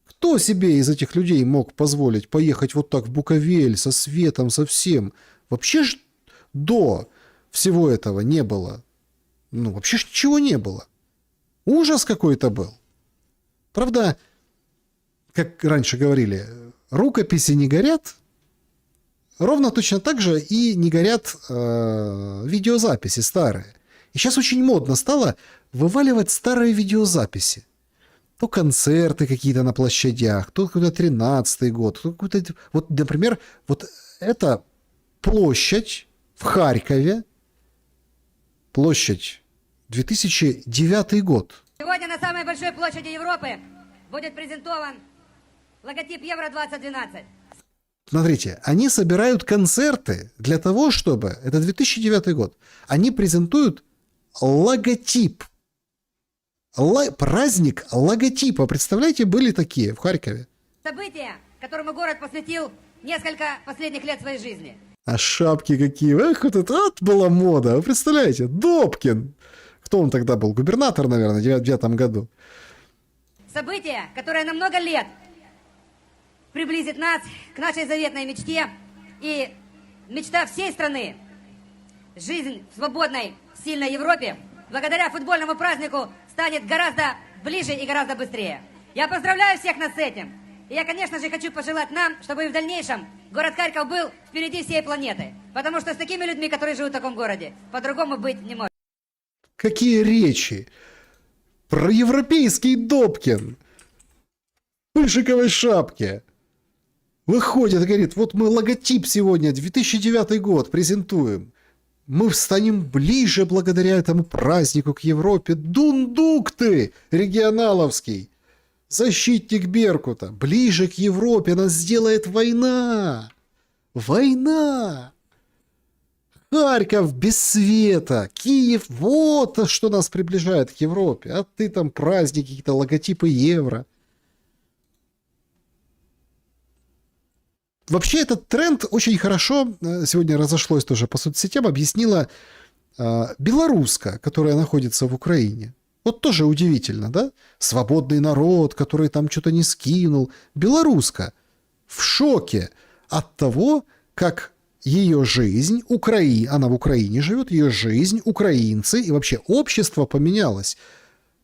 Кто себе из этих людей мог позволить поехать вот так в Буковель со светом, со всем? Вообще ж до всего этого не было. Ну, вообще ж ничего не было. Ужас какой-то был. Правда, как раньше говорили, рукописи не горят. Ровно точно так же и не горят видеозаписи старые. И сейчас очень модно стало вываливать старые видеозаписи. То концерты какие-то на площадях, то какой-то 13-й год, то какой-то... Вот, например, вот эта площадь в Харькове, площадь 2009 год. Сегодня на самой большой площади Европы будет презентован логотип Евро-2012. Смотрите, они собирают концерты для того, чтобы... Это 2009 год. Они презентуют логотип. Праздник логотипа. Представляете, были такие в Харькове. Событие, которому город посвятил несколько последних лет своей жизни. А шапки какие. Эх, вот это вот была мода. Вы представляете? Добкин. Кто он тогда был? Губернатор, наверное, в 2009 году. Событие, которое на много лет приблизит нас к нашей заветной мечте. И мечта всей страны. Жизнь в свободной, сильной Европе благодаря футбольному празднику станет гораздо ближе и гораздо быстрее. Я поздравляю всех нас с этим. И я, конечно же, хочу пожелать нам, чтобы и в дальнейшем город Харьков был впереди всей планеты. Потому что с такими людьми, которые живут в таком городе, по-другому быть не может. Какие речи! Про европейский Добкин! В пышиковой шапке! Выходит и говорит, вот мы логотип сегодня, 2009 год, презентуем. Мы станем ближе благодаря этому празднику к Европе. Дундук ты, регионаловский! Защитник Беркута. Ближе к Европе нас сделает война. Война. Харьков без света. Киев. Вот что нас приближает к Европе. А ты там праздники, какие-то логотипы евро. Вообще этот тренд очень хорошо сегодня разошлось тоже по соцсетям, объяснила белоруска, которая находится в Украине. Вот тоже удивительно, да? Свободный народ, который там что-то не скинул. Белоруска в шоке от того, как ее жизнь, она в Украине живет, ее жизнь, украинцы и вообще общество поменялось.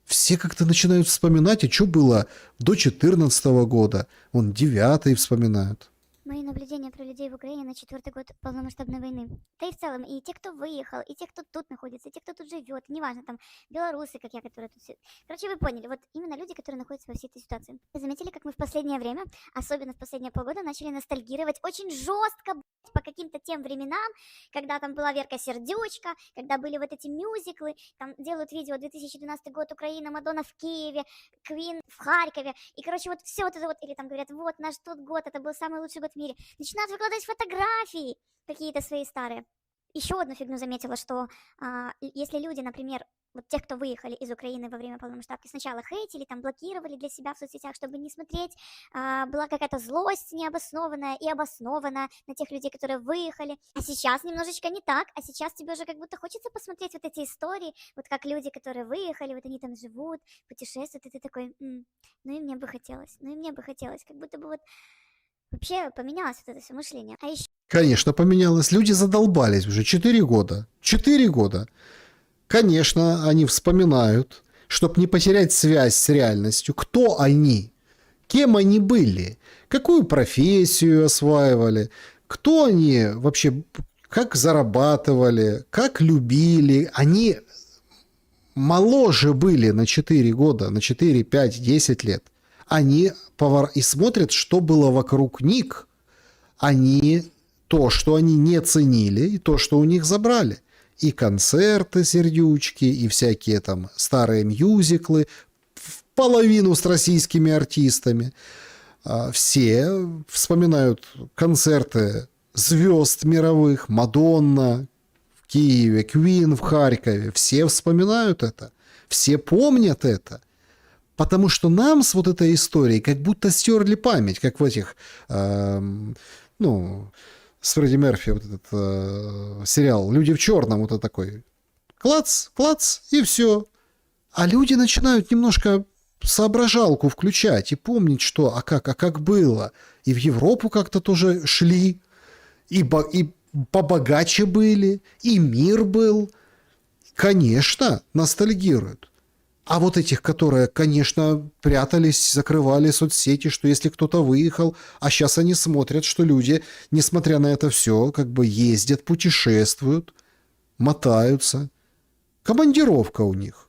Все как-то начинают вспоминать, а что было до 2014 года. Вон 9-й вспоминают. Мои наблюдения про людей в Украине на 4-й год полномасштабной войны. Да и в целом, и те, кто выехал, и те, кто тут находится, и те, кто тут живет, неважно, там, белорусы, как я, которые тут сидят. Короче, вы поняли, вот именно люди, которые находятся во всей этой ситуации. Вы заметили, как мы в последнее время, особенно в последние полгода, начали ностальгировать очень жестко, блядь, по каким-то тем временам, когда там была Верка Сердючка, когда были вот эти мюзиклы, там делают видео 2012 год, Украина, Мадонна в Киеве, Квин в Харькове, и, короче, вот все вот это вот, или там говорят, вот наш тот год, это был самый лучший год в мире, начинают выкладывать фотографии какие-то свои старые. Еще одну фигню заметила, что если люди, например, вот тех, кто выехали из Украины во время полномасштабки, сначала хейтили, там блокировали для себя в соцсетях, чтобы не смотреть, была какая-то злость необоснованная и обоснованная на тех людей, которые выехали. А сейчас немножечко не так, а сейчас тебе уже как будто хочется посмотреть вот эти истории, вот как люди, которые выехали, вот они там живут, путешествуют, и ты такой, ну и мне бы хотелось, как будто бы вот вообще поменялось вот это все мышление. А еще... Конечно, поменялось. Люди задолбались уже 4 года. 4 года. Конечно, они вспоминают, чтобы не потерять связь с реальностью. Кто они? Кем они были? Какую профессию осваивали? Кто они вообще? Как зарабатывали? Как любили? Они моложе были на 4 года, на 4, 5, 10 лет. Они и смотрят, что было вокруг них. Они то, что они не ценили, и то, что у них забрали. И концерты Сердючки, и всякие там старые мюзиклы, в половину с российскими артистами. Все вспоминают концерты звезд мировых, Мадонна в Киеве, Квин в Харькове. Все вспоминают это, все помнят это. Потому что нам с вот этой историей как будто стерли память, как в этих, с Фредди Мерфи, вот этот сериал «Люди в черном», вот это такой клац, клац, и все. А люди начинают немножко соображалку включать и помнить, что, а как было. И в Европу как-то тоже шли, и побогаче были, и мир был. Конечно, ностальгируют. А вот этих, которые, конечно, прятались, закрывали соцсети, что если кто-то выехал, а сейчас они смотрят, что люди, несмотря на это все, как бы ездят, путешествуют, мотаются. Командировка у них.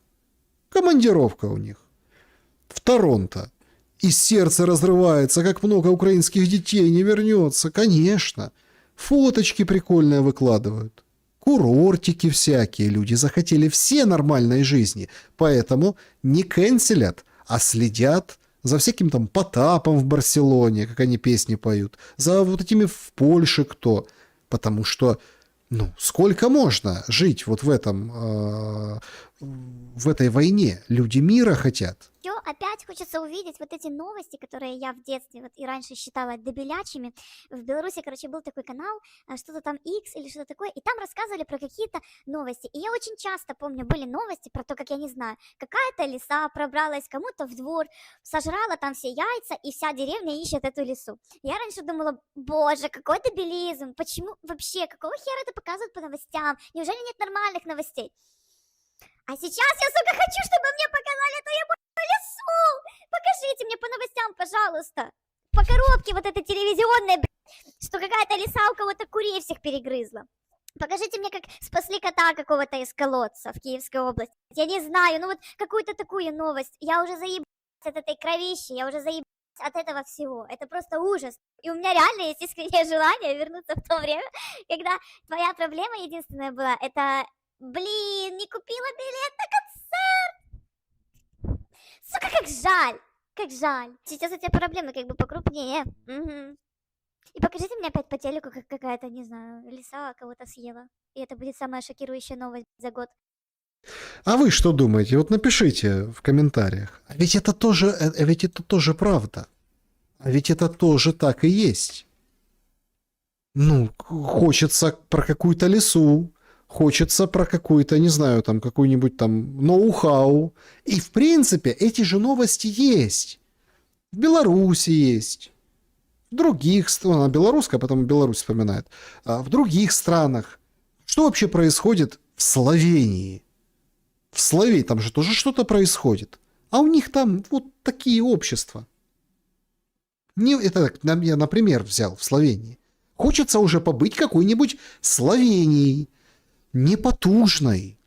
В Торонто. И сердце разрывается, как много украинских детей не вернется. Конечно. Фоточки прикольные выкладывают. Курортики всякие, люди захотели все нормальной жизни, поэтому не кэнселят, а следят за всяким там Потапом в Барселоне, как они песни поют, за вот этими в Польше кто, потому что, сколько можно жить вот в этой войне? Люди мира хотят. Опять хочется увидеть вот эти новости, которые я в детстве вот и раньше считала дебилячими. В Беларуси, был такой канал, что-то там X или что-то такое, и там рассказывали про какие-то новости. И я очень часто помню, были новости про то, как, я не знаю, какая-то лиса пробралась кому-то в двор, сожрала там все яйца, и вся деревня ищет эту лису. Я раньше думала, боже, какой дебилизм, почему вообще, какого хера это показывают по новостям? Неужели нет нормальных новостей? А сейчас я, сука, хочу, чтобы мне показали эту ебаную лису! Покажите мне по новостям, пожалуйста. По коробке вот этой телевизионной, что какая-то лиса у кого-то курей всех перегрызла. Покажите мне, как спасли кота какого-то из колодца в Киевской области. Я не знаю, вот какую-то такую новость. Я уже заебалась от этой кровищи, я уже заебалась от этого всего. Это просто ужас. И у меня реально есть искреннее желание вернуться в то время, когда твоя проблема единственная была, это... Блин, не купила билет на концерт! Сука, как жаль! Сейчас у тебя проблемы покрупнее. Угу. И покажите мне опять по телеку, как какая-то, не знаю, лиса кого-то съела. И это будет самая шокирующая новость за год. А вы что думаете? Вот напишите в комментариях. Ведь это тоже правда. А ведь это тоже так и есть. Хочется про какую-то лису. Хочется про какую-то, не знаю, там, какую-нибудь там ноу-хау. И, в принципе, эти же новости есть. В Беларуси есть. В других странах. Она белорусская, потом Беларусь вспоминает. В других странах. Что вообще происходит в Словении? В Словении там же тоже что-то происходит. А у них там вот такие общества. Это я, например, взял в Словении. Хочется уже побыть какой-нибудь Словенией, не потужной,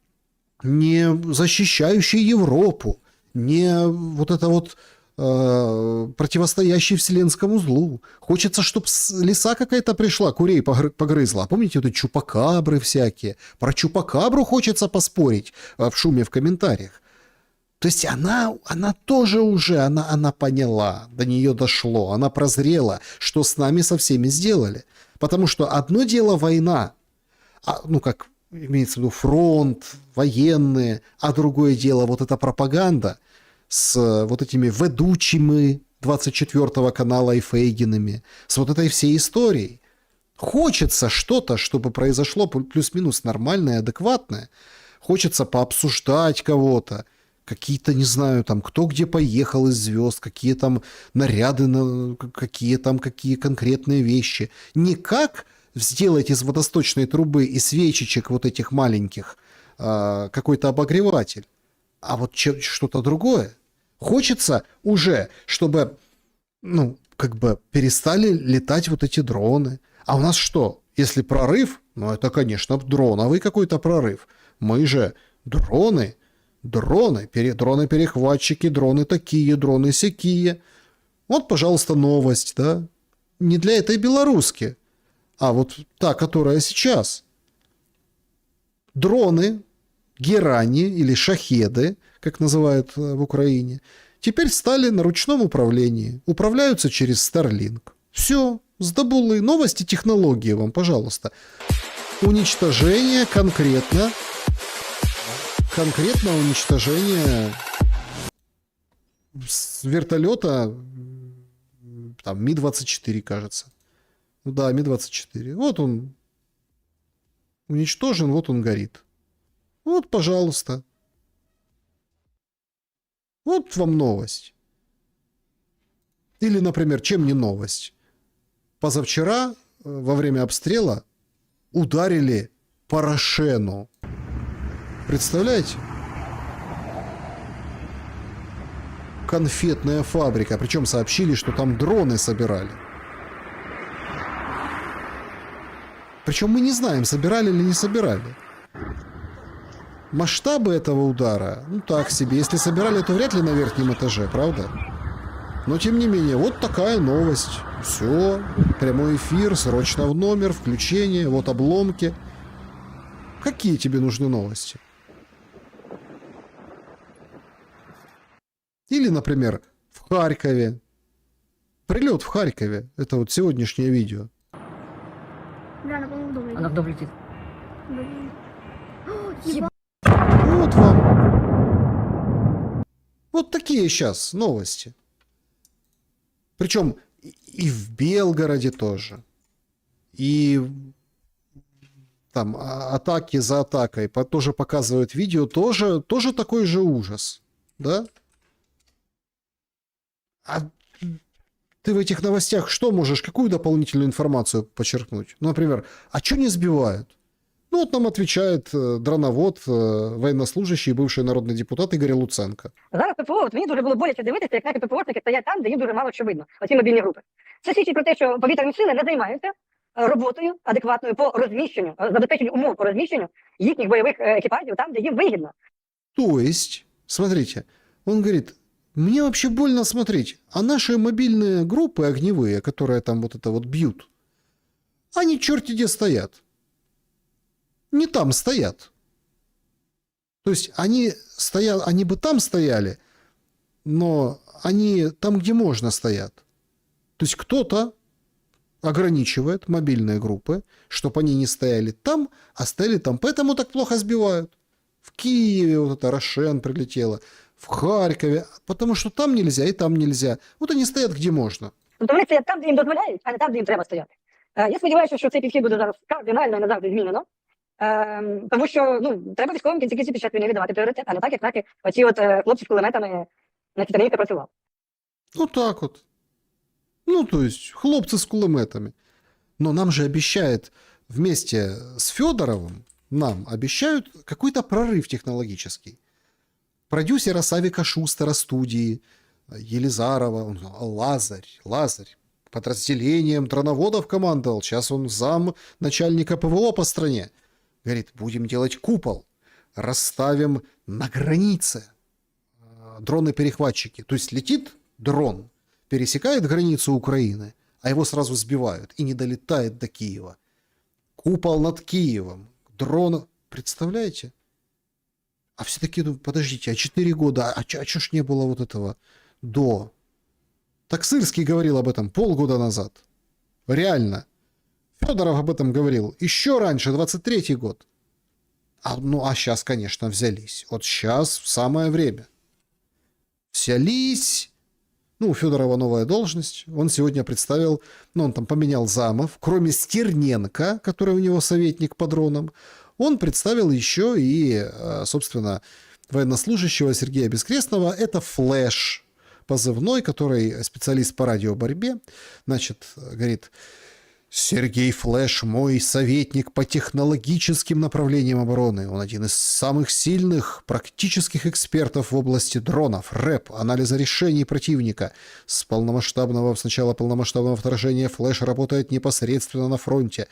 не защищающей Европу, не вот это вот противостоящей вселенскому злу. Хочется, чтобы лиса какая-то пришла, курей погрызла. А помните вот эти чупакабры всякие? Про чупакабру хочется поспорить в шуме в комментариях. То есть она тоже уже, она поняла, до нее дошло, она прозрела, что с нами со всеми сделали. Потому что одно дело война, как имеется в виду фронт, военные, а другое дело вот эта пропаганда с вот этими ведучими 24 канала и Фейгинами, с вот этой всей историей. Хочется что-то, чтобы произошло плюс-минус нормальное, адекватное. Хочется пообсуждать кого-то. Какие-то, не знаю, там, кто где поехал из звезд, какие там наряды, какие конкретные вещи. Не как сделать из водосточной трубы и свечечек вот этих маленьких какой-то обогреватель, а вот что-то другое. Хочется уже, чтобы, перестали летать вот эти дроны. А у нас что? Если прорыв, это, конечно, дроновый какой-то прорыв. Мы же дроны-перехватчики, дроны такие, дроны сякие. Вот, пожалуйста, новость, да? Не для этой белоруски, а вот та, которая сейчас. Дроны, герани или шахеды, как называют в Украине, теперь стали на ручном управлении. Управляются через Starlink. Все, сдобулы. Новости технологии вам, пожалуйста. Уничтожение конкретно уничтожение с вертолета там Ми-24, кажется. Да, Ми-24. Вот он уничтожен, вот он горит. Вот, пожалуйста. Вот вам новость. Или, например, чем не новость? Позавчера во время обстрела ударили по Рошену. Представляете? Конфетная фабрика. Причем сообщили, что там дроны собирали. Причем мы не знаем, собирали или не собирали. Масштабы этого удара, так себе. Если собирали, то вряд ли на верхнем этаже, правда? Но тем не менее, вот такая новость. Все, прямой эфир, срочно в номер, включение, вот обломки. Какие тебе нужны новости? Или, например, в Харькове. Прилет в Харькове. Это вот сегодняшнее видео. Да, она, по-моему, в дом летит. Она в дом летит. Вот вам. Вот такие сейчас новости. Причем и в Белгороде тоже. И там атаки за атакой тоже показывают видео. Тоже такой же ужас. Да? А ты в этих новостях что можешь, какую дополнительную информацию подчеркнуть? Например, а что не сбивают? Вот нам отвечает дроновод, военнослужащий, бывший народний депутат Ігор Луценко. Зараз ППО, мені дуже було боляче дивитися, як наші ППОшники стоять там, де їм дуже мало що видно, оці мобільні групи. Це свідчить про те, що повітряні сили не займаються роботою адекватною по розміщенню, забезпеченню умов по розміщенню їхніх бойових екіпажів там, де їм вигідно. То есть, смотрите, он говорит, мне вообще больно смотреть, а наши мобильные группы огневые, которые там вот это вот бьют, они черти где стоят. Не там стоят. То есть они бы там стояли, но они там, где можно, стоят. То есть кто-то ограничивает мобильные группы, чтобы они не стояли там, а стояли там. Поэтому так плохо сбивают. В Киеве вот это Рошен прилетело, в Харькове, потому что там нельзя и там нельзя. Вот они стоят, где можно. Тобто вони стоять там, де їм дозволяють, а не там, де їм треба стояти. Я сподіваюся, що цей підхід буде зараз кардинально і назавжди змінено. Тому що треба військовим кінці під час війни віддавати пріоритет, а не так, як наші оці от хлопці з кулеметами на Титанівці працювали. Вот так вот. То есть, хлопцы с кулеметами. Но нам же обещают вместе с Федоровым, нам обещают какой-то прорыв технологический. Продюсера Савика Шустера студии, Елизарова, Лазарь, подразделением дроноводов командовал, сейчас он зам начальника ПВО по стране. Говорит, будем делать купол, расставим на границе дроны-перехватчики. То есть летит дрон, пересекает границу Украины, а его сразу сбивают и не долетает до Киева. Купол над Киевом, дрон, представляете? А все такие, ну, подождите, а 4 года, а чё ж не было вот этого до? Так Сырский говорил об этом полгода назад. Реально. Федоров об этом говорил еще раньше, 23-й год. А сейчас, конечно, взялись. Вот сейчас самое время. Взялись. Ну, у Федорова новая должность. Он сегодня представил, он там поменял замов. Кроме Стерненко, который у него советник по дронам, он представил еще и, собственно, военнослужащего Сергея Бескрестного. Это Флэш, позывной, который специалист по радиоборьбе. Значит, говорит, Сергей Флэш мой советник по технологическим направлениям обороны. Он один из самых сильных практических экспертов в области дронов, РЭП, анализа решений противника. С начала полномасштабного вторжения Флэш работает непосредственно на фронте,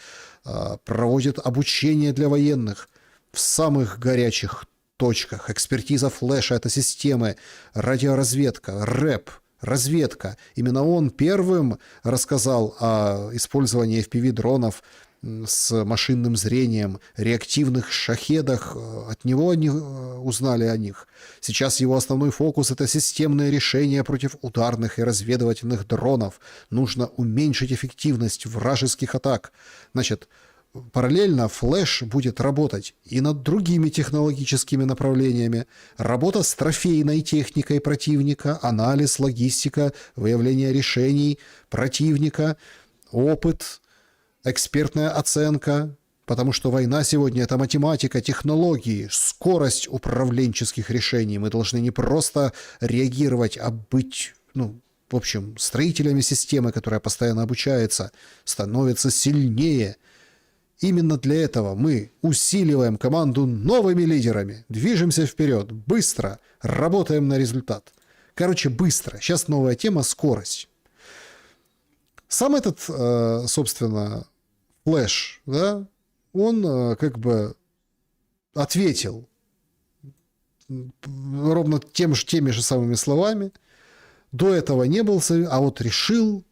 проводит обучение для военных в самых горячих точках. Экспертиза Флэша — это системы, радиоразведка, РЭП, разведка. Именно он первым рассказал о использовании FPV-дронов с машинным зрением, реактивных шахедах. От него они узнали о них. Сейчас его основной фокус — это системное решение против ударных и разведывательных дронов. Нужно уменьшить эффективность вражеских атак. Значит, параллельно Флэш будет работать и над другими технологическими направлениями. Работа с трофейной техникой противника, анализ, логистика, выявление решений противника, опыт, экспертная оценка. Потому что война сегодня — это математика, технологии, скорость управленческих решений. Мы должны не просто реагировать, а быть, в общем, строителями системы, которая постоянно обучается, становится сильнее. Именно для этого мы усиливаем команду новыми лидерами, движемся вперед, быстро, работаем на результат. Короче, быстро. Сейчас новая тема — скорость. Сам этот, собственно, Флэш, да, он как бы ответил ровно теми же самыми словами. До этого не был, а вот решил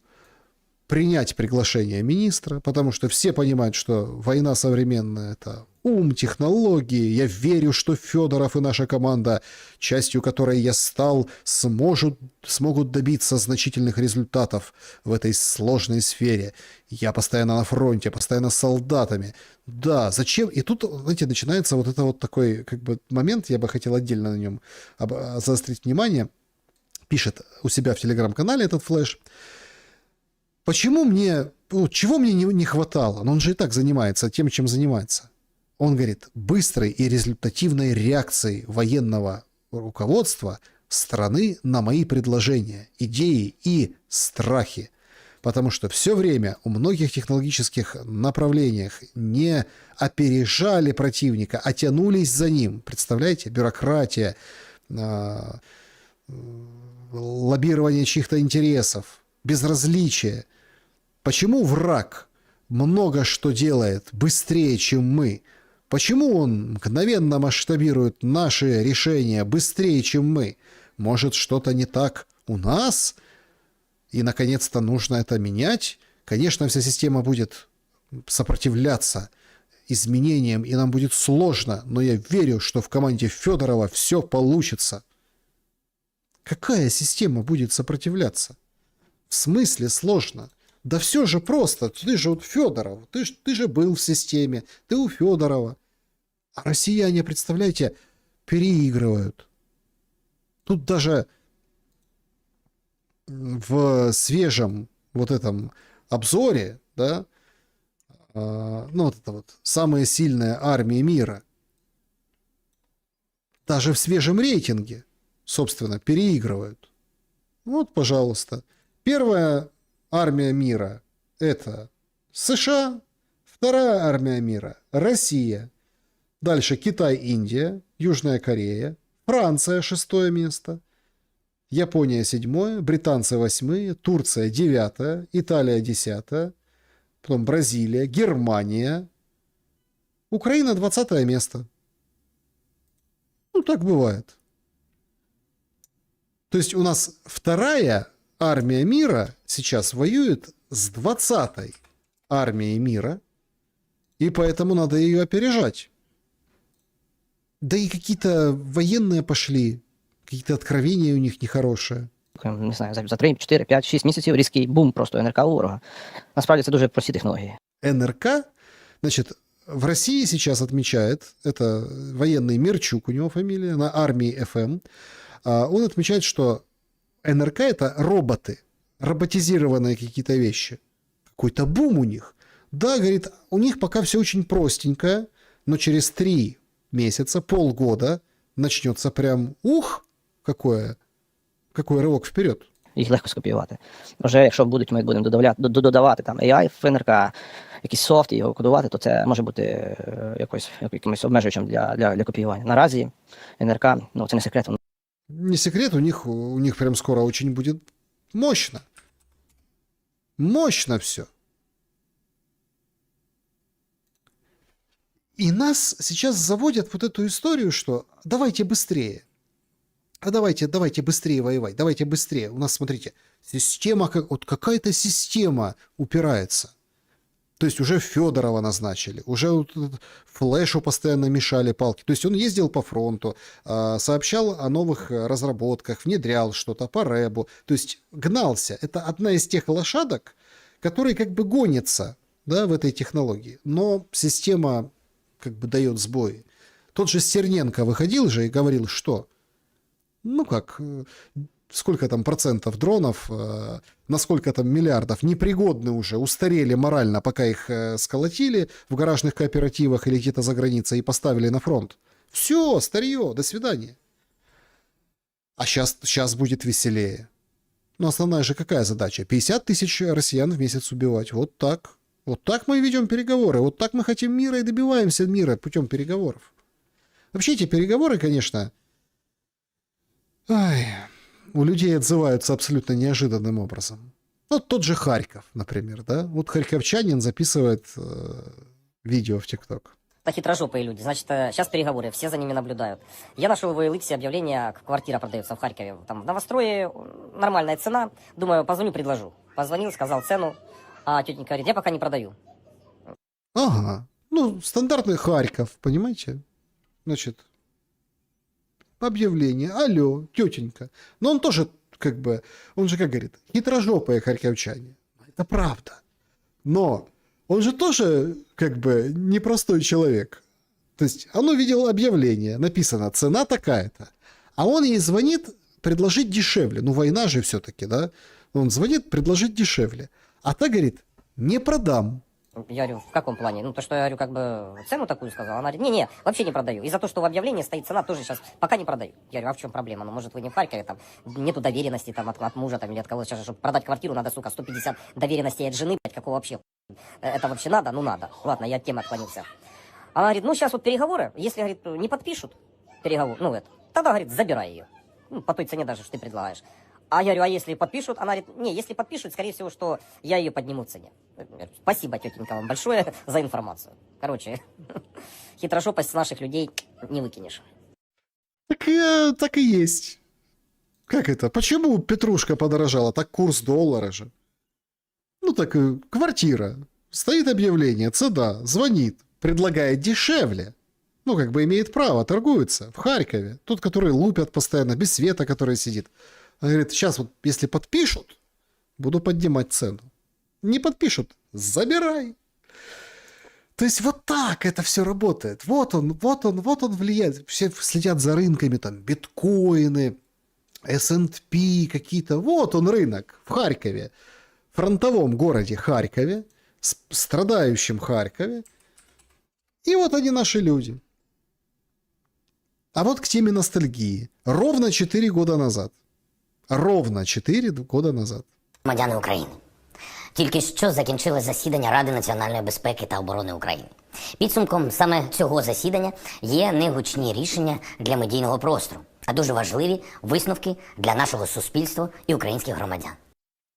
принять приглашение министра, потому что все понимают, что война современная — это ум, технологии. Я верю, что Федоров и наша команда, частью которой я стал, смогут добиться значительных результатов в этой сложной сфере. Я постоянно на фронте, постоянно с солдатами. Да, зачем? И тут, знаете, начинается вот это вот такой как бы момент, я бы хотел отдельно на нем заострить внимание. Пишет у себя в телеграм-канале этот Флэш. Чего мне не хватало? Но он же и так занимается тем, чем занимается. Он говорит, быстрой и результативной реакции военного руководства страны на мои предложения, идеи и страхи. Потому что все время у многих технологических направлениях не опережали противника, а тянулись за ним. Представляете? Бюрократия, лоббирование чьих-то интересов, безразличие. Почему враг много что делает быстрее, чем мы? Почему он мгновенно масштабирует наши решения быстрее, чем мы? Может, что-то не так у нас? И, наконец-то, нужно это менять? Конечно, вся система будет сопротивляться изменениям, и нам будет сложно, но я верю, что в команде Федорова все получится. Какая система будет сопротивляться? В смысле сложно? Да все же просто. Ты же вот Федоров, ты же был в системе, ты у Федорова. А россияне, представляете, переигрывают. Тут даже в свежем вот этом обзоре, да, вот это вот самая сильная армия мира, даже в свежем рейтинге, собственно, переигрывают. Вот, пожалуйста. Первая армия мира — это США, вторая армия мира — Россия, дальше Китай, Индия, Южная Корея, Франция — 6-е место, Япония 7, британцы 8, Турция 9, Италия 10, потом Бразилия, Германия, Украина 20 место. Ну, так бывает. То есть у нас вторая армия мира сейчас воюет с 20-й армией мира, и поэтому надо ее опережать. Да и какие-то военные пошли, какие-то откровения у них нехорошие. Не знаю, за 3, 4, 5, 6 місяців різкий бум просто НРК у ворога. Насправді це дуже прості технології. НРК, значит, в России сейчас отмечает, это военный Мерчук, у него фамилия, на армии ФМ, он отмечает, что НРК это роботы, роботизированные какие-то вещи. Какой-то бум у них. Да, говорит, у них пока все очень простенько, но через 3 месяца, полгода начнется прям, какой рывок вперед. Їх легко скопіювати. Вже якщо ми будемо додавати там AI в НРК, якийсь софт і його кодувати, то це може бути якимось обмежуючим для копіювання. Наразі НРК, ну це не секрет. Не секрет, у них прям скоро очень будет мощно. Мощно все. И нас сейчас заводят вот эту историю, что давайте быстрее. А давайте быстрее воевать, давайте быстрее. У нас, смотрите, система, вот какая-то система упирается. То есть уже Федорова назначили, уже вот Флешу постоянно мешали палки. То есть он ездил по фронту, сообщал о новых разработках, внедрял что-то по рэбу. То есть гнался. Это одна из тех лошадок, которые как бы гонятся, да, в этой технологии. Но система как бы дает сбои. Тот же Стерненко выходил же и говорил, что сколько там процентов дронов, на сколько там миллиардов непригодны уже, устарели морально, пока их сколотили в гаражных кооперативах или где-то за границей и поставили на фронт. Все, старье, до свидания. А сейчас будет веселее. Но основная же какая задача? 50 тысяч россиян в месяц убивать. Вот так. Вот так мы ведем переговоры. Вот так мы хотим мира и добиваемся мира путем переговоров. Вообще эти переговоры, конечно, у людей отзываются абсолютно неожиданным образом. Вот тот же Харьков, например, да? Вот харьковчанин записывает видео в ТикТок. Это хитрожопые люди. Значит, сейчас переговоры, все за ними наблюдают. Я нашел в OLX объявление, квартира продается в Харькове. Там в новострое нормальная цена. Думаю, позвоню, предложу. Позвонил, сказал цену. А тетенька говорит, я пока не продаю. Ага. Ну, стандартный Харьков, понимаете? Значит, объявление. Алло, тетенька. Но он тоже, он же как говорит, хитрожопые харьковчане. Это правда. Но он же тоже, непростой человек. То есть он увидел объявление, написано, цена такая-то. А он ей звонит предложить дешевле. Ну, война же все-таки, да? Он звонит предложить дешевле. А та говорит, не продам. Я говорю, в каком плане? Ну, то, что я говорю, цену такую сказал. Она говорит, не-не, вообще не продаю. И за то, что в объявлении стоит цена, тоже сейчас пока не продаю. Я говорю, а в чем проблема? Ну, может, вы не в Харькове, там, нету доверенности там от мужа там, или от кого сейчас, чтобы продать квартиру, надо, 150 доверенностей от жены, какого вообще? Это вообще надо? Ну, надо. Ладно, я от темы отклонился. Она говорит, ну, сейчас вот переговоры, если, говорит, не подпишут переговор, тогда, говорит, забирай ее. Ну, по той цене даже, что ты предлагаешь. А я говорю, а если подпишут? Она говорит, не, если подпишут, скорее всего, что я ее подниму в цене. Спасибо, тетенька, вам большое за информацию. Короче, хитрожопость с наших людей не выкинешь. Так и есть. Как это? Почему петрушка подорожала? Так курс доллара же. Ну так квартира. Стоит объявление, цена, звонит, предлагает дешевле. Ну, имеет право, торгуется в Харькове. Тот, который лупят постоянно, без света, который сидит. Он говорит, сейчас вот, если подпишут, буду поднимать цену. Не подпишут, забирай. То есть вот так это все работает. Вот он влияет. Все следят за рынками, там, биткоины, S&P какие-то. Вот он рынок в Харькове. В фронтовом городе Харькове, страдающем Харькове. И вот они наши люди. А вот к теме ностальгии. Ровно 4 года назад. Ровно 4 года назад. Громадяни України. Тільки що закінчилось засідання Ради національної безпеки та оборони України. Підсумком саме цього засідання є негучні рішення для медійного простору. а дуже важливі висновки для нашого суспільства і українських громадян.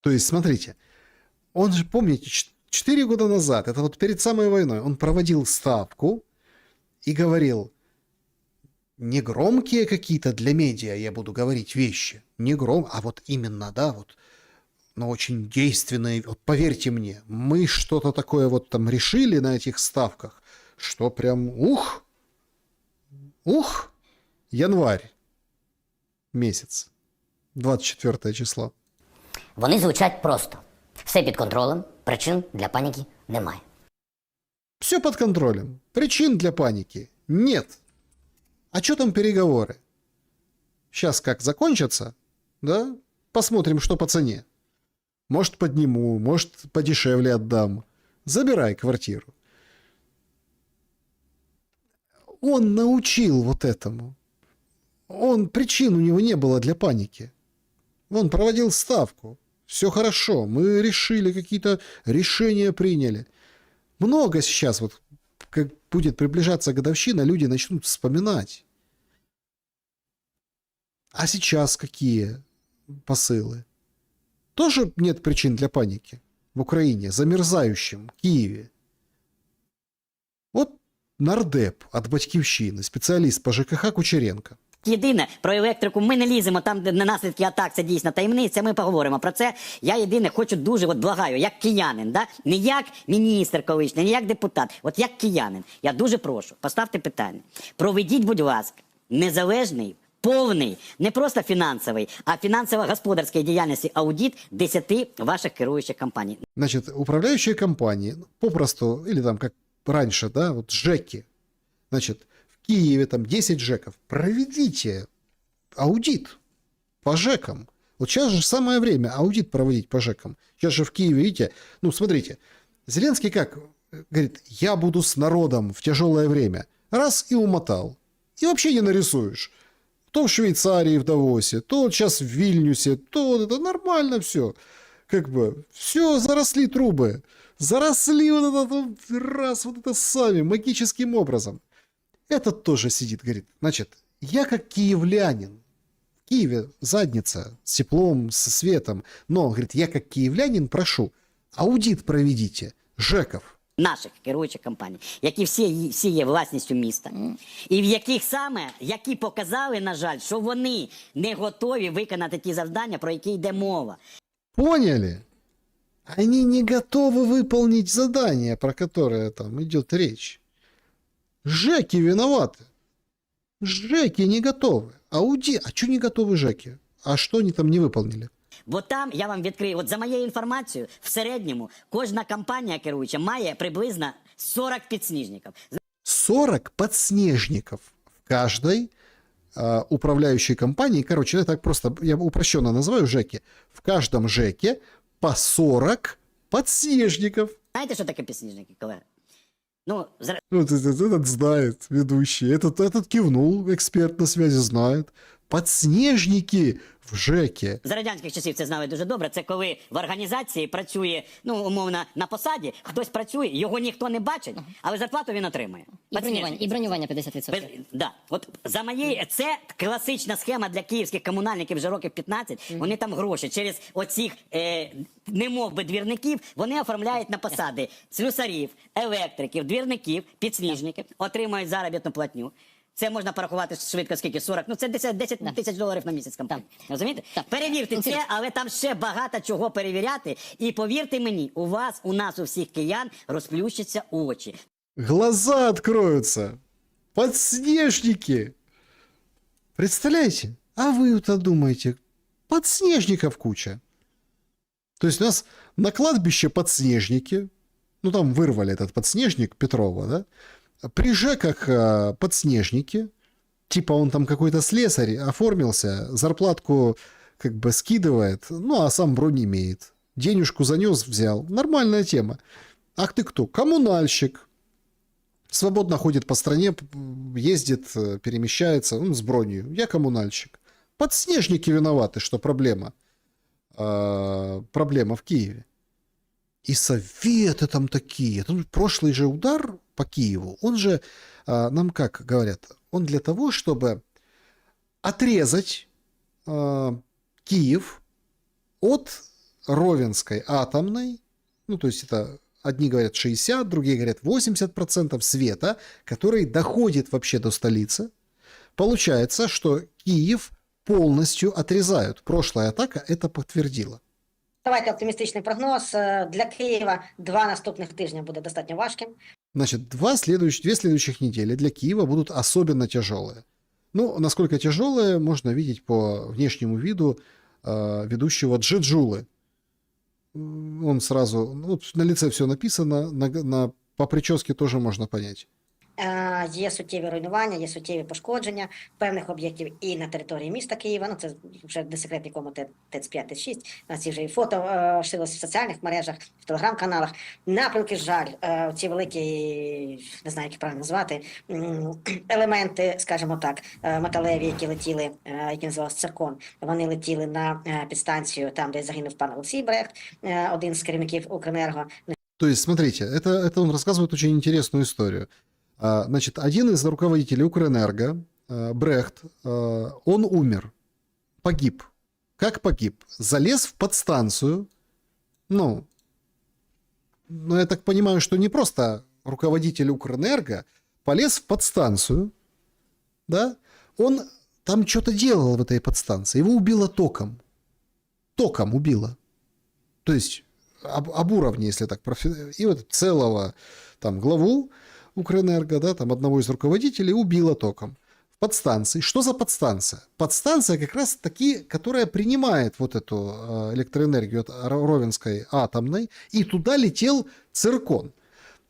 То есть, смотрите, он же, помните, 4 года назад, это вот перед самой войной, он проводил ставку и говорил, не громкие какие-то для медиа я буду говорить вещи, не а вот именно, да, вот, но очень действенные, вот поверьте мне, мы что-то такое вот там решили на этих ставках, что прям, январь месяц, 24 число. Вони звучать просто. Все під контролем, причин для паніки немає. Все под контролем. Причин для паники нет. А что там переговоры? Сейчас как закончатся, да? Посмотрим, что по цене. Может, подниму, может, подешевле отдам. Забирай квартиру. Он научил вот этому. Причин у него не было для паники. Он проводил ставку. Все хорошо, мы решили, какие-то решения приняли. Много сейчас, вот как будет приближаться годовщина, люди начнут вспоминать. А сейчас какие посылы? Тоже нет причин для паники в Украине, замерзающем Киеве. Вот нардеп от Батьківщини, спеціаліст по ЖКХ Кучеренко. Єдине, про електрику ми не ліземо, там, де наслідки атак, це дійсно таємниця, ми поговоримо про це. Я єдине хочу дуже, благаю, як киянин, да? Не як міністр колишній, не як депутат, от як киянин. Я дуже прошу, поставте питання. Проведіть, будь ласка, незалежний, повний, не просто фінансовий, а фінансово-господарської діяльності аудит 10 ваших керуючих компаній. Значит, управляющие компании, попросту, или там как раньше, да, вот ЖЭКи, значит, в Киеве там 10 ЖЭКов, проведите аудит по ЖЭКам. Вот сейчас же самое время аудит проводить по ЖЭКам. Сейчас же в Киеве, видите, ну, смотрите, Зеленский как говорит, я буду с народом в тяжелое время. Раз и умотал. И вообще не нарисуешь. То в Швейцарии, в Давосе, то сейчас в Вильнюсе, то вот это нормально все. Как бы все, заросли трубы. Заросли вот это вот, раз, вот это сами, магическим образом. Этот тоже сидит, говорит, значит, я как киевлянин, в Киеве задница с теплом, со светом, но, говорит, я как киевлянин прошу, аудит проведите, ЖЭКов. Наших керуючих компаній, які всі є власністю міста, і в яких саме, які показали, на жаль, що вони не готові виконати ті завдання, про які йде мова. Поняли? Они не готовы выполнить задание, про которое там идет речь. ЖЭКи виноваты. ЖЭКи не готовы. А что не готовы ЖЭКи? А что они там не выполнили? Бо там, я вам відкрию, от за моєю інформацією, в середньому кожна компанія керуюча має приблизно 40 підсніжників. 40 подснежников в каждой управляющей компании. Короче, я так просто, я упрощенно называю ЖЭКи. В каждом ЖЭКе по 40 подснежников. Знаєте, що таке підсніжники, колеги? Ну, этот знает, ведущий. Этот кивнул, эксперт на связи знает. Подснежники в ЖЕКі. За радянських часів це знали дуже добре. Це коли в організації працює, ну, умовно, на посаді, хтось працює, його ніхто не бачить, але зарплату він отримує. І бронювання 50%. Да. От за моєю, це класична схема для київських комунальників вже років 15. Вони там гроші через оцих немов би двірників, вони оформляють на посади слюсарів, електриків, двірників, підсніжників, отримують заробітну платню. Це можна порахувати швидко, скільки, 40, ну це 10 тисяч доларів на місяць компанії. Розумієте? Перевірте це, але там ще багато чого перевіряти. І повірте мені, у нас, у всіх киян розплющаться очі. Глаза откроются. Подснежники. Представляете? А вы-то думаете, подснежников куча. То есть у нас на кладбище подснежники, ну там вырвали этот подснежник Петрова, да? При ЖЭКах подснежники, типа он там какой-то слесарь оформился, зарплатку как бы скидывает, ну а сам бронь имеет. Денежку занес, взял. Нормальная тема. А ты кто? Коммунальщик. Свободно ходит по стране, ездит, перемещается, ну, с бронью. Я коммунальщик. Подснежники виноваты, что проблема. Проблема в Киеве. И советы там такие. Прошлый же удар по Киеву, он же, нам как говорят, он для того, чтобы отрезать Киев от Ровенской атомной, ну, то есть это одни говорят 60, другие говорят 80% света, который доходит вообще до столицы. Получается, что Киев полностью отрезают. Прошлая атака это подтвердила. Давайте оптимістичний прогноз. Для Києва 2 наступних тижня буде достатньо важким. Значит, две следующих недели для Киева будут особенно тяжелые. Ну, насколько тяжелые, можно видеть по внешнему виду ведущего Джеджулы. Он сразу, ну, на лице все написано, по прическе тоже можно понять. Є суттєві руйнування, є суттєві пошкодження певних об'єктів і на території міста Києва. Ну, це вже не секрет нікому ТЕЦ-5, ТЕЦ-6. У нас вже і фото шилось в соціальних мережах, в телеграм-каналах. Напрямки, жаль, ці великі, не знаю, як їх правильно назвати, елементи, скажімо так, металеві, які летіли, які називалися циркон, вони летіли на підстанцію, там, де загинув пан Олексій Брехт, один з керівників Укренерго. То есть, смотрите, это он рассказывает очень интересную историю. Значит, один из руководителей Укрэнерго, Брехт, он умер, погиб. Как погиб? Залез в подстанцию. Ну, я так понимаю, что не просто руководитель Укрэнерго полез в подстанцию, да? Он там что-то делал в этой подстанции. Его убило током. Током убило. То есть об уровне, если так, и вот целого там главу Укрэнерго, да, там одного из руководителей убило током. В подстанции. Что за подстанция? Подстанция как раз таки, которая принимает вот эту электроэнергию от Ровенской атомной, и туда летел циркон.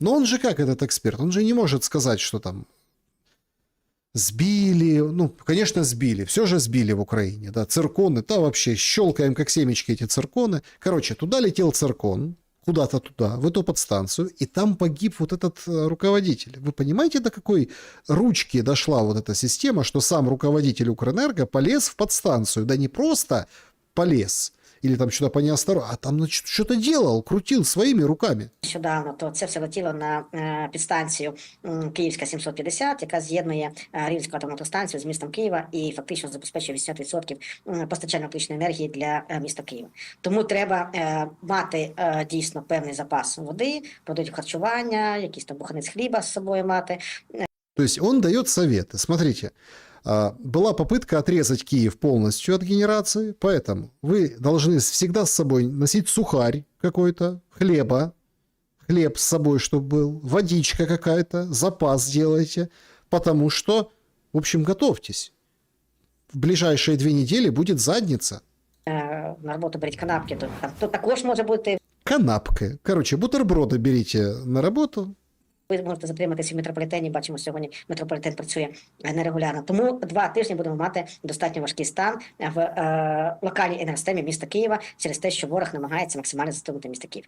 Но он же как этот эксперт? Он же не может сказать, что там сбили, ну, конечно, сбили, все же сбили в Украине, да, цирконы, да, вообще щелкаем как семечки эти цирконы. Короче, туда летел циркон, куда-то туда, в эту подстанцию, и там погиб вот этот руководитель. Вы понимаете, до какой ручки дошла вот эта система, что сам руководитель Укрэнерго полез в подстанцию, да не просто полез, или там что-то по неосторожности, а там, значит, что-то делал, крутил своими руками. Нещодавно то це все летіло на підстанцію Київська 750, яка з'єднує Рівненську атомну станцію з містом Києва і фактично забезпечує 80% постачання електричної енергії для міста Києва. Тому треба мати дійсно певний запас води, продуктів харчування, якийсь там буханець хліба з собою мати. То есть он дает советы. Смотрите, была попытка отрезать Киев полностью от генерации, поэтому вы должны всегда с собой носить сухарь какой-то, хлеб с собой, чтобы был, водичка какая-то, запас делайте, потому что, в общем, готовьтесь. В ближайшие 2 недели будет задница. На роботу беріть канапки, то також може бути. Канапки. Короче, бутерброды берите на работу. Ви можете затриматися в метрополітені, бачимо, сьогодні метрополітен працює нерегулярно. Тому 2 тижні будемо мати достатньо важкий стан в локальній енергосистемі міста Києва через те, що ворог намагається максимально застигнути місто Київ.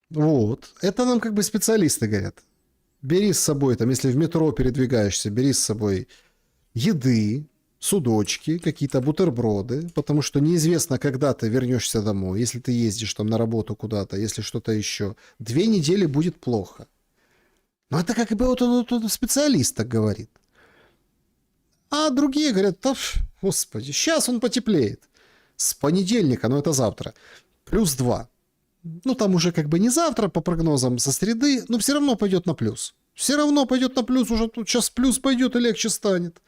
Вот. Это нам как бы специалисты говорят. Бери с собой, там, если в метро передвигаешься, бери с собой еды, судочки, какие-то бутерброды, потому что неизвестно, когда ты вернешься домой, если ты ездишь там на работу куда-то, если что-то еще. 2 недели будет плохо. Но это как бы вот специалист так говорит. А другие говорят, да, господи, сейчас он потеплеет. С понедельника, ну это завтра, +2. Ну там уже как бы не завтра по прогнозам, со среды, но все равно пойдет на плюс. Все равно пойдет на плюс, уже тут сейчас плюс пойдет и легче станет.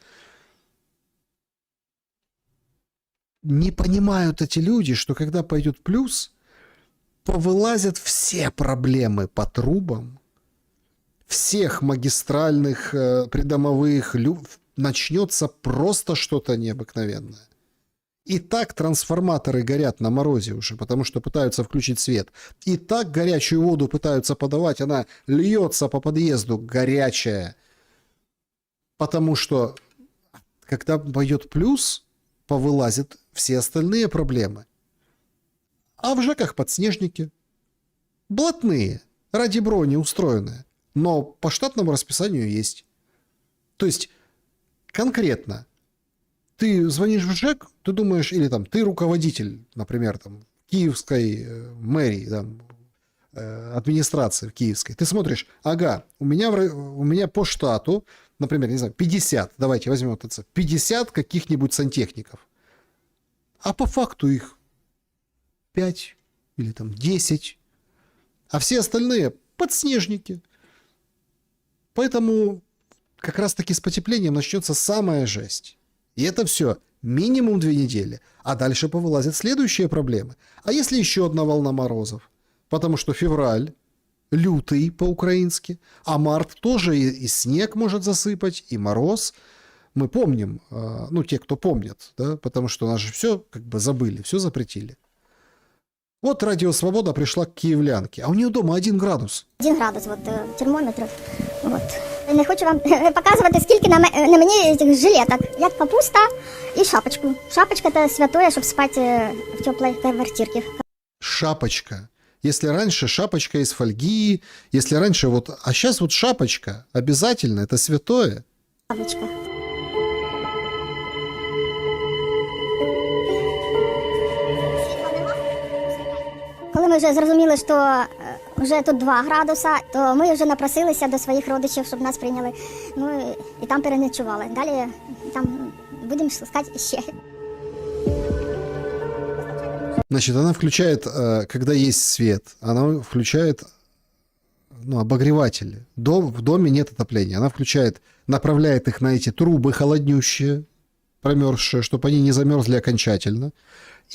Не понимают эти люди, что когда пойдет плюс, повылазят все проблемы по трубам, всех магистральных, придомовых, начнется просто что-то необыкновенное. И так трансформаторы горят на морозе уже, потому что пытаются включить свет. И так горячую воду пытаются подавать, она льется по подъезду горячая. Потому что, когда пойдет плюс, повылазят все остальные проблемы. А в ЖЭКах подснежники. Блатные, ради брони устроенные. Но по штатному расписанию есть. То есть, конкретно, ты звонишь в ЖЭК, ты думаешь, или там, ты руководитель, например, там, киевской мэрии, там, администрации в киевской, ты смотришь, ага, у меня по штату например, не знаю, 50, давайте возьмем это, 50 каких-нибудь сантехников. А по факту их 5 или там 10. А все остальные подснежники. Поэтому как раз-таки с потеплением начнется самая жесть. И это все минимум 2 недели. А дальше повылазят следующие проблемы. А если еще одна волна морозов? Потому что февраль, лютый по-украински, а март тоже и снег может засыпать, и мороз. Мы помним, ну, те, кто помнит, да, потому что нас же все как бы забыли, все запретили. Вот Радио Свобода пришла к киевлянке, а у нее дома 1 градус. 1 градус, от термометр. От. Не хочу вам показувати, скільки на мені цих жилеток. Як капуста і шапочку. Шапочка – це святое, щоб спати в теплій квартирці. Шапочка. Если раньше шапочка из фольги, если раньше вот... А сейчас вот шапочка обязательно, это святое. Шапочка. Коли ми вже зрозуміли, що вже тут 2 градуса, то ми вже напросилися до своїх родичів, щоб нас прийняли. Ну і там переночували. Далі там будемо шукати ще. Значит, она включает, когда есть свет, она включает, ну, обогреватели. В доме нет отопления. Она включает, направляет их на эти трубы холоднющие, промерзшие, чтобы они не замерзли окончательно.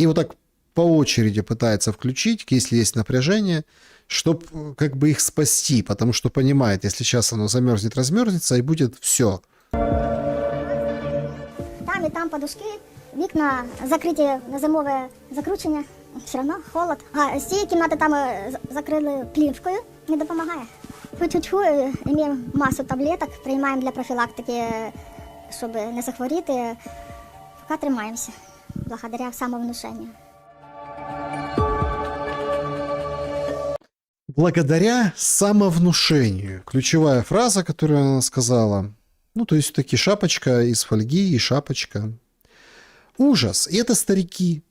И вот так по очереди пытается включить, если есть напряжение, чтобы как бы их спасти, потому что понимает, если сейчас оно замерзнет, размерзнется, и будет все. Там і там подушки, вікна закриті на зимове закручення, все одно холод. А з цієї кімнати там закрили плівкою, не допомагає. Тьфу-тьфу-тьфу, маємо масу таблеток, приймаємо для профілактики, щоб не захворіти. Поки тримаємося, благодаря самовнушенню. Благодаря самовнушению. Ключевая фраза, которую она сказала. Ну, то есть, таки шапочка из фольги и шапочка. Ужас. И это старики,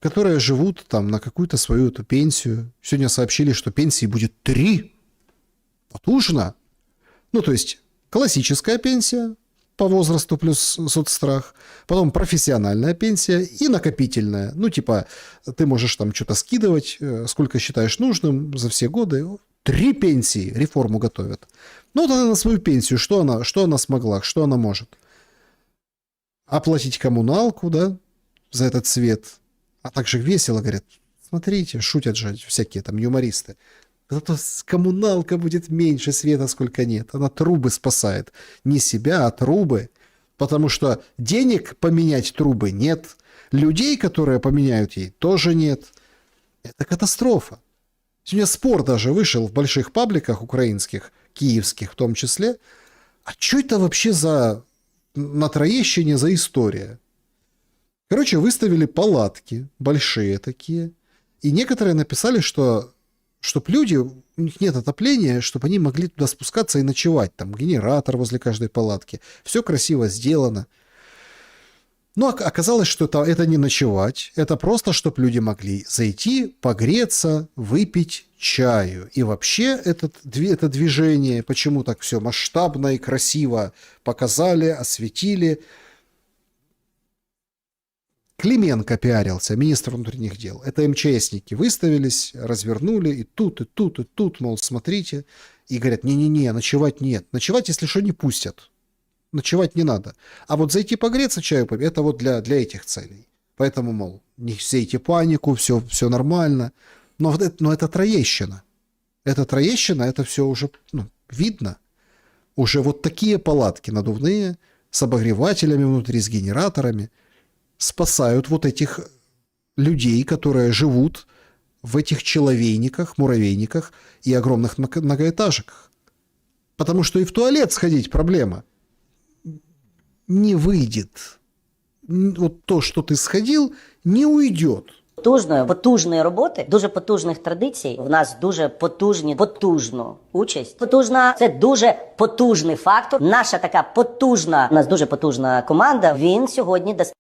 которые живут там на какую-то свою эту пенсию. Сегодня сообщили, что пенсии будет 3. Потужно. Ну, то есть, классическая пенсия по возрасту плюс соцстрах, потом профессиональная пенсия и накопительная. Ну, типа, ты можешь там что-то скидывать, сколько считаешь нужным за все годы. 3 пенсии реформу готовят. Ну, вот она на свою пенсию, что она смогла, что она может? Оплатить коммуналку, да, за этот свет. А также весело, говорят, смотрите, шутят же всякие там юмористы. Зато коммуналка будет меньше света, сколько нет. Она трубы спасает. Не себя, а трубы. Потому что денег поменять трубы нет. Людей, которые поменяют ей, тоже нет. Это катастрофа. Сегодня спор даже вышел в больших пабликах украинских, киевских в том числе. А что это вообще за на Троещине за история? Короче, выставили палатки, большие такие. И некоторые написали, что чтобы люди, у них нет отопления, чтобы они могли туда спускаться и ночевать. Там генератор возле каждой палатки. Все красиво сделано. Но оказалось, что это не ночевать. Это просто, чтобы люди могли зайти, погреться, выпить чаю. И вообще это движение, почему так все масштабно и красиво показали, осветили. Клименко пиарился, министр внутренних дел. Это МЧСники выставились, развернули, и тут, и тут, и тут, мол, смотрите. И говорят, не-не-не, ночевать нет. Ночевать, если что, не пустят. Ночевать не надо. А вот зайти погреться, чаю попить, это вот для этих целей. Поэтому, мол, не сейте панику, все нормально. Но это Троещина. Это Троещина, это все уже видно. Уже вот такие палатки надувные, с обогревателями внутри, с генераторами, спасают вот этих людей, которые живут в этих человейниках, муравейниках и огромных многоэтажках. Потому что и в туалет сходить проблема. Не выйдет. Вот то, что ты сходил, не уйдет. Потужної роботи, дуже потужних традицій. В нас дуже потужну участь. Потужна – це дуже потужний фактор. Наша така потужна, у нас дуже потужна команда. Він сьогодні дасть.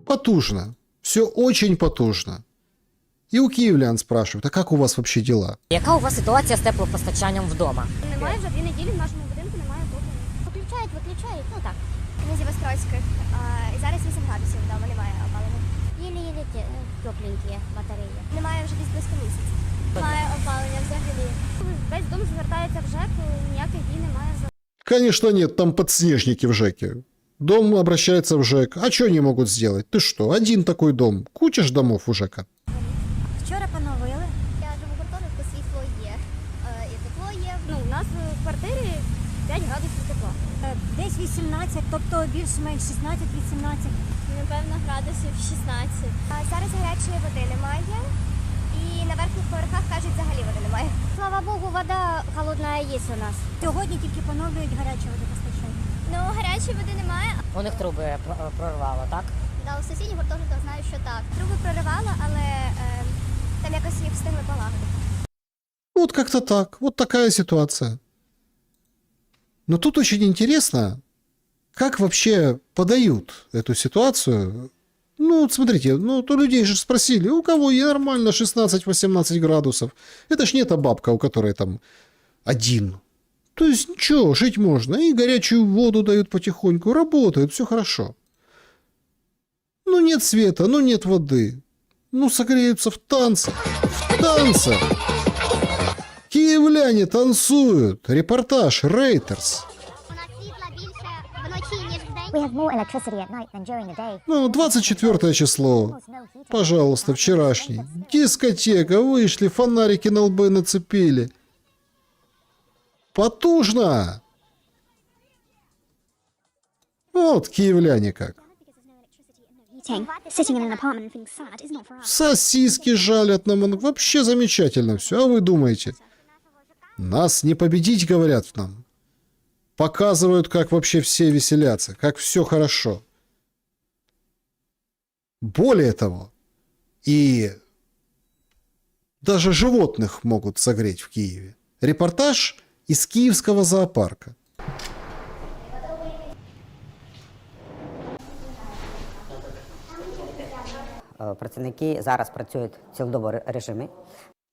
Потужно. Все очень потужно. И у киевлян спрашивают, а как у вас вообще дела? Яка у вас ситуація з теплопостачанням вдома? Немає вже 2 неділі в нашому будинку, немає наразі в Острозьких. І зараз 8 градусів вдома, немає опалення. Єлі-єлі тепленькі батареї. Немає вже десь близько місяця. Немає опалення взагалі. Весь дом звертається в ЖЕК, ніяких дій немає. Конечно нет, там подснежники в ЖЭКе. Дом обращается в ЖЭК. А что они могут сделать? Ты что, один такой дом? Куча ж домов у ЖЭКа. Вчора поновили. Я живу в гуртожитку, світло є. І тепло є. Ну, у нас в квартирі 5 градусів тепла. Десь 18, тобто більш-менш 16-18. Напевно, градусів 16. Зараз гарячої води немає. І на верхніх поверхах, кажуть, взагалі води немає. Слава Богу, вода холодна є у нас. Сьогодні тільки поновлюють гаряче водопостачання. Ну, гарячої води немає. У них труби прорвало, так? Да, у сусідніх гуртожитках знаю, що так. Труби проривало, але там якось їх встигли полагодити. Вот как-то так. Вот такая ситуация. Но тут очень интересно, как вообще подают эту ситуацию. Ну, вот смотрите, ну, то людей же спросили, у кого и нормально 16-18 градусов. Это ж не та бабка, у которой там один. То есть, ничего, жить можно. И горячую воду дают потихоньку, работают, все хорошо. Ну, нет света, ну, нет воды. Ну, согреются в танцах. В танцах! Киевляне танцуют. Репортаж Reuters. We have more electricity at night than during the day. Ну, 24 число. Пожалуйста, вчерашний. Дискотека, вышли, фонарики на лбы нацепили. Потужно! Вот киевляне как. Sitting in an apartment and being sad is not for us. Сосиски жалят нам. Вообще замечательно все. А вы думаете? Нас не победить, говорят нам. Показывают, как вообще все веселятся, как все хорошо. Более того, и даже животных могут согреть в Киеве. Репортаж из киевского зоопарка. Працівники зараз працюють в цілодобовому режимі.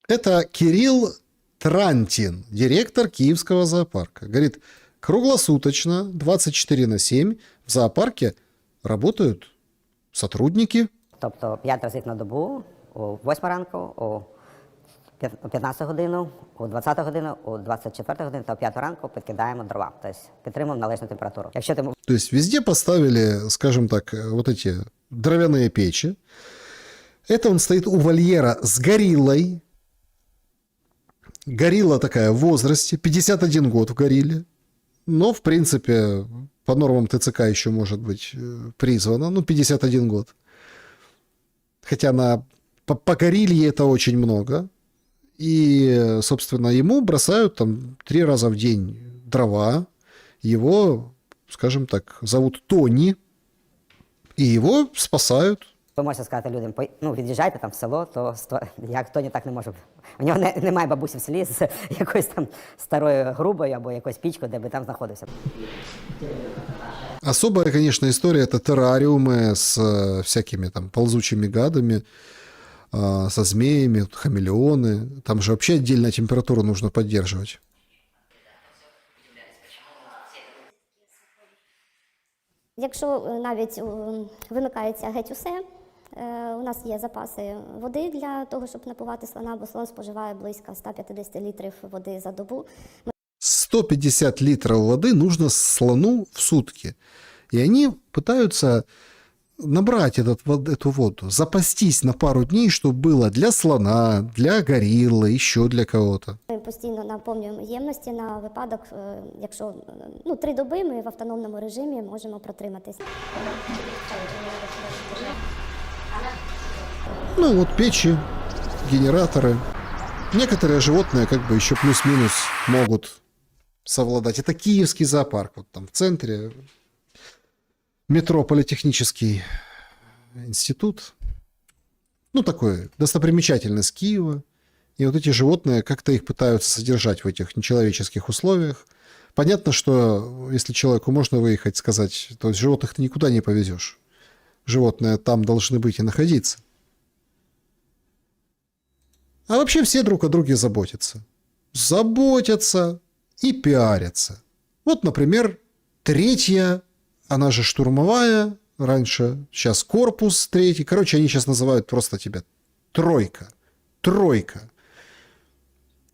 Это Кирилл Трантин, директор киевского зоопарка. Говорит, круглосуточно, 24/7 в зоопарке работают сотрудники. Тобто 5 разів на добу, о 8 ранку, о 15 годину, о 20 годину, о 24 годину та о 5 ранку підкидаємо дрова. Тобто підтримуємо належну температуру. Якщо ти... То есть везде поставили, скажем так, вот эти дровяные печи. Это он стоит у вольера с гориллой. Горилла такая в возрасте, 51 год в горилле. Но, в принципе, по нормам ТЦК еще может быть призвана. Ну, 51 год. Хотя по горилле это очень много. И, собственно, ему бросают там 3 раза в день дрова. Его, скажем так, зовут Тони. І його спасають. Ви можете сказати людям, ну, від'їжджайте там в село, то я Тоні так не можу. У нього немає бабусі в селі з якоюсь там старою грубою або якоюсь пічкою, де би там знаходився. Особая, конечно, история – это террариумы с всякими там ползучими гадами, со змеями, хамелеоны. Там же вообще отдельно температуру нужно поддерживать. Якщо навіть вимикається геть усе, у нас є запаси води для того, щоб напувати слона, бо слон споживає близько 150 літрів води за добу. 150 литров воды нужно слону в сутки. И они пытаются набрать эту воду, запастись на пару дней, чтобы было для слона, для гориллы, еще для кого-то. Ми постійно наповнюємо ємності на випадок, якщо 3 доби ми в автономному режимі можемо протриматись. Ну вот печи, генераторы. Некоторые животные как бы еще плюс-минус могут совладать. Это Киевский зоопарк, вот там в центре. Метро Политехнический институт. Ну, такой достопримечательность Киева. И вот эти животные, как-то их пытаются содержать в этих нечеловеческих условиях. Понятно, что если человеку можно выехать, сказать, то есть животных ты никуда не повезешь. Животные там должны быть и находиться. А вообще все друг о друге заботятся. Заботятся и пиарятся. Вот, например, 3-я она же штурмовая, раньше, сейчас корпус 3. Короче, они сейчас называют просто тебя тройка. Тройка.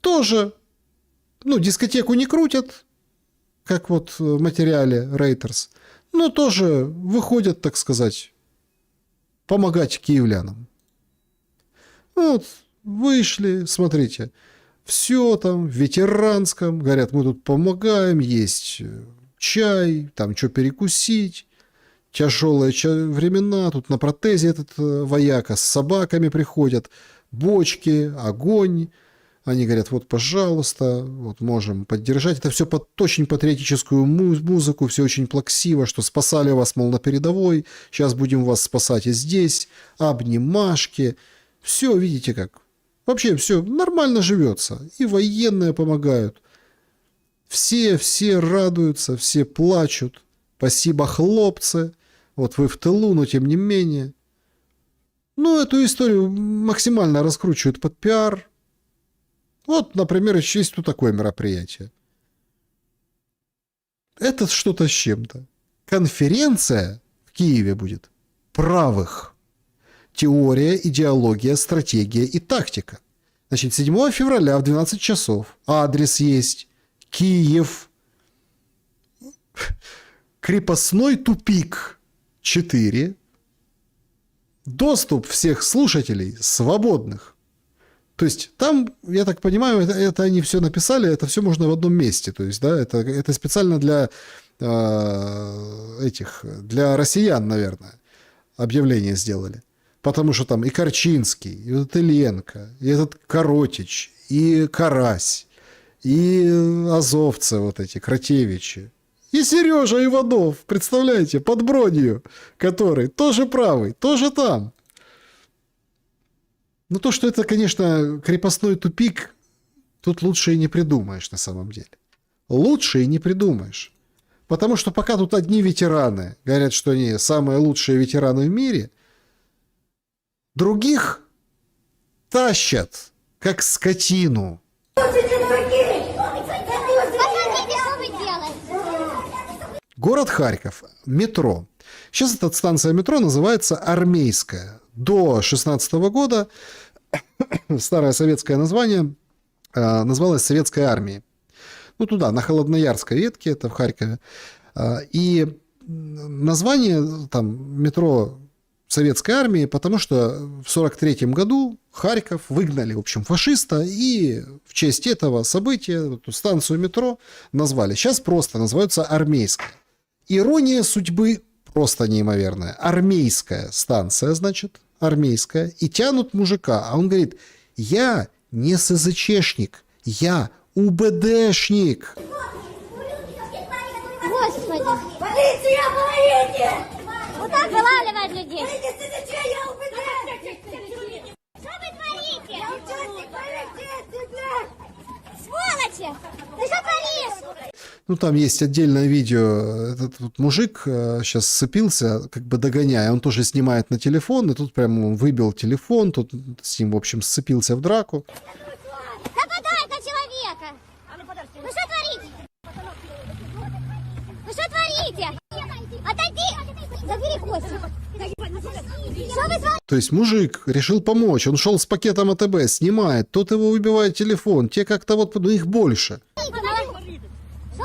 Тоже, ну, дискотеку не крутят, как вот в материале Рейтерс, но тоже выходят, так сказать, помогать киевлянам. Вот, вышли, смотрите, все там в ветеранском, говорят, мы тут помогаем, есть чай, там что перекусить, тяжелые времена, тут на протезе этот вояка с собаками приходят, бочки, огонь. Они говорят, вот, пожалуйста, вот можем поддержать. Это все под очень патриотическую музыку, все очень плаксиво, что спасали вас, мол, на передовой, сейчас будем вас спасать и здесь, обнимашки. Все, видите как. Вообще все нормально живется. И военные помогают. Все радуются, все плачут. Спасибо, хлопцы. Вот вы в тылу, но тем не менее. Ну, эту историю максимально раскручивают под пиар. Вот, например, еще есть тут такое мероприятие. Это что-то с чем-то. Конференция в Киеве будет правых. Теория, идеология, стратегия и тактика. Значит, 7 февраля в 12 часов. Адрес есть. Киев. Крепостной тупик 4. Доступ всех слушателей свободных. То есть там, я так понимаю, это они все написали, это все можно в одном месте. То есть, да, это специально для для россиян, наверное, объявление сделали. Потому что там и Корчинский, и вот Ильенко, и этот Коротич, и Карась, и азовцы вот эти, Кратевичи, и Сережа Иванов, представляете, под бронью, который тоже правый, тоже там. Ну, то, что это, конечно, крепостной тупик, тут лучше и не придумаешь на самом деле. Лучше и не придумаешь. Потому что пока тут одни ветераны говорят, что они самые лучшие ветераны в мире, других тащат, как скотину. Город Харьков. Метро. Сейчас эта станция метро называется Армейская. До 2016 года старое советское название называлось Советской армией. Ну, туда, на Холодноярской ветке, это в Харькове. И название там метро Советской армии, потому что в 1943 году Харьков выгнали, в общем, фашиста, и в честь этого события эту станцию метро назвали. Сейчас просто называется Армейская. Ирония судьбы просто неимоверная. Армейская станция, значит, армейская, и тянут мужика, а он говорит, я не СЗЧшник, я УБДшник. Господи! Полиция, помогите! Вот так вылавливают людей. Что вы творите? Я участник боевых действий, блядь! Сволочи! Ты что творишь? Ну, там есть отдельное видео. Этот вот мужик сейчас сцепился, как бы догоняя. Он тоже снимает на телефон, и тут прям он выбил телефон, тут с ним, в общем, сцепился в драку. Нападай на человека! Вы что творите? Вы что творите? Отойди! Забери Костю! Что вы творите? То есть мужик решил помочь, он шел с пакетом АТБ, снимает, тот его выбивает телефон, те как-то вот, ну, их больше. Что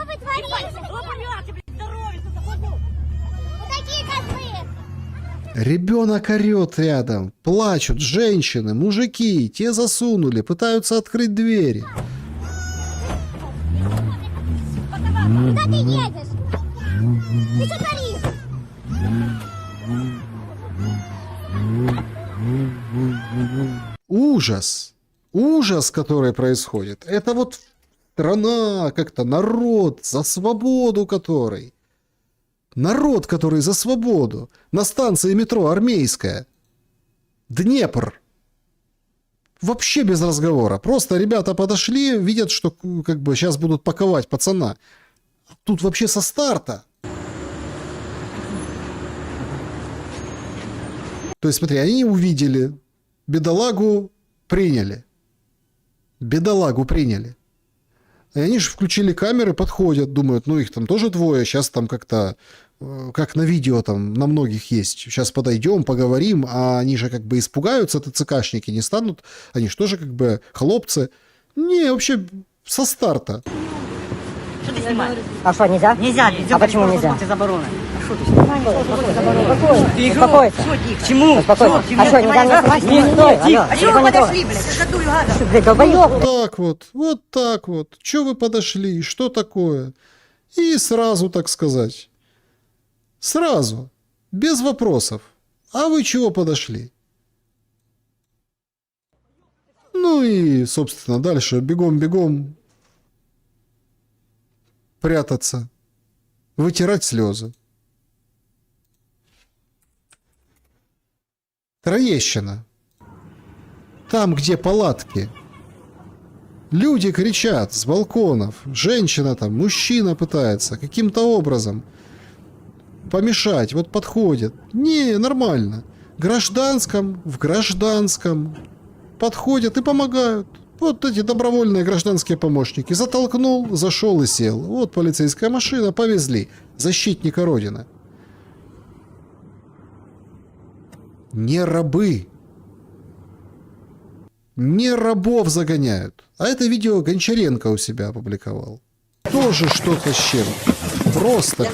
вы творите? Вы такие козлы! Ребенок орет рядом, плачут женщины, мужики, те засунули, пытаются открыть двери. Куда ты едешь? Ты что творишь? Ужас, ужас, который происходит. Это вот страна, как-то народ за свободу который. Народ, который за свободу. На станции метро Армейская. Днепр. Вообще без разговора. Просто ребята подошли, видят, что как бы сейчас будут паковать пацана. Тут вообще со старта. То есть, смотри, они увидели, бедолагу приняли. Бедолагу приняли. И они же включили камеры, подходят, думают, ну их там тоже двое, сейчас там как-то как на видео там на многих есть. Сейчас подойдем, поговорим, а они же как бы испугаются, ТЦКшники не станут. Они же тоже как бы хлопцы. Не, вообще со старта. Что ты снимаешь? А что, нельзя? Нельзя. А почему нельзя? Забороны. А что ты снимаешь? Успокойся. Чему? Успокойся. А что, нельзя мне снимать? Не, стой. А чего вы подошли, блядь? Вот так вот. Че вы подошли? Что такое? И сразу, так сказать. Сразу. Без вопросов. А вы чего подошли? Ну и, собственно, дальше бегом-бегом прятаться, вытирать слезы. Троещина. Там, где палатки. Люди кричат с балконов. Женщина там, мужчина пытается каким-то образом помешать. Вот подходит. Не, нормально. В гражданском подходят и помогают. Вот эти добровольные гражданские помощники. Затолкнул, зашел и сел. Вот полицейская машина, повезли. Защитника Родины. Не рабы. Не рабов загоняют. А это видео Гончаренко у себя опубликовал. Тоже что-то с чем-то. Просто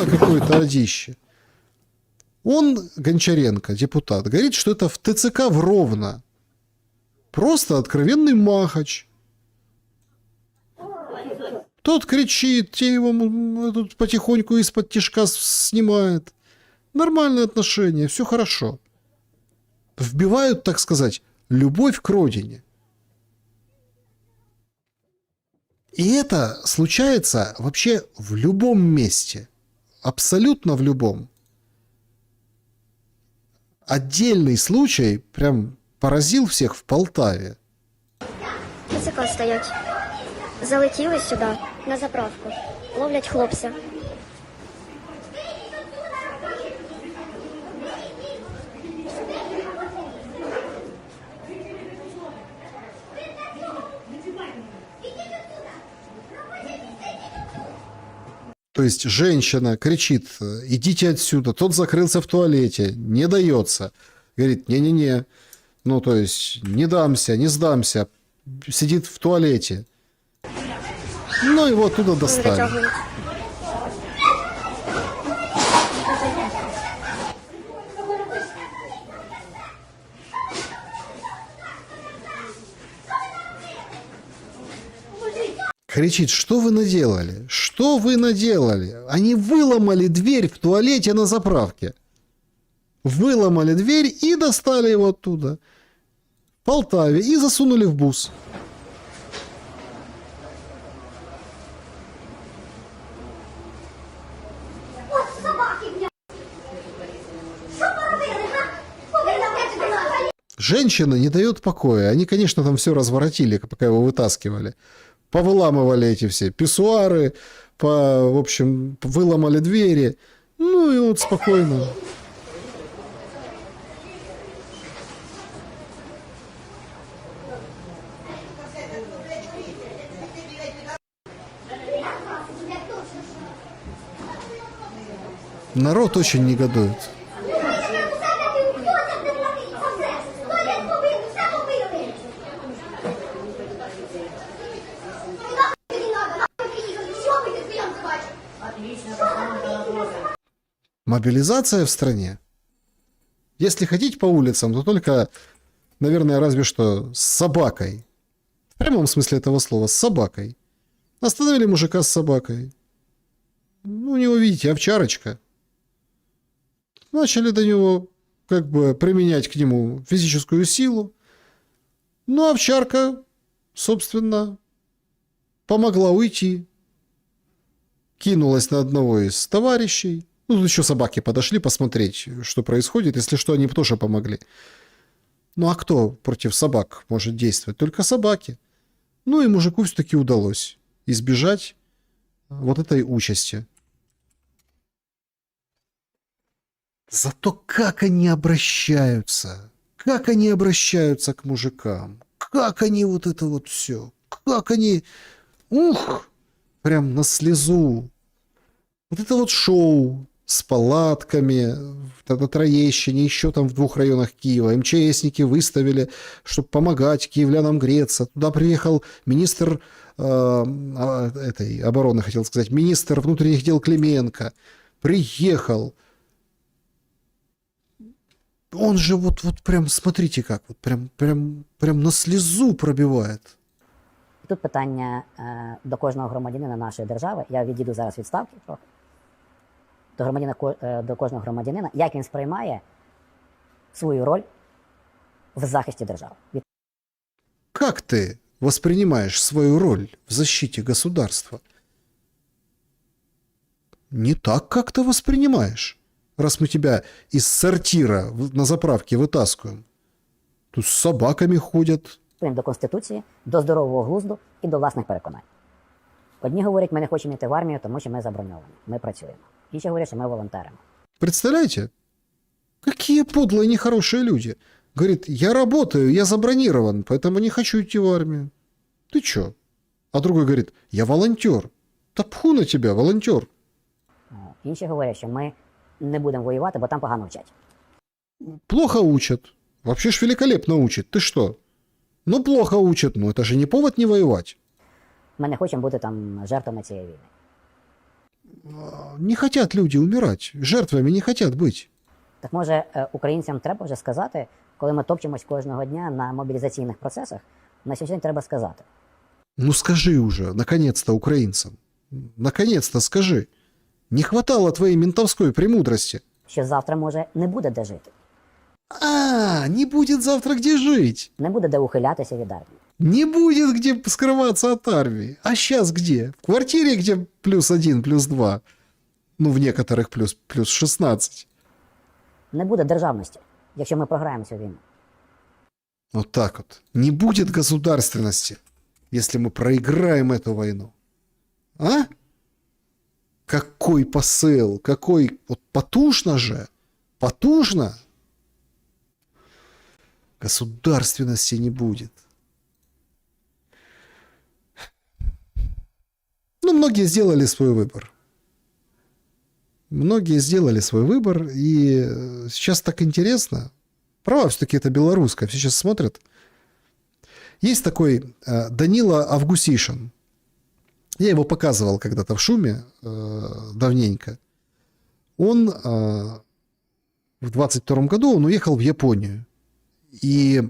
какое-то одище. Он, Гончаренко, депутат, говорит, что это в ТЦК в Ровно. Просто откровенный махач. Тот кричит, те его тут потихоньку из-под тишка снимает. Нормальные отношения, все хорошо. Вбивают, так сказать, любовь к родине. И это случается вообще в любом месте. Абсолютно в любом. Отдельный случай прям поразил всех в Полтаві. ТЦК стоять. Залетіли сюди, на заправку. Ловлять хлопця. То есть женщина кричит, идите отсюда, тот закрылся в туалете, не дается. Говорит, не-не-не, ну то есть не дамся, не сдамся, сидит в туалете. Ну его оттуда достали. Кричит, что вы наделали? Что вы наделали? Они выломали дверь в туалете на заправке. Выломали дверь и достали его оттуда. В Полтаве. И засунули в бус. Женщина не дает покоя. Они, конечно, там все разворотили, пока его вытаскивали. Повыламывали эти все писсуары, в общем, выломали двери. Ну и вот спокойно. Народ очень негодует. Мобилизация в стране. Если ходить по улицам, то только, наверное, разве что с собакой. В прямом смысле этого слова, с собакой. Остановили мужика с собакой. Ну, у него, видите, овчарочка. Начали до него, как бы, применять к нему физическую силу. Ну, овчарка, собственно, помогла уйти. Кинулась на одного из товарищей. Ну, тут еще собаки подошли посмотреть, что происходит. Если что, они тоже помогли. Ну, а кто против собак может действовать? Только собаки. Ну, и мужику все-таки удалось избежать вот этой участи. Зато как они обращаются. Как они обращаются к мужикам. Как они вот это вот все. Как они... Ух! Прям на слезу. Вот это вот шоу с палатками на Троещине, еще там в 2 районах Киева. МЧСники выставили, чтобы помогать киевлянам греться. Туда приехал министр этой обороны, хотел сказать, министр внутренних дел Клименко. Приехал. Он же вот прям, смотрите как, вот прям на слезу пробивает. Тут питання до кожного громадянина нашої держави. Я відійду зараз від ставки трохи. До кожного громадянина, як він сприймає свою роль в захисті держави. Как ты воспринимаешь свою роль в защите государства? Не так, как ты воспринимаешь, раз мы тебя из сортира на заправке вытаскиваем. Тут с собаками ходят. До Конституції, до здорового глузду і до власних переконань. Одні говорять, ми не хочемо йти в армію, тому що ми заброньовані, ми працюємо. Інші говорять, що ми волонтеримо. Представляете? Какие подлые, нехорошие люди. Говорит, я работаю, я забронирован, поэтому не хочу идти в армию. Ты чё? А другой говорит, я волонтер. Да пху на тебя, волонтер. Інші говорять, що ми не будемо воювати, бо там погано вчать. Плохо учат. Вообще ж великолепно учат. Ты что? Ну, плохо учат, но это же не повод не воевать. Ми не хочемо бути там жертвами цієї війни. Не хотят люди умирать. Жертвами не хотят быть. Так може українцям треба вже сказати, коли ми топчемось кожного дня на мобілізаційних процесах, на сьогодні треба сказати. Ну скажи уже, наконец-то, украинцам. Наконец-то скажи. Не хватало твоей ментовской премудрости. Що завтра може не буде де жити. Не будет завтра где жить. Не буде де ухилятися від армії. Не будет где скрываться от армии. А сейчас где? В квартире, где +1, +2. Ну, в некоторых плюс 16. Не буде державності, якщо ми програємо цю війну. Вот так вот. Не будет государственности, если мы проиграем эту войну. А? Какой посыл? Какой... Вот потужно же. Потужно. Государственности не будет. Ну, многие сделали свой выбор. Многие сделали свой выбор, и сейчас так интересно. Право, все-таки это белорусское, все сейчас смотрят. Есть такой Данила Авгусишин. Я его показывал когда-то в шуме, давненько. Он в 22 году он уехал в Японию. И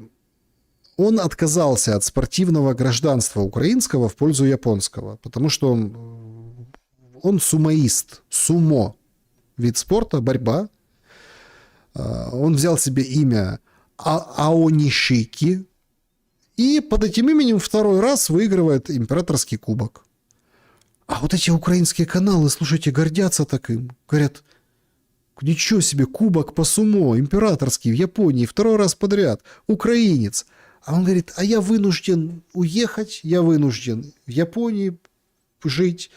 он отказался от спортивного гражданства украинского в пользу японского, потому что он сумоист, сумо, вид спорта, борьба. Он взял себе имя Аонишики и под этим именем 2-й раз выигрывает императорский кубок. А вот эти украинские каналы, слушайте, гордятся таким. Говорят, ничего себе, кубок по сумо, императорский в Японии, 2-й раз подряд, украинец. А он говорит, а я вынужден уехать, я вынужден в Японии жить,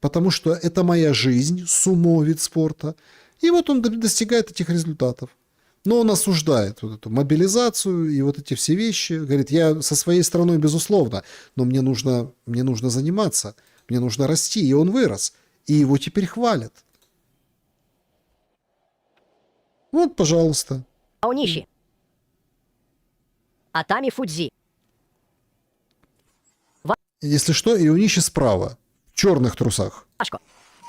потому что это моя жизнь, сумо, вид спорта. И вот он достигает этих результатов. Но он осуждает вот эту мобилизацию и вот эти все вещи. Говорит, я со своей страной, безусловно, но мне нужно заниматься, мне нужно расти. И он вырос. И его теперь хвалят. Вот, пожалуйста. Аониши. Атами Фудзи. Если что, Иониши справа, в чорних трусах. Важко.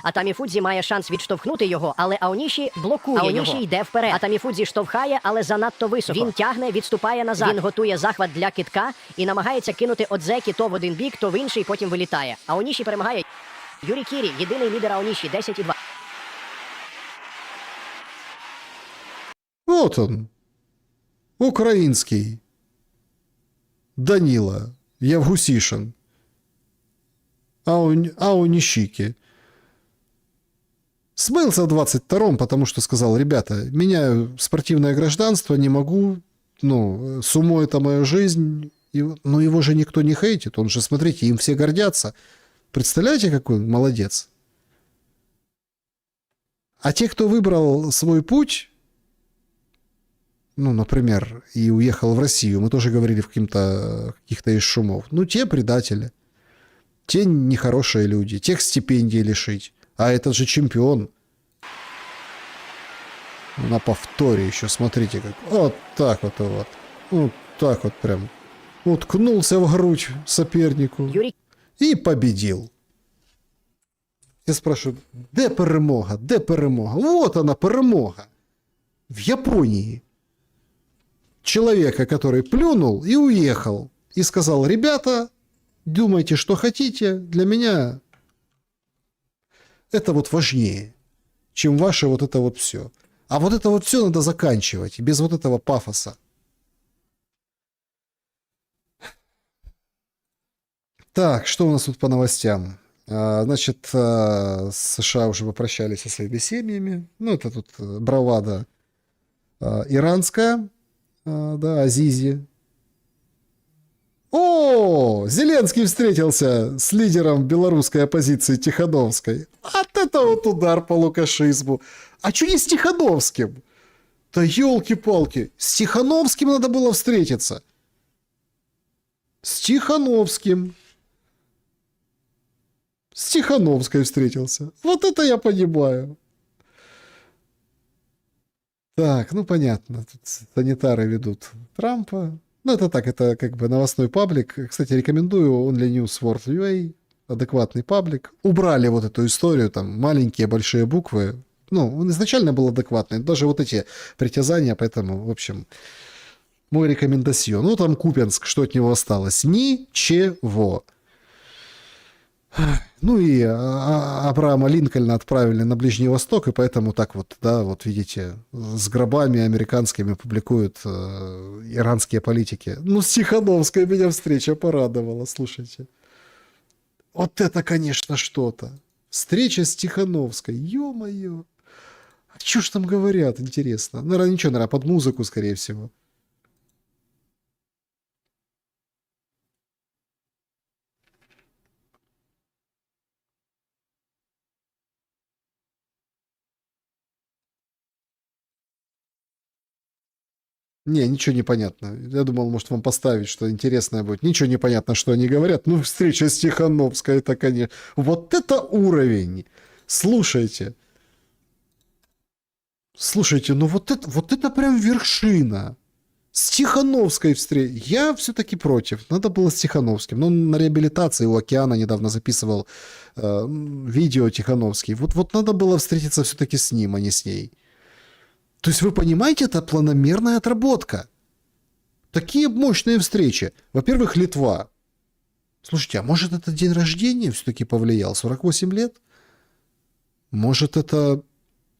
Атамі Фудзі має шанс відштовхнути його, але Аоніші блокує його. Аоніші йде вперед. Атамі Фудзі штовхає, але занадто високо. Він тягне, відступає назад. Він готує захват для кидка і намагається кинути Одзекі то в один бік, то в інший, потім вилітає. Аоніші перемагає. Юрій Кірі, єдиний лідер Аоніші, 10-2. Вот он, украинский Данила Явгусишин, Аонишики. Смылся в 22-м, потому что сказал, ребята, меняю спортивное гражданство, не могу, сумо это моя жизнь, но его же никто не хейтит, он же, смотрите, им все гордятся. Представляете, какой он молодец? А те, кто выбрал свой путь, например, и уехал в Россию, мы тоже говорили в каких-то из шумов, те предатели, те нехорошие люди, тех стипендий лишить. А этот же чемпион. На повторе еще, смотрите как. Вот так вот и вот. Вот так вот прям. Уткнулся в грудь сопернику. И победил. Я спрашиваю, де перемога? Де перемога? Вот она, перемога. В Японии. Человека, который плюнул и уехал. И сказал, ребята, думайте, что хотите. Для меня это вот важнее, чем ваше вот это вот все. А вот это вот все надо заканчивать. Без вот этого пафоса. Так, что у нас тут по новостям? Значит, США уже попрощались со своими семьями. Ну, это тут бравада иранская, да, Азизи. О, Зеленский встретился с лидером белорусской оппозиции Тихановской. Вот это вот удар по лукашизму. А что не с Тихановским? Да елки-палки, с Тихановским надо было встретиться. С Тихановским. С Тихановской встретился. Вот это я понимаю. Так, ну понятно. Тут санитары ведут Трампа. Ну это так, это как бы новостной паблик. Кстати, рекомендую Only News World UA. Адекватный паблик. Убрали вот эту историю, там маленькие, большие буквы. Ну, он изначально был адекватный. Даже вот эти притязания, поэтому, в общем, мой рекомендацион. Ну там Купенск, что от него осталось? Ничего. Ну и Абрахама Линкольна отправили на Ближний Восток, и поэтому так вот, да, вот видите, с гробами американскими публикуют иранские политики. Ну, с Тихановской меня встреча порадовала, слушайте. Вот это, конечно, что-то. Встреча с Тихановской, ё-моё. А что ж там говорят, интересно? Наверное, ничего, наверное, под музыку, скорее всего. Не, ничего не понятно. Я думал, может, вам поставить, что интересное будет. Ничего не понятно, что они говорят. Ну, встреча с Тихановской, это, конечно... Вот это уровень! Слушайте. Слушайте, ну вот это прям вершина. С Тихановской встреча. Я все-таки против. Надо было с Тихановским. Но он на реабилитации у Океана недавно записывал видео Тихановский. Вот надо было встретиться все-таки с ним, а не с ней. То есть вы понимаете, это планомерная отработка. Такие мощные встречи. Во-первых, Литва. Слушайте, а может это день рождения все-таки повлиял? 48 лет? Может это,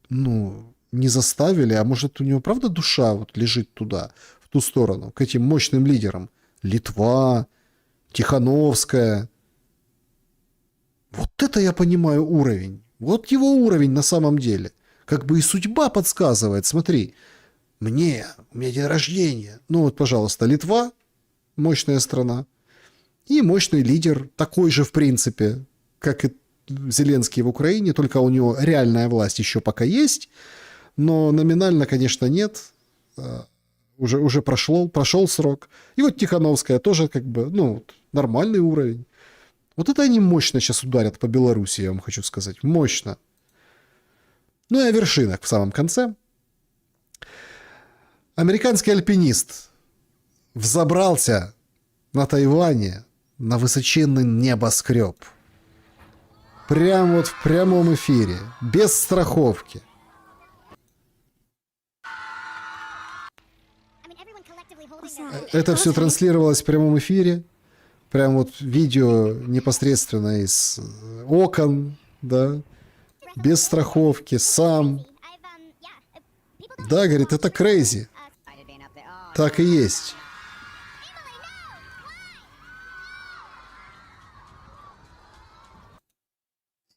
ну, не заставили, а может у него правда душа вот лежит туда, в ту сторону, к этим мощным лидерам. Литва, Тихановская. Вот это я понимаю уровень. Вот его уровень на самом деле. Как бы и судьба подсказывает, смотри, у меня день рождения. Ну вот, пожалуйста, Литва, мощная страна, и мощный лидер, такой же, в принципе, как и Зеленский в Украине, только у него реальная власть еще пока есть, но номинально, конечно, нет. Уже прошел срок. И вот Тихановская тоже как бы, ну, нормальный уровень. Вот это они мощно сейчас ударят по Беларуси, я вам хочу сказать. Мощно. Ну и о вершинах в самом конце. Американский альпинист взобрался на Тайване на высоченный небоскреб. Прямо вот в прямом эфире, без страховки. Это все транслировалось в прямом эфире. Прям вот видео непосредственно из окон, да. Без страховки, сам. Да, говорит, это crazy. Так и есть.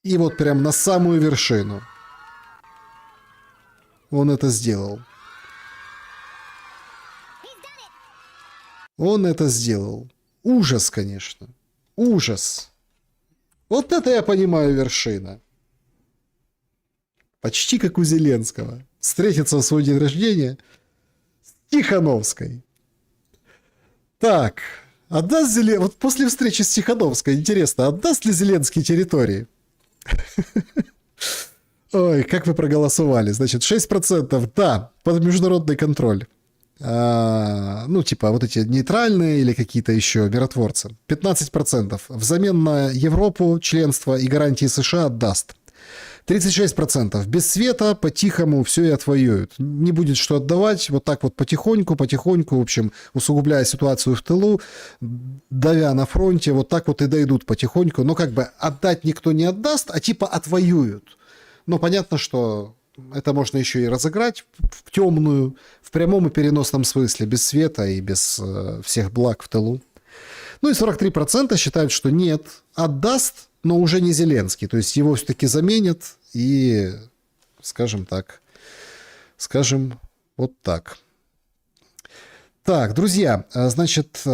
И вот прям на самую вершину он это сделал. Он это сделал. Ужас, конечно. Ужас. Вот это я понимаю вершина. Почти как у Зеленского. Встретиться в свой день рождения с Тихановской. Так, отдаст Зеленский... Вот после встречи с Тихановской, интересно, отдаст ли Зеленский территории? Ой, как вы проголосовали. Значит, 6% да, под международный контроль. Ну, типа, вот эти нейтральные или какие-то еще миротворцы. 15% взамен на Европу членство и гарантии США отдаст. 36% без света, по-тихому все и отвоюют. Не будет что отдавать, вот так вот потихоньку, в общем, усугубляя ситуацию в тылу, давя на фронте, вот так вот и дойдут потихоньку. Но как бы отдать никто не отдаст, а типа отвоюют. Но понятно, что это можно еще и разыграть в темную, в прямом и переносном смысле, без света и без всех благ в тылу. Ну и 43% считают, что нет, отдаст, но уже не Зеленский. То есть его все-таки заменят и, скажем вот так. Так, друзья, значит,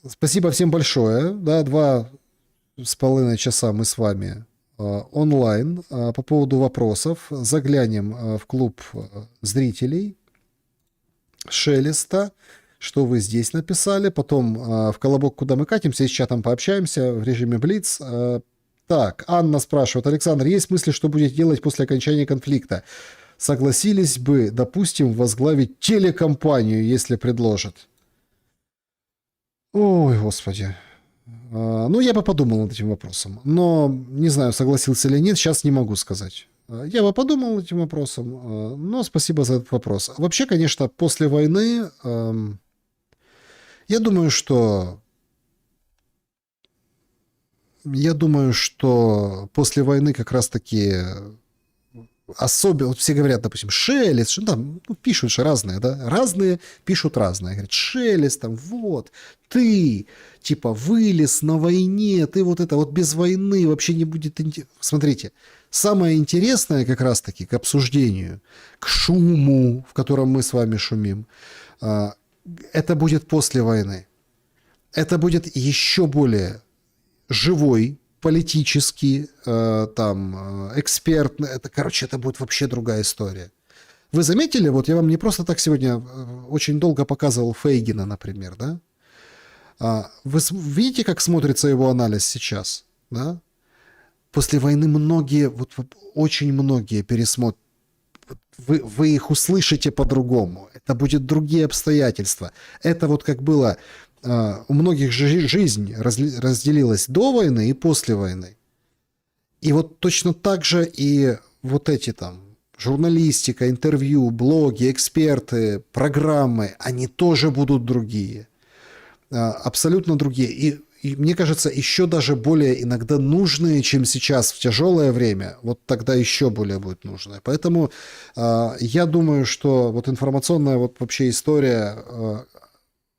спасибо всем большое. Да, 2,5 часа мы с вами онлайн. По поводу вопросов заглянем в клуб зрителей Шелеста. Что вы здесь написали. Потом в колобок, куда мы катимся, с чатом пообщаемся в режиме Блиц. Так, Анна спрашивает. Александр, есть мысли, что будете делать после окончания конфликта? Согласились бы, допустим, возглавить телекомпанию, если предложат? Ой, господи. Ну, я бы подумал над этим вопросом. Но не знаю, согласился или нет, сейчас не могу сказать. Я бы подумал над этим вопросом, но спасибо за этот вопрос. Вообще, конечно, после войны... Я думаю, что после войны как раз-таки особенно, вот все говорят, допустим, Шелест, что там, ну, пишут же разные, да, разные пишут разные, говорят, Шелест, там, вот, ты, типа, вылез на войне, ты вот это, вот без войны вообще не будет, смотрите, самое интересное как раз-таки к обсуждению, к шуму, в котором мы с вами шумим, это будет после войны. Это будет еще более живой, политический, там, экспертный. Это будет вообще другая история. Вы заметили, вот я вам не просто так сегодня очень долго показывал Фейгина, например, да? Вы видите, как смотрится его анализ сейчас, да? После войны многие, вот очень многие пересмотрят. Вы их услышите по-другому. Это будут другие обстоятельства. Это вот как было... У многих жизнь разделилась до войны и после войны. И вот точно так же и вот эти там журналистика, интервью, блоги, эксперты, программы, они тоже будут другие. Абсолютно другие. И мне кажется, еще даже более иногда нужные, чем сейчас в тяжелое время, вот тогда еще более будет нужное. Поэтому я думаю, что вот информационная вот вообще история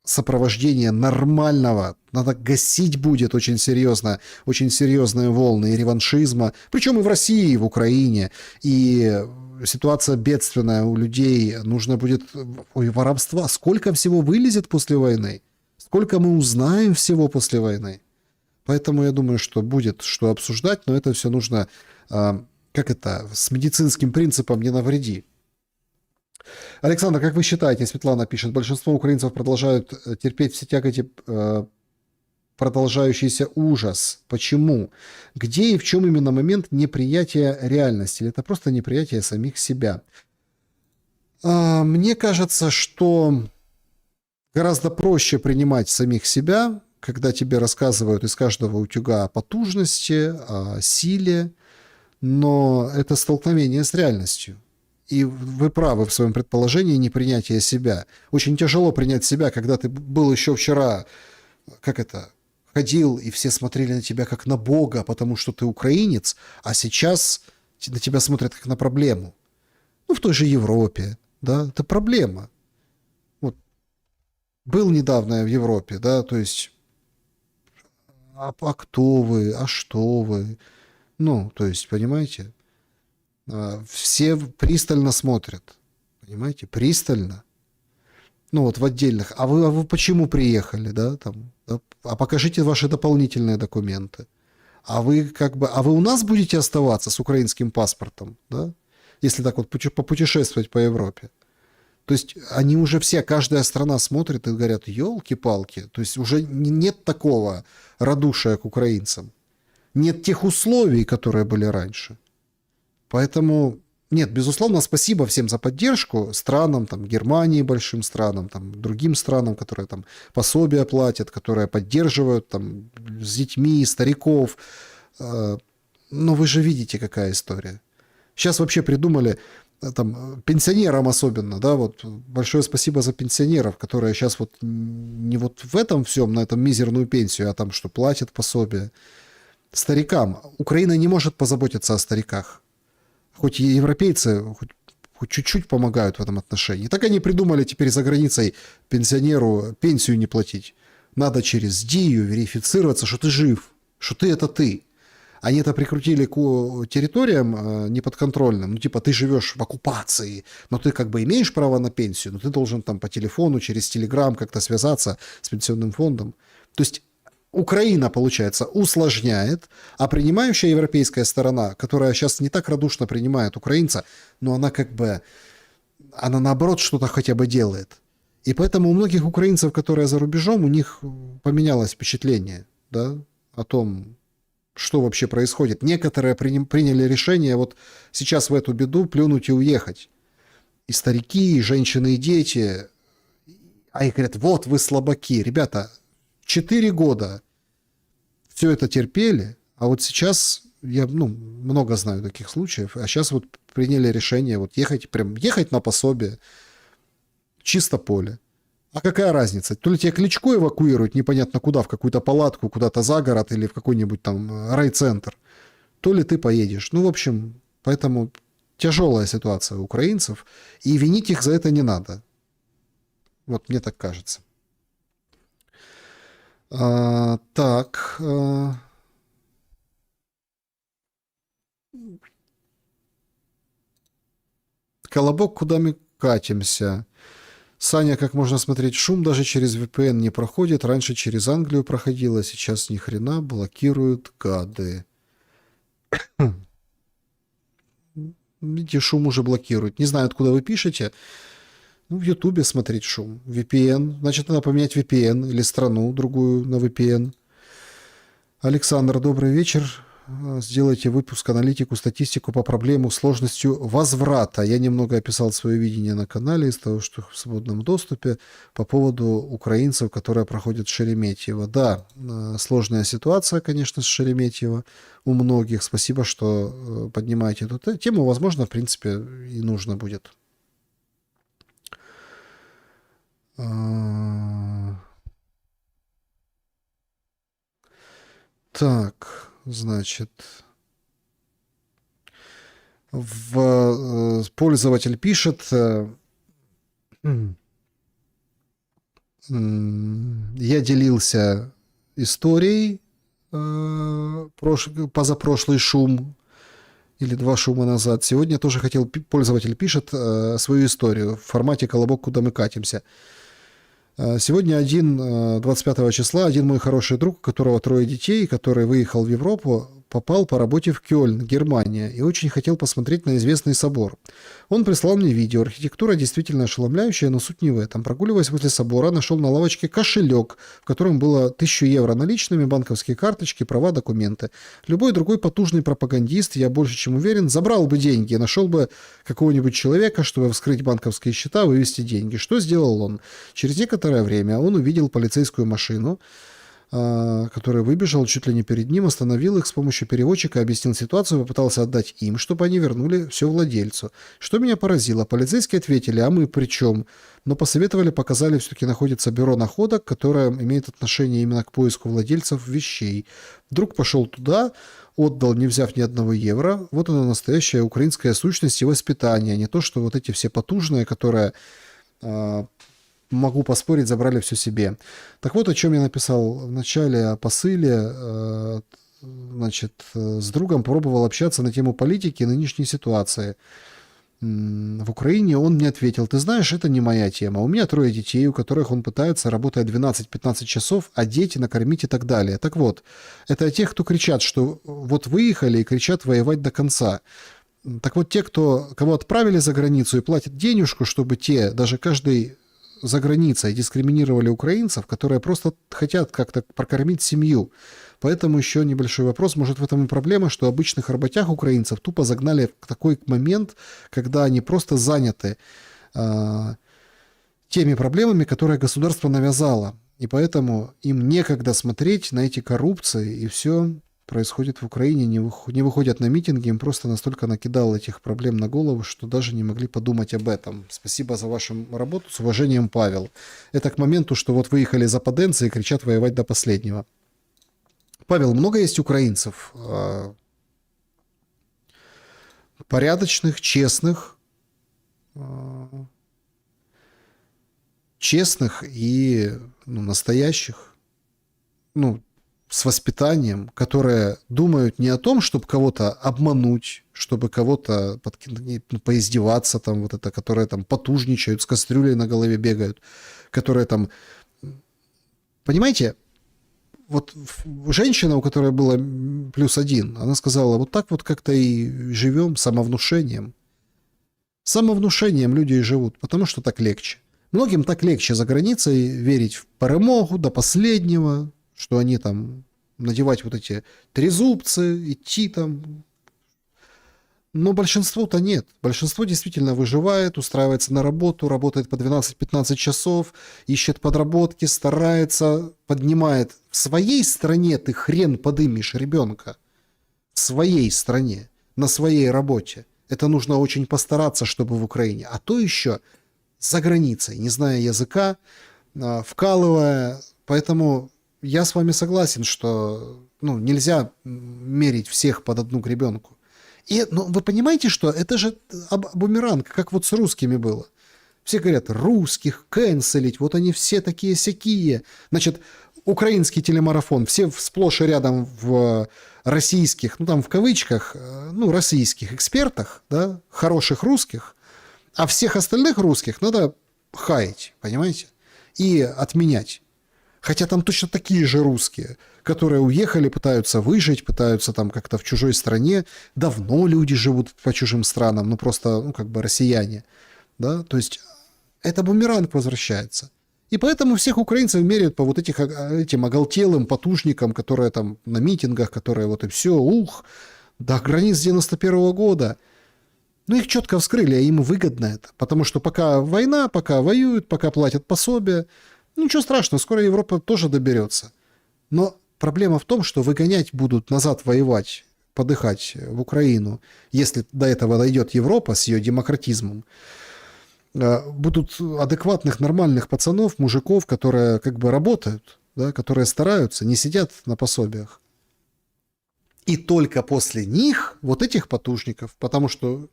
сопровождения нормального, надо гасить будет очень серьезно, очень серьезные волны и реваншизма, причем и в России, и в Украине, и ситуация бедственная у людей, нужно будет, воровства, сколько всего вылезет после войны. Сколько мы узнаем всего после войны. Поэтому я думаю, что будет что обсуждать, но это все нужно, с медицинским принципом не навреди. Александр, как вы считаете, Светлана пишет, большинство украинцев продолжают терпеть все тяготи, продолжающийся ужас. Почему? Где и в чем именно момент неприятия реальности? Или это просто неприятие самих себя? Мне кажется, что... Гораздо проще принимать самих себя, когда тебе рассказывают из каждого утюга о потужности, о силе, но это столкновение с реальностью. И вы правы в своем предположении непринятия себя. Очень тяжело принять себя, когда ты был еще вчера, ходил, и все смотрели на тебя как на Бога, потому что ты украинец, а сейчас на тебя смотрят как на проблему. Ну, в той же Европе, да, это проблема. Был недавно я в Европе, да, то есть, а кто вы, а что вы, ну, то есть, понимаете, все пристально смотрят, понимаете, пристально, ну, вот в отдельных, а вы почему приехали, да, там, да? А покажите ваши дополнительные документы, а вы у нас будете оставаться с украинским паспортом, да, если так вот попутешествовать по Европе. То есть они уже все, каждая страна смотрит и говорят, елки-палки, то есть уже нет такого радушия к украинцам, нет тех условий, которые были раньше. Поэтому, нет, безусловно, спасибо всем за поддержку, странам, там, Германии, большим странам, там, другим странам, которые там пособия платят, которые поддерживают там, с детьми, стариков. Но вы же видите, какая история. Сейчас вообще придумали, там, пенсионерам особенно, да, вот, большое спасибо за пенсионеров, которые сейчас вот не вот в этом всем, на этом мизерную пенсию, а там, что платят пособие. Старикам. Украина не может позаботиться о стариках. Хоть и европейцы хоть чуть-чуть помогают в этом отношении. Так они придумали теперь за границей пенсионеру пенсию не платить. Надо через ДИЮ верифицироваться, что ты жив, что ты это ты. Они это прикрутили к территориям неподконтрольным. Ну, типа, ты живешь в оккупации, но ты как бы имеешь право на пенсию, но ты должен там по телефону, через Телеграм как-то связаться с пенсионным фондом. То есть Украина, получается, усложняет, а принимающая европейская сторона, которая сейчас не так радушно принимает украинца, но она как бы, она наоборот что-то хотя бы делает. И поэтому у многих украинцев, которые за рубежом, у них поменялось впечатление, да, о том, что вообще происходит. Некоторые приняли решение вот сейчас в эту беду плюнуть и уехать. И старики, и женщины, и дети. А их говорят, вот вы слабаки. Ребята, 4 года все это терпели, а вот сейчас, я много знаю таких случаев, а сейчас вот приняли решение вот ехать на пособие, чисто поле. А какая разница? То ли тебя Кличко эвакуируют непонятно куда, в какую-то палатку, куда-то за город или в какой-нибудь там райцентр, то ли ты поедешь. Ну, в общем, поэтому тяжелая ситуация у украинцев, и винить их за это не надо. Вот мне так кажется. Так. Колобок, куда мы катимся? Саня, как можно смотреть шум, даже через VPN не проходит. Раньше через Англию проходило, сейчас ни хрена, блокируют гады. Видите, шум уже блокируют. Не знаю, откуда вы пишете. Ну, в Ютубе смотреть шум. VPN. Значит, надо поменять VPN или страну другую на VPN. Александр, добрый вечер. Сделайте выпуск, аналитику, статистику по проблему сложностью возврата. Я немного описал свое видение на канале из того, что в свободном доступе по поводу украинцев, которые проходят Шереметьево. Да, сложная ситуация, конечно, с Шереметьево у многих. Спасибо, что поднимаете эту тему. Возможно, в принципе, и нужно будет. Так, значит, пользователь пишет, я делился историей, позапрошлый шум, или 2 шума назад. Сегодня тоже хотел, пользователь пишет свою историю в формате «Колобок, куда мы катимся». Сегодня 25 числа, один мой хороший друг, у которого 3 детей, который выехал в Европу, попал по работе в Кёльн, Германия, и очень хотел посмотреть на известный собор. Он прислал мне видео. Архитектура действительно ошеломляющая, но суть не в этом. Прогуливаясь возле собора, нашел на лавочке кошелек, в котором было 1000 евро наличными, банковские карточки, права, документы. Любой другой потужный пропагандист, я больше чем уверен, забрал бы деньги, нашел бы какого-нибудь человека, чтобы вскрыть банковские счета, вывести деньги. Что сделал он? Через некоторое время он увидел полицейскую машину, который выбежал чуть ли не перед ним, остановил их с помощью переводчика, объяснил ситуацию, попытался отдать им, чтобы они вернули все владельцу. Что меня поразило, полицейские ответили, а мы при чем? Но посоветовали, показали, все-таки находится бюро находок, которое имеет отношение именно к поиску владельцев вещей. Друг пошел туда, отдал, не взяв ни 1 евро. Вот она настоящая украинская сущность и воспитание, не то, что вот эти все потужные, которые... могу поспорить, забрали все себе. Так вот, о чем я написал в начале о посыле. Значит, с другом пробовал общаться на тему политики и нынешней ситуации. В Украине он мне ответил, ты знаешь, это не моя тема. У меня 3 детей, у которых он пытается, работая 12-15 часов, одеть, накормить и так далее. Так вот, это тех, кто кричат, что вот выехали и кричат воевать до конца. Так вот, те, кого отправили за границу и платят денежку, чтобы те, даже каждый за границей дискриминировали украинцев, которые просто хотят как-то прокормить семью. Поэтому еще небольшой вопрос. Может, в этом и проблема, что обычных работяг украинцев тупо загнали в такой момент, когда они просто заняты теми проблемами, которые государство навязало. И поэтому им некогда смотреть на эти коррупции, и все происходит в Украине, не выходят на митинги, им просто настолько накидало этих проблем на голову, что даже не могли подумать об этом. Спасибо за вашу работу. С уважением, Павел. Это к моменту, что вот выехали западенцы и кричат воевать до последнего. Павел, много есть украинцев порядочных, честных и настоящих, с воспитанием, которые думают не о том, чтобы кого-то обмануть, чтобы кого-то поиздеваться, которые потужничают, с кастрюлей на голове бегают, которые Понимаете, вот женщина, у которой было +1, она сказала, вот так вот как-то и живем самовнушением. Самовнушением люди и живут, потому что так легче. Многим так легче за границей верить в перемогу до последнего, что они надевать вот эти трезубцы, идти . Но большинству-то нет. Большинство действительно выживает, устраивается на работу, работает по 12-15 часов, ищет подработки, старается, поднимает. В своей стране ты хрен подымешь ребенка. В своей стране, на своей работе. Это нужно очень постараться, чтобы в Украине. А то еще за границей, не зная языка, вкалывая. Поэтому я с вами согласен, что нельзя мерить всех под одну гребенку. И вы понимаете, что это же бумеранг, как вот с русскими было. Все говорят, русских канцелить, вот они все такие-сякие. Значит, украинский телемарафон, все сплошь и рядом в российских, в кавычках, российских экспертах, да, хороших русских, а всех остальных русских надо хаять, понимаете, и отменять. Хотя там точно такие же русские, которые уехали, пытаются выжить, пытаются как-то в чужой стране. Давно люди живут по чужим странам, просто, россияне. Да? То есть это бумеранг возвращается. И поэтому всех украинцев меряют по вот этим оголтелым потужникам, которые на митингах, которые вот и все, до границ 91-го года. Их четко вскрыли, а им выгодно это. Потому что пока война, пока воюют, пока платят пособия, ничего страшного, скоро Европа тоже доберется. Но проблема в том, что выгонять будут назад воевать, подыхать в Украину, если до этого дойдет Европа с ее демократизмом, будут адекватных, нормальных пацанов, мужиков, которые работают, да, которые стараются, не сидят на пособиях. И только после них вот этих потужников, потому что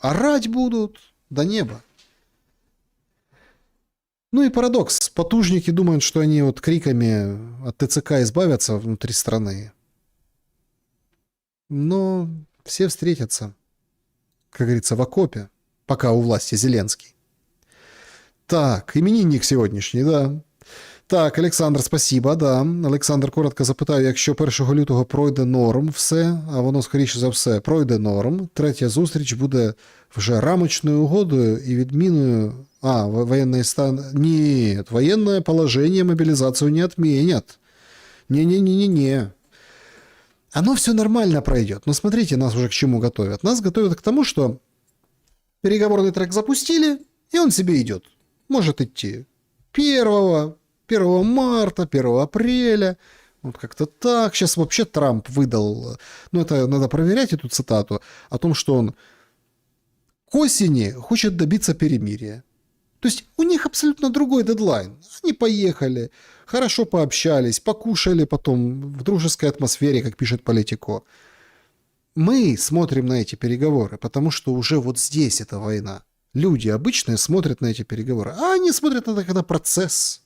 орать будут до неба. И парадокс. Потужники думают, что они криками от ТЦК избавятся внутри страны. Но все встретятся, как говорится, в окопе, пока у власти Зеленский. Так, именинник сегодняшній, да. Так, Олександр, спасибо, да. Олександр коротко запитав, якщо 1 лютого пройде норм все, а воно, скоріше за все, пройде норм, третя зустріч буде вже рамочною угодою і відміною... военный стан... Нет, военное положение мобилизацию не отменят. Не-не-не-не-не. Оно все нормально пройдет. Но смотрите, нас уже к чему готовят. Нас готовят к тому, что переговорный трек запустили, и он себе идет. Может идти 1 марта, 1 апреля. Вот как-то так. Сейчас вообще Трамп выдал, это надо проверять эту цитату, о том, что он к осени хочет добиться перемирия. То есть у них абсолютно другой дедлайн. Они поехали, хорошо пообщались, покушали потом в дружеской атмосфере, как пишет Политико. Мы смотрим на эти переговоры, потому что уже вот здесь эта война. Люди обычные смотрят на эти переговоры, а они смотрят на это как на процесс.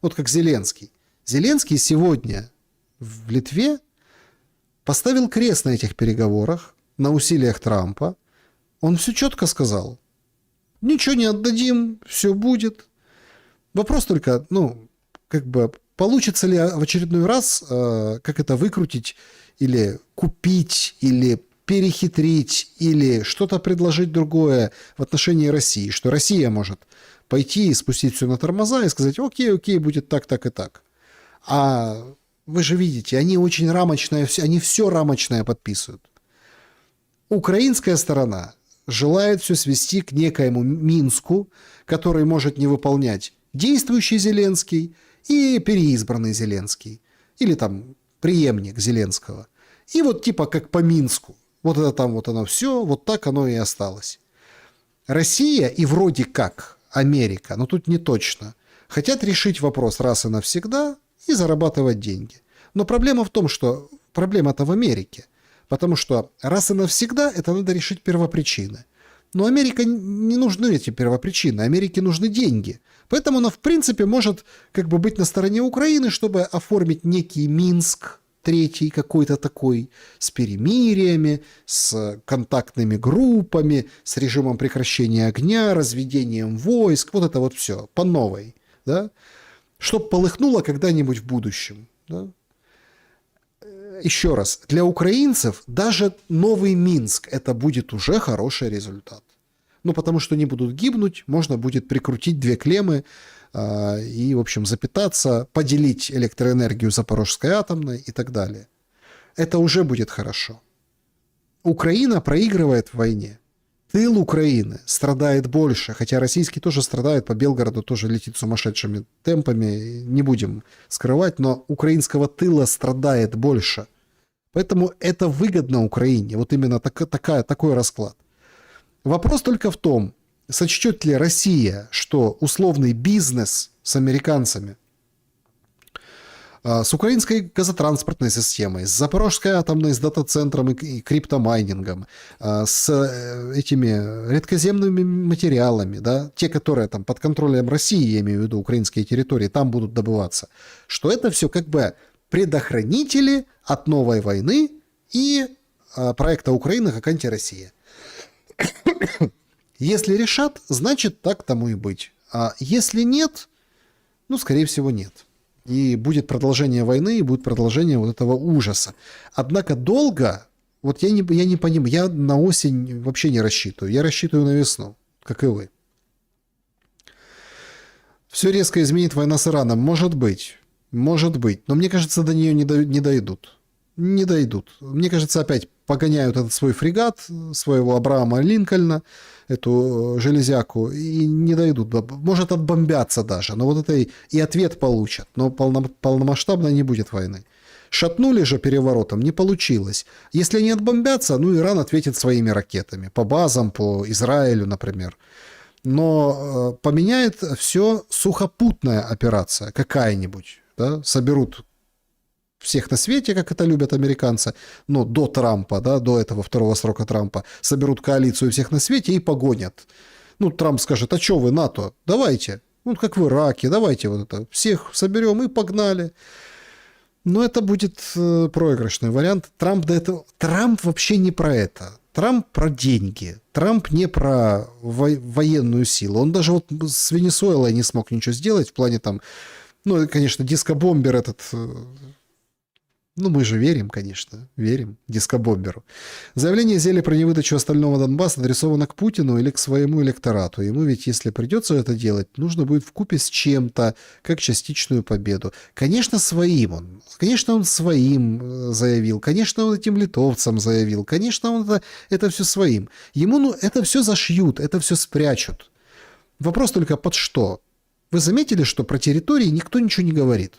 Вот как Зеленский. Зеленский сегодня в Литве поставил крест на этих переговорах, на усилиях Трампа. Он все четко сказал. Ничего не отдадим, все будет. Вопрос только, получится ли в очередной раз, как это выкрутить, или купить, или перехитрить, или что-то предложить другое в отношении России, что Россия может пойти и спустить все на тормоза и сказать, окей, будет так, так и так. А вы же видите, они очень рамочное, они все рамочное подписывают. Украинская сторона желает все свести к некоему Минску, который может не выполнять действующий Зеленский и переизбранный Зеленский. Или там преемник Зеленского. И вот типа как по Минску. Вот это там вот оно все, вот так оно и осталось. Россия и вроде как Америка, но тут не точно, хотят решить вопрос раз и навсегда и зарабатывать деньги. Но проблема в том, что проблема-то в Америке. Потому что раз и навсегда это надо решить первопричины. Но Америке не нужны эти первопричины, Америке нужны деньги. Поэтому она в принципе может как бы быть на стороне Украины, чтобы оформить некий Минск, третий какой-то такой, с перемириями, с контактными группами, с режимом прекращения огня, разведением войск, вот это вот все, по новой, да? Чтоб полыхнуло когда-нибудь в будущем, да? Еще раз, для украинцев даже новый Минск это будет уже хороший результат. Ну, потому что не будут гибнуть, можно будет прикрутить 2 клеммы и, в общем, запитаться, поделить электроэнергию Запорожской атомной и так далее. Это уже будет хорошо. Украина проигрывает в войне. Тыл Украины страдает больше, хотя российский тоже страдает, по Белгороду тоже летит сумасшедшими темпами, не будем скрывать, но украинского тыла страдает больше. Поэтому это выгодно Украине, вот именно такой расклад. Вопрос только в том, сочтет ли Россия, что условный бизнес с американцами, с украинской газотранспортной системой, с Запорожской атомной, с дата-центром и криптомайнингом, с этими редкоземными материалами, да, те, которые там под контролем России, я имею в виду украинские территории, там будут добываться, что это все как бы предохранители от новой войны и проекта Украины как антироссия. Если решат, значит так тому и быть. А если нет, ну, скорее всего, нет. И будет продолжение войны, и будет продолжение вот этого ужаса. Однако долго, вот я не понимаю, я на осень вообще не рассчитываю. Я рассчитываю на весну, как и вы. Все резко изменит война с Ираном. Может быть. Но мне кажется, до нее не дойдут. Не дойдут. Мне кажется, опять погоняют этот свой фрегат, своего Абрахама Линкольна, эту железяку, и не дойдут. Может, отбомбятся даже, но вот это и ответ получат. Но полномасштабно не будет войны. Шатнули же переворотом, не получилось. Если они отбомбятся, ну, Иран ответит своими ракетами. По базам, по Израилю, например. Но поменяет все сухопутная операция какая-нибудь. Да? Соберут всех на свете, как это любят американцы, но до Трампа, да, до этого второго срока Трампа, соберут коалицию всех на свете и погонят. Ну, Трамп скажет, а что вы, НАТО, давайте, ну, как в Ираке, давайте вот это, всех соберем и погнали. Но это будет проигрышный вариант. Трамп вообще не про это. Трамп про деньги. Трамп не про военную силу. Он даже вот с Венесуэлой не смог ничего сделать в плане там, ну, конечно, дискобомбер этот... Ну, мы же верим, конечно, верим дискобомберу. Заявление Зели про невыдачу остального Донбасса адресовано к Путину или к своему электорату. Ему ведь, если придется это делать, нужно будет вкупе с чем-то, как частичную победу. Конечно, своим он своим заявил. Конечно, он этим литовцам заявил. Конечно, он это все своим. Ему это все зашьют, это все спрячут. Вопрос только под что? Вы заметили, что про территории никто ничего не говорит?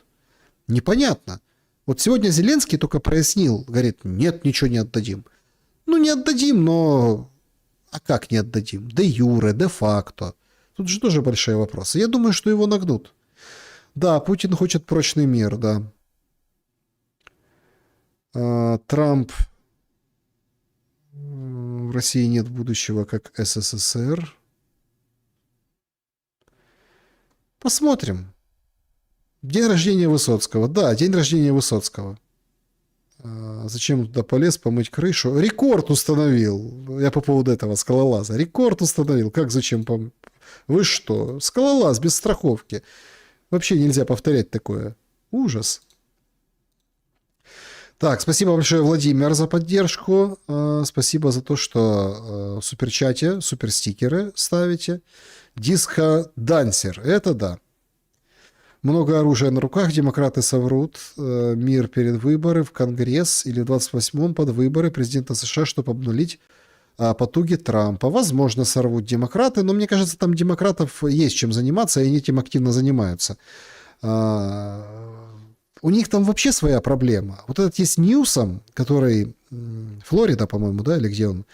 Непонятно. Вот сегодня Зеленский только прояснил, говорит, нет, ничего не отдадим. Ну, не отдадим, но... А как не отдадим? Де юре, де факто. Тут же тоже большие вопросы. Я думаю, что его нагнут. Да, Путин хочет прочный мир, да. Трамп... В России нет будущего, как СССР. Посмотрим. День рождения Высоцкого. Да, день рождения Высоцкого. Зачем туда полез помыть крышу? Рекорд установил. Я по поводу этого скалолаза. Рекорд установил. Как зачем? Вы что? Скалолаз без страховки. Вообще нельзя повторять такое. Ужас. Так, спасибо большое, Владимир, за поддержку. Спасибо за то, что в суперчате суперстикеры ставите. Диско-дансер. Это да. Много оружия на руках, демократы соврут. Мир перед выборы в Конгресс или в 28-м под выборы президента США, чтобы обнулить потуги Трампа. Возможно, сорвут демократы, но мне кажется, там демократов есть чем заниматься, и они этим активно занимаются. У них там вообще своя проблема. Вот этот есть Ньюсом, который... Флорида, по-моему, да, или где он?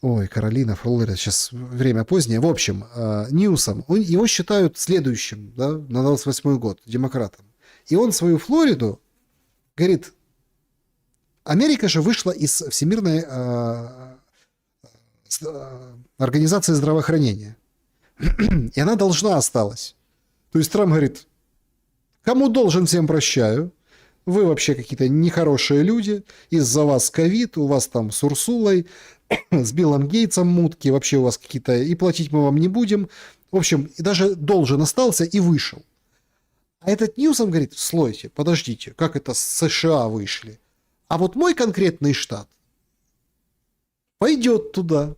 Ой, Каролина, Флорида, сейчас время позднее. В общем, Ньюсом, его считают следующим, да, на 28-й год, демократом. И он свою Флориду говорит, Америка же вышла из Всемирной организации здравоохранения. И она должна осталась. То есть Трамп говорит, кому должен, всем прощаю. Вы вообще какие-то нехорошие люди. Из-за вас ковид, у вас там с Урсулой, с Биллом Гейтсом мутки. Вообще у вас какие-то... И платить мы вам не будем. В общем, и даже должен остался и вышел. А этот Ньюсом говорит, слойте, подождите, как это с США вышли? А вот мой конкретный штат пойдет туда.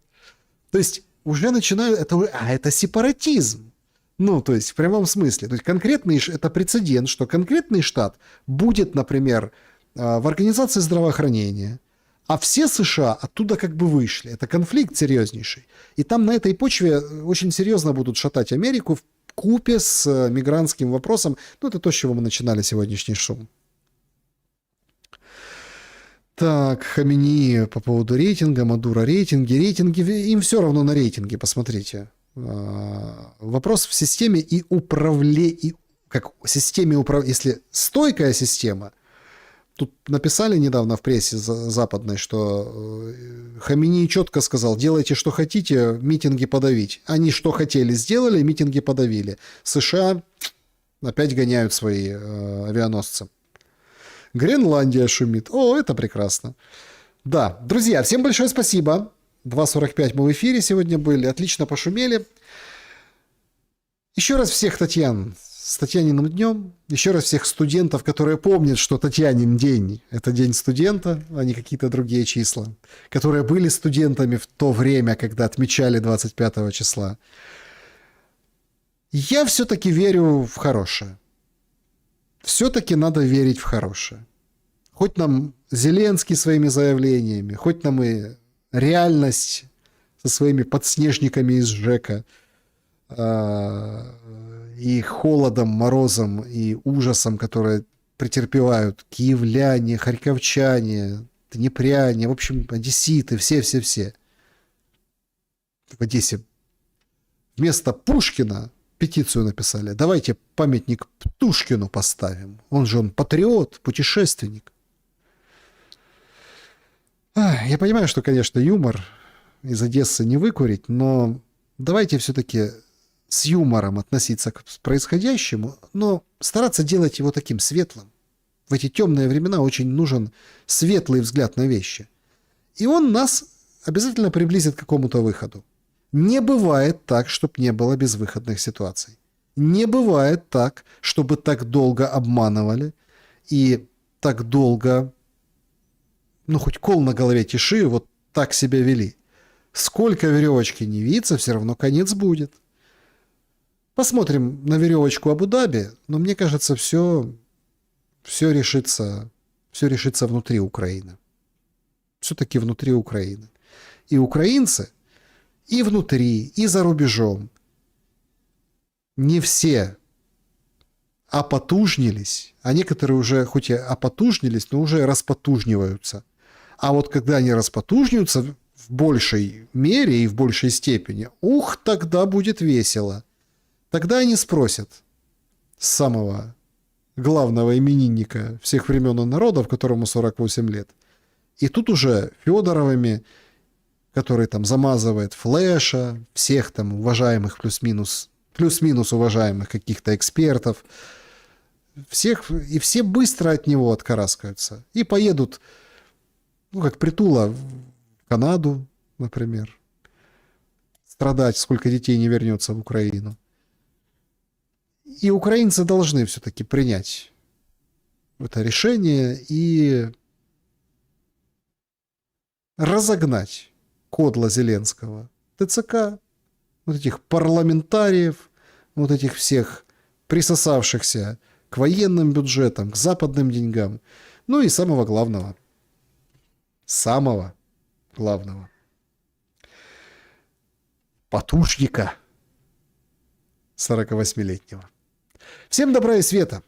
То есть уже начинаю... Это сепаратизм. Ну, то есть в прямом смысле. То есть конкретный... Это прецедент, что конкретный штат будет, например, в организации здравоохранения, а все США оттуда как бы вышли. Это конфликт серьезнейший. И там на этой почве очень серьезно будут шатать Америку в купе с мигрантским вопросом. Ну, это то, с чего мы начинали сегодняшний шум. Так, Хамини по поводу рейтинга, Мадуро рейтинги, им все равно на рейтинги, посмотрите. Вопрос в системе и управлении, если стойкая система, тут написали недавно в прессе западной, что Хамини четко сказал, делайте, что хотите, митинги подавить. Они что хотели, сделали, митинги подавили. США опять гоняют свои авианосцы. Гренландия шумит. О, это прекрасно. Да, друзья, всем большое спасибо. 2:45 мы в эфире сегодня были. Отлично пошумели. Еще раз всех Татьян с Татьяниным днем. Еще раз всех студентов, которые помнят, что Татьянин день – это день студента, а не какие-то другие числа. Которые были студентами в то время, когда отмечали 25 числа. Я все-таки верю в хорошее. Все-таки надо верить в хорошее. Хоть нам Зеленский своими заявлениями, хоть нам и реальность со своими подснежниками из ЖЭКа и холодом, морозом и ужасом, которые претерпевают киевляне, харьковчане, днепряне, в общем, одесситы, все-все-все. В Одессе вместо Пушкина петицию написали. Давайте памятник Птушкину поставим. Он патриот, путешественник. Я понимаю, что, конечно, юмор из Одессы не выкурить, но давайте все-таки с юмором относиться к происходящему, но стараться делать его таким светлым. В эти темные времена очень нужен светлый взгляд на вещи. И он нас обязательно приблизит к какому-то выходу. Не бывает так, чтобы не было безвыходных ситуаций. Не бывает так, чтобы так долго обманывали и так долго, хоть кол на голове тиши, вот так себя вели. Сколько веревочки не виться, все равно конец будет. Посмотрим на веревочку Абу-Даби, но мне кажется, все решится внутри Украины. Все-таки внутри Украины. И украинцы и внутри, и за рубежом не все опотужнились, а некоторые уже хоть и опотужнились, но уже распотужниваются. А вот когда они распотужнятся в большей мере и в большей степени, тогда будет весело. Тогда они спросят самого главного именинника всех времен и народов, которому 48 лет. И тут уже Федоровыми, который там замазывает Флэша, всех там уважаемых плюс-минус уважаемых каких-то экспертов, всех, и все быстро от него откараскаются. И поедут, как Притула, в Канаду, например, страдать, сколько детей не вернется в Украину. И украинцы должны все-таки принять это решение и разогнать кодла Зеленского, ТЦК, вот этих парламентариев, вот этих всех присосавшихся к военным бюджетам, к западным деньгам. Ну и самого главного. Потушника 48-летнего. Всем добра и света!